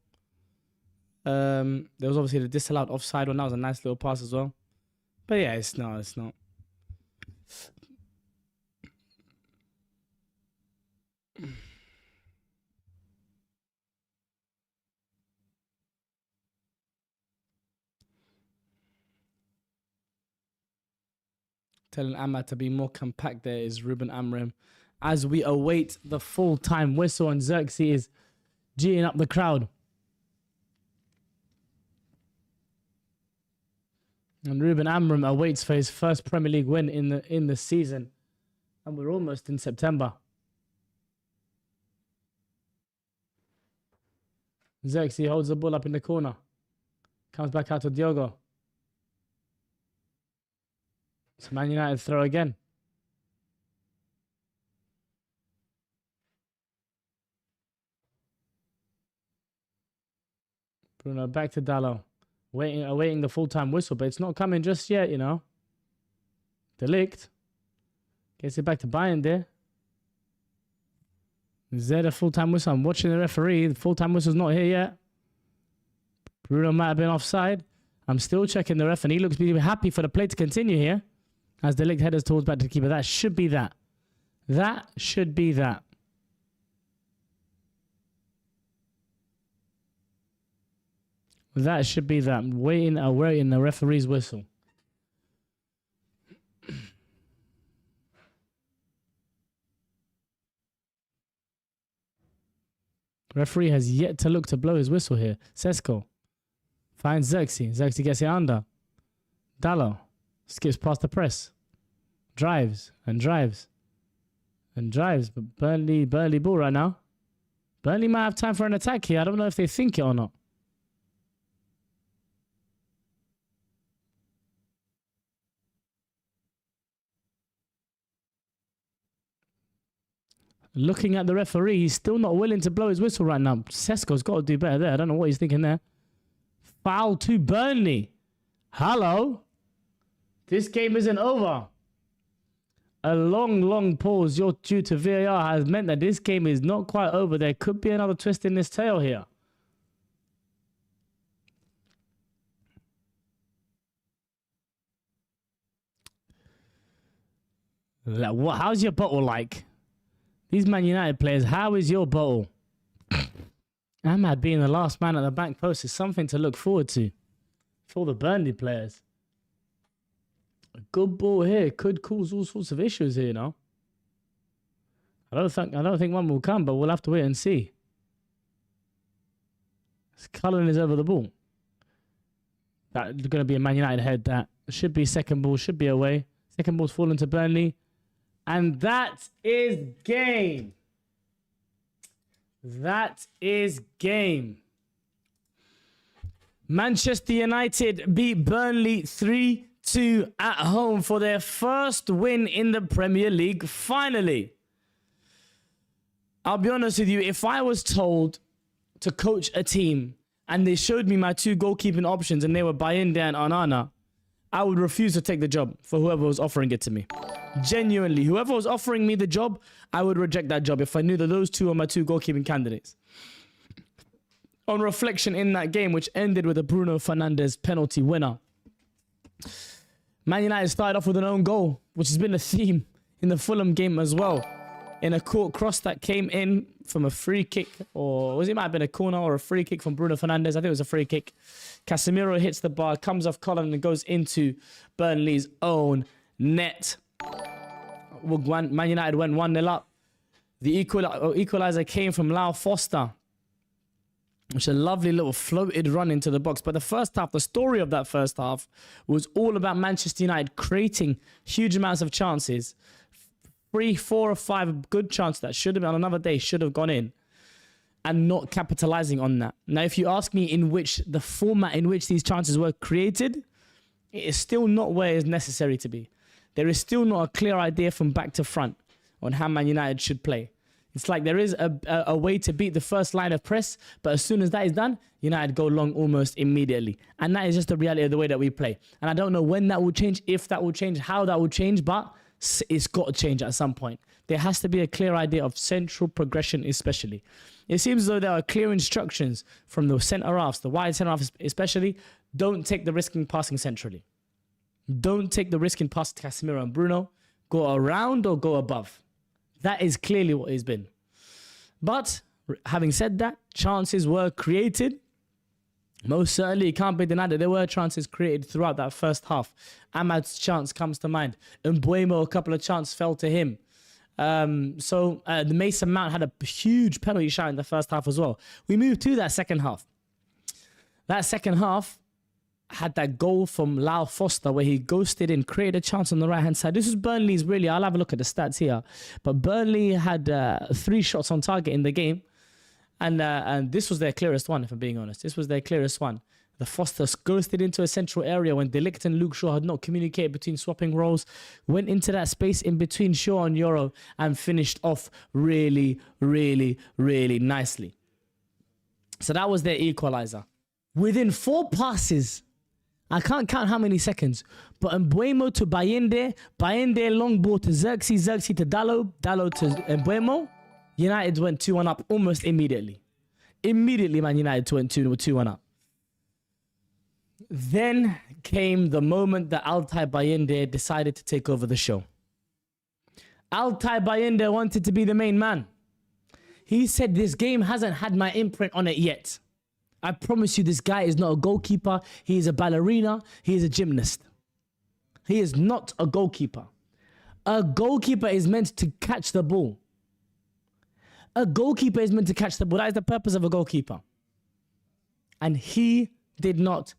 Speaker 1: There was obviously the disallowed offside one. That was a nice little pass as well. But yeah, it's not. Telling Ahmad to be more compact there is Ruben Amram. As we await the full-time whistle and Xerxes is G'ing up the crowd. And Ruben Amram awaits for his first Premier League win in the season. And we're almost in September. Xerxes holds the ball up in the corner. Comes back out to Diogo. It's Man United throw again. Bruno back to Dallo. Awaiting the full-time whistle, but it's not coming just yet, you know. Delict. Gets it back to Bayern there. Is there the full-time whistle? I'm watching the referee. The full-time whistle's not here yet. Bruno might have been offside. I'm still checking the ref, and he looks to be happy for the play to continue here. As Delict headers towards back to the keeper. That should be that. That should be that. That should be that. Waiting the referee's whistle. Referee has yet to look to blow his whistle here. Sesko finds Xerxes. Xerxes gets it under. Dallo skips past the press. Drives and drives. And drives. But Burnley ball right now. Burnley might have time for an attack here. I don't know if they think it or not. Looking at the referee, he's still not willing to blow his whistle right now. Sesko's got to do better there. I don't know what he's thinking there. Foul to Burnley. Hello. This game isn't over. A long pause due to VAR has meant that this game is not quite over. There could be another twist in this tail here. How's your bottle like? These Man United players, how is your bottle? Ahmad being the last man at the back post is something to look forward to for the Burnley players. A good ball here could cause all sorts of issues here, you know. I don't think one will come, but we'll have to wait and see. Cullen is over the ball. That's going to be a Man United head. That should be second ball, should be away. Second ball's fallen to Burnley. And that is game. That is game. Manchester United beat Burnley 3-2 at home for their first win in the Premier League, finally. I'll be honest with you, if I was told to coach a team and they showed me my two goalkeeping options and they were Bayinda and Onana, I would refuse to take the job for whoever was offering it to me. Genuinely, whoever was offering me the job, I would reject that job if I knew that those two are my two goalkeeping candidates. On reflection in that game, which ended with a Bruno Fernandes penalty winner, Man United started off with an own goal, which has been a theme in the Fulham game as well. In a court cross that came in from a free kick, or it might have been a corner or a free kick from Bruno Fernandes. I think it was a free kick. Casemiro hits the bar, comes off Cullen and goes into Burnley's own net. Man United went 1-0 up. The equalizer came from Lau Foster, which is a lovely little floated run into the box. But the first half, the story of that first half was all about Manchester United creating huge amounts of chances. 3, 4 or 5 good chances that should have been on another day, should have gone in, and not capitalizing on that. Now, if you ask me in which the format in which these chances were created, it is still not where it is necessary to be. There is still not a clear idea from back to front on how Man United should play. It's like there is a way to beat the first line of press, but as soon as that is done, United go long almost immediately. And that is just the reality of the way that we play. And I don't know when that will change, if that will change, how that will change, but it's got to change at some point. There has to be a clear idea of central progression especially. It seems as though there are clear instructions from the centre-halves, the wide centre-halves especially, don't take the risk in passing centrally. Don't take the risk in passing to Casemiro and Bruno. Go around or go above. That is clearly what it's been. But having said that, chances were created. Most certainly, it can't be denied that there were chances created throughout that first half. Ahmad's chance comes to mind. Mbuemo, a couple of chances fell to him. The Mason Mount had a huge penalty shot in the first half as well. We moved to that second half. That second half had that goal from Lau Foster where he ghosted in, created a chance on the right-hand side. This was Burnley's really, I'll have a look at the stats here. But Burnley had 3 shots on target in the game. And this was their clearest one, if I'm being honest. This was their clearest one. The Foster ghosted into a central area when De Ligt and Luke Shaw had not communicated between swapping roles. Went into that space in between Shaw and Euro and finished off really, really, really nicely. So that was their equalizer. Within 4 passes, I can't count how many seconds, but Mbuemo to Bayende, Bayende long ball to Xerxes, Xerxes to Dallo, Dallo to Mbuemo. United went 2-1 up almost immediately. Immediately, Man United went 2-1 up. Then came the moment that Altay Bayende decided to take over the show. Altay Bayende wanted to be the main man. He said, this game hasn't had my imprint on it yet. I promise you, this guy is not a goalkeeper. He is a ballerina. He is a gymnast. He is not a goalkeeper. A goalkeeper is meant to catch the ball. A goalkeeper is meant to catch the ball. That is the purpose of a goalkeeper. And he did not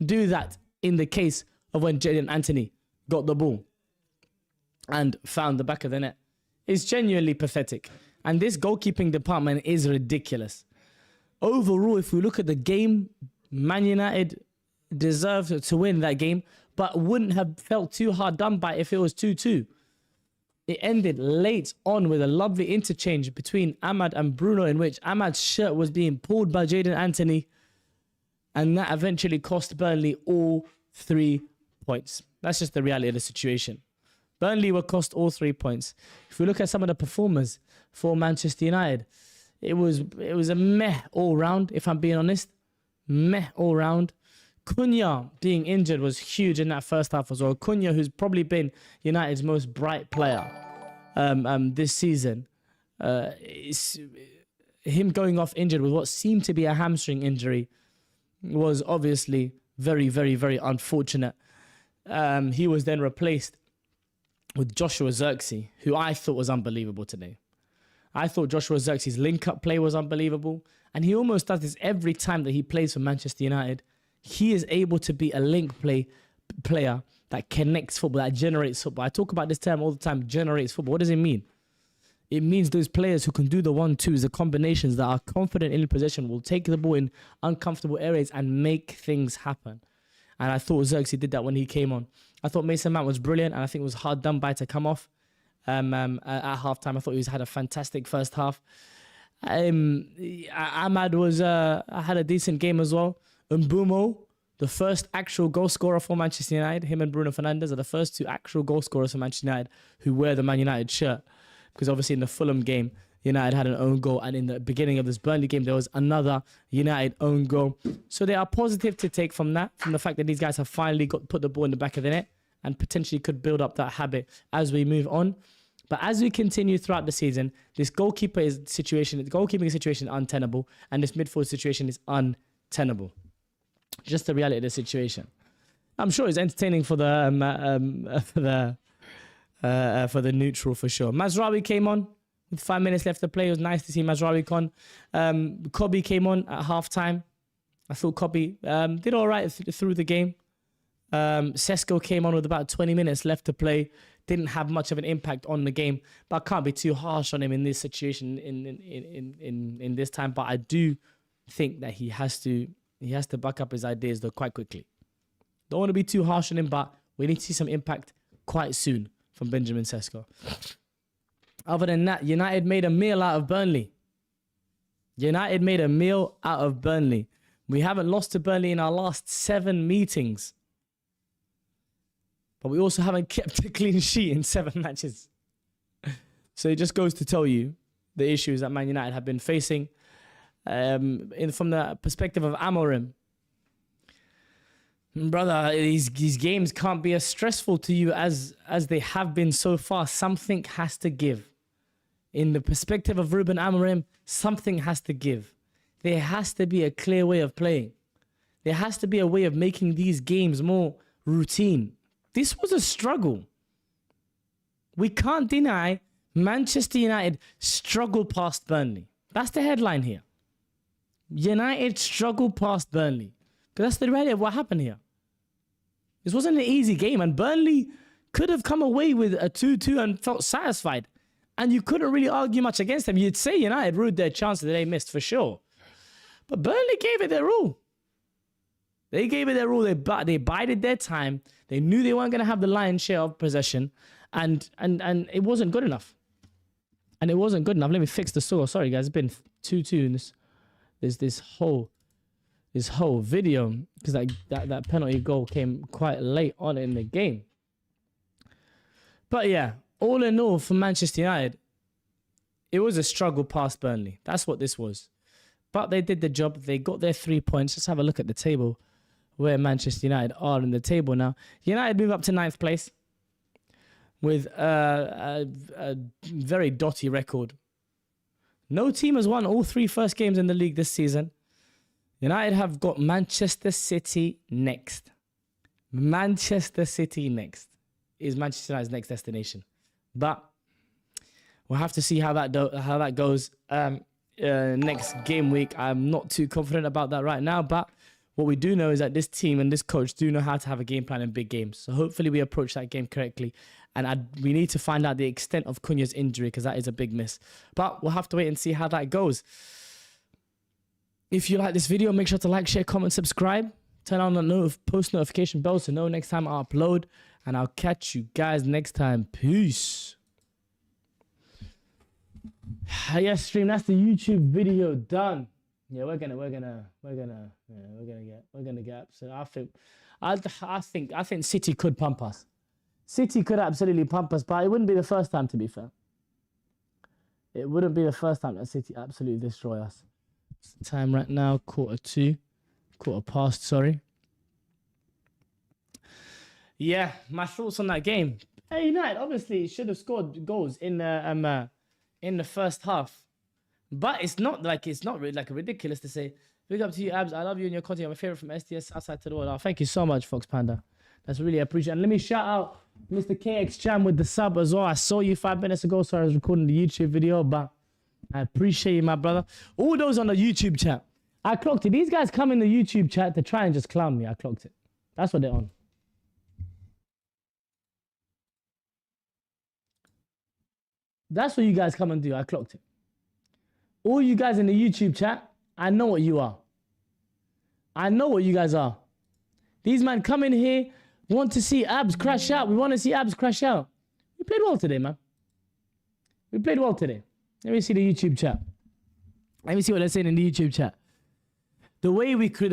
Speaker 1: do that in the case of when Jadon Anthony got the ball and found the back of the net. It's genuinely pathetic. And this goalkeeping department is ridiculous. Overall, if we look at the game, Man United deserved to win that game, but wouldn't have felt too hard done by if it was 2-2. It ended late on with a lovely interchange between Ahmad and Bruno in which Ahmad's shirt was being pulled by Jadon Anthony, and that eventually cost Burnley all 3 points. That's just the reality of the situation. Burnley were cost all 3 points. If we look at some of the performers for Manchester United, it was a meh all round, if I'm being honest. Meh all round. Cunha being injured was huge in that first half as well. Cunha, who's probably been United's most bright player this season, him going off injured with what seemed to be a hamstring injury was obviously very, very, very unfortunate. He was then replaced with Joshua Xerxes, who I thought was unbelievable today. I thought Joshua Xerxes' link-up play was unbelievable, and he almost does this every time that he plays for Manchester United. He is able to be a link player that connects football, that generates football. I talk about this term all the time, generates football. What does it mean? It means those players who can do the 1-2s, the combinations that are confident in possession, will take the ball in uncomfortable areas and make things happen. And I thought Xerxes did that when he came on. I thought Mason Mount was brilliant, and I think it was hard done by to come off at halftime. I thought he had a fantastic first half. Ahmad had a decent game as well. Mbuemo, the first actual goal scorer for Manchester United. Him and Bruno Fernandes are the first 2 actual goal scorers for Manchester United who wear the Man United shirt. Because obviously in the Fulham game, United had an own goal. And in the beginning of this Burnley game, there was another United own goal. So they are positive to take from that, from the fact that these guys have finally put the ball in the back of the net and potentially could build up that habit as we move on. But as we continue throughout the season, this goalkeeping situation is untenable, and this midfield situation is untenable. Just the reality of the situation. I'm sure it's entertaining for the neutral for sure. Mazraoui came on with 5 minutes left to play. It was nice to see Mazraoui on. Kobe came on at halftime. I thought Kobe did all right through the game. Sesko came on with about 20 minutes left to play. Didn't have much of an impact on the game, but I can't be too harsh on him in this situation in this time. But I do think that he has to back up his ideas though quite quickly. Don't want to be too harsh on him, but we need to see some impact quite soon from Benjamin Sesko. Other than that, United made a meal out of Burnley. We haven't lost to Burnley in our last 7 meetings. But we also haven't kept a clean sheet in 7 matches. So it just goes to tell you the issues that Man United have been facing. From the perspective of Amorim, brother, these games can't be as stressful to you as they have been so far. Something has to give. In the perspective of Ruben Amorim, something has to give. There has to be a clear way of playing. There has to be a way of making these games more routine. This was a struggle. We can't deny Manchester United struggled past Burnley. That's the headline here. United struggled past Burnley. Because that's the reality of what happened here. This wasn't an easy game, and Burnley could have come away with a 2-2 and felt satisfied. And you couldn't really argue much against them. You'd say United ruined their chances that they missed for sure. But Burnley gave it their all. They gave it their all. They bided their time. They knew they weren't going to have the lion's share of possession. And it wasn't good enough. And it wasn't good enough. Let me fix the score. Sorry, guys. It's been 2-2 in this whole video. Because that penalty goal came quite late on in the game. But yeah, all in all, for Manchester United, it was a struggle past Burnley. That's what this was. But they did the job. They got their 3 points. Let's have a look at the table, where Manchester United are in the table now. United move up to 9th place with a very dotty record. No team has won all 3 first games in the league this season. United have got Manchester City next. Manchester City next is Manchester United's next destination. But we'll have to see how that goes next game week. I'm not too confident about that right now, but what we do know is that this team and this coach do know how to have a game plan in big games. So hopefully we approach that game correctly. And we need to find out the extent of Cunha's injury, because that is a big miss. But we'll have to wait and see how that goes. If you like this video, make sure to like, share, comment, subscribe. Turn on the post notification bell to know next time I upload. And I'll catch you guys next time. Peace. Yes, stream. That's the YouTube video done. Yeah, we're gonna get. So I think City could pump us. City could absolutely pump us, but it wouldn't be the first time, to be fair. It wouldn't be the first time that City absolutely destroy us. It's the time right now, 2:15, sorry. Yeah, my thoughts on that game. Hey, United obviously should have scored goals in the first half. But it's not really like ridiculous to say, big up to you, Abs. I love you and your content. You're my favorite from SDS outside to the world. Oh, thank you so much, Fox Panda. That's really appreciated. And let me shout out Mr. KX Cham with the sub as well. I saw you 5 minutes ago, so I was recording the YouTube video, but I appreciate you, my brother. All those on the YouTube chat. I clocked it. These guys come in the YouTube chat to try and just clown me. I clocked it. That's what they're on. That's what you guys come and do. I clocked it. All you guys in the YouTube chat, I know what you are. I know what you guys are. These men come in here, want to see Abs crash out. We want to see Abs crash out. We played well today, man. We played well today. Let me see the YouTube chat. Let me see what they're saying in the YouTube chat. The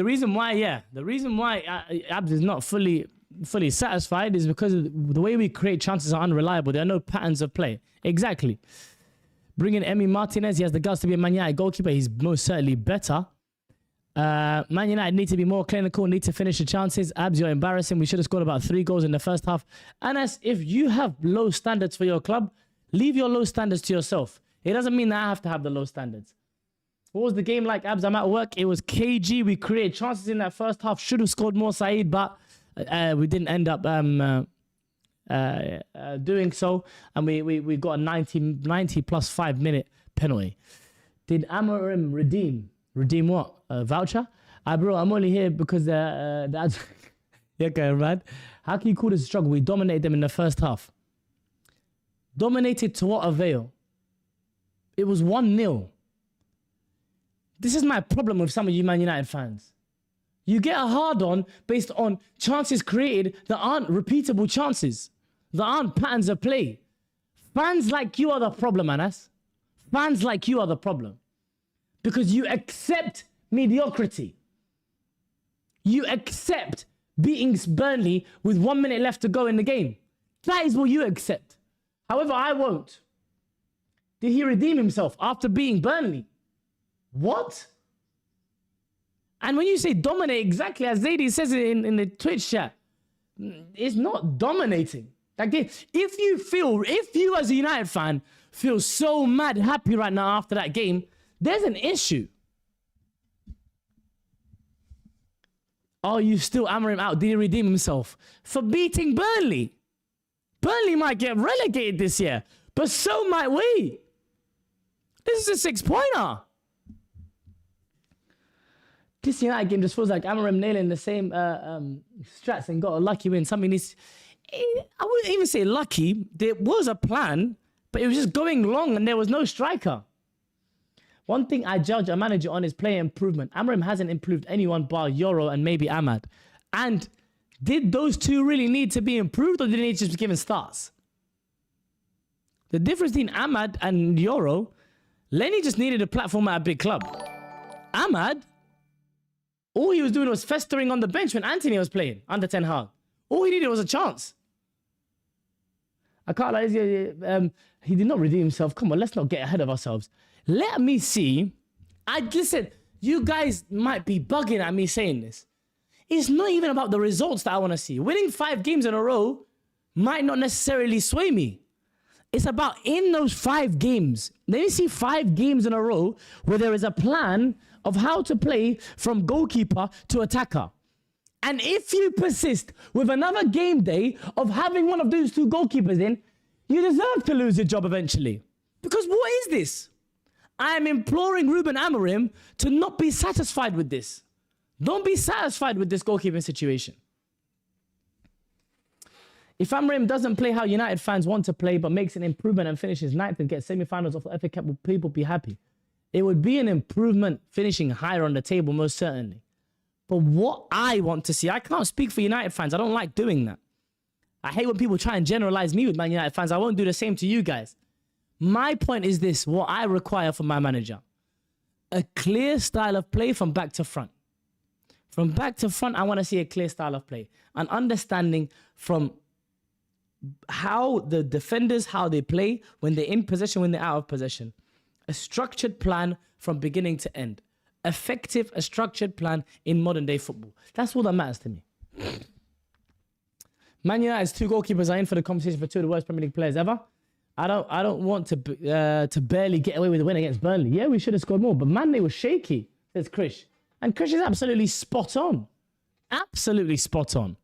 Speaker 1: reason why Abs is not fully satisfied is because the way we create chances are unreliable. There are no patterns of play. Exactly. Bring in Emi Martinez. He has the guts to be a Man United goalkeeper. He's most certainly better. Man United need to be more clinical, need to finish the chances. Abs, you're embarrassing. We should have scored about 3 goals in the first half. Anas, if you have low standards for your club, leave your low standards to yourself. It doesn't mean that I have to have the low standards. What was the game like, Abs? I'm at work. It was KG. We created chances in that first half. Should have scored more, Saeed, but we didn't end up doing so. And we got a 90 plus 5 minute penalty. Did Amorim redeem? Redeem what? A voucher? Bro, I'm only here because that's... Yeah, okay, man. How can you call this a struggle? We dominated them in the first half. Dominated to what avail? It was 1-0. This is my problem with some of you Man United fans. You get a hard-on based on chances created that aren't repeatable chances. That aren't patterns of play. Fans like you are the problem, Anas. Fans like you are the problem. Because you accept mediocrity. You accept beating Burnley with 1 minute left to go in the game. That is what you accept. However, I won't. Did he redeem himself after beating Burnley? What? And when you say dominate, exactly as Zaidi says it in the Twitch chat, it's not dominating. Like, if you as a United fan feel so mad happy right now after that game, there's an issue. Are you still Amorim out? Did he redeem himself? For beating Burnley. Burnley might get relegated this year, but so might we. This is a 6-pointer. This United game just feels like Amorim nailing the same strats and got a lucky win. Something needs... I wouldn't even say lucky. There was a plan, but it was just going long and there was no striker. One thing I judge a manager on is player improvement. Amorim hasn't improved anyone bar Euro and maybe Ahmad. And did those two really need to be improved, or did they need to just be given starts? The difference between Ahmad and Euro, Lenny just needed a platform at a big club. Ahmad, all he was doing was festering on the bench when Anthony was playing under Ten Hag. All he needed was a chance. I can't lie, he did not redeem himself. Come on, let's not get ahead of ourselves. Let me see. Listen, you guys might be bugging at me saying this. It's not even about the results that I want to see. Winning 5 games in a row might not necessarily sway me. It's about in those 5 games. Let me see 5 games in a row where there is a plan of how to play from goalkeeper to attacker. And if you persist with another game day of having one of those 2 goalkeepers in, you deserve to lose your job eventually. Because what is this? I am imploring Ruben Amorim to not be satisfied with this. Don't be satisfied with this goalkeeping situation. If Amorim doesn't play how United fans want to play, but makes an improvement and finishes 9th and gets semi-finals of the FA Cup, will people be happy? It would be an improvement finishing higher on the table, most certainly. But what I want to see, I can't speak for United fans. I don't like doing that. I hate when people try and generalize me with Man United fans. I won't do the same to you guys. My point is this, what I require from my manager. A clear style of play from back to front. From back to front, I want to see a clear style of play. An understanding from how the defenders, how they play, when they're in possession, when they're out of possession. A structured plan from beginning to end. Effective, a structured plan in modern day football. That's all that matters to me. Man United's 2 goalkeepers are in for the competition for 2 of the worst Premier League players ever. I don't want to barely get away with a win against Burnley. Yeah, we should have scored more, but man, they were shaky, says Krish. And Krish is absolutely spot on. Absolutely spot on.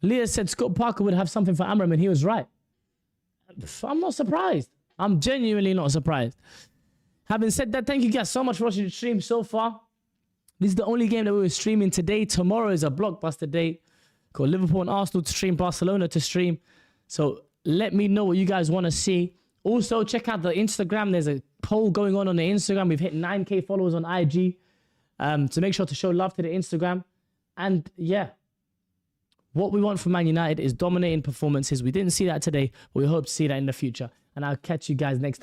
Speaker 1: Leah said Scott Parker would have something for Amorim, and he was right. I'm not surprised. I'm genuinely not surprised. Having said that, thank you guys so much for watching the stream so far. This is the only game that we were streaming today. Tomorrow is a blockbuster day called Liverpool and Arsenal to stream, Barcelona to stream. So let me know what you guys want to see. Also, check out the Instagram. There's a poll going on the Instagram. We've hit 9K followers on IG. So make sure to show love to the Instagram. And yeah, what we want from Man United is dominating performances. We didn't see that today, but we hope to see that in the future. And I'll catch you guys next time.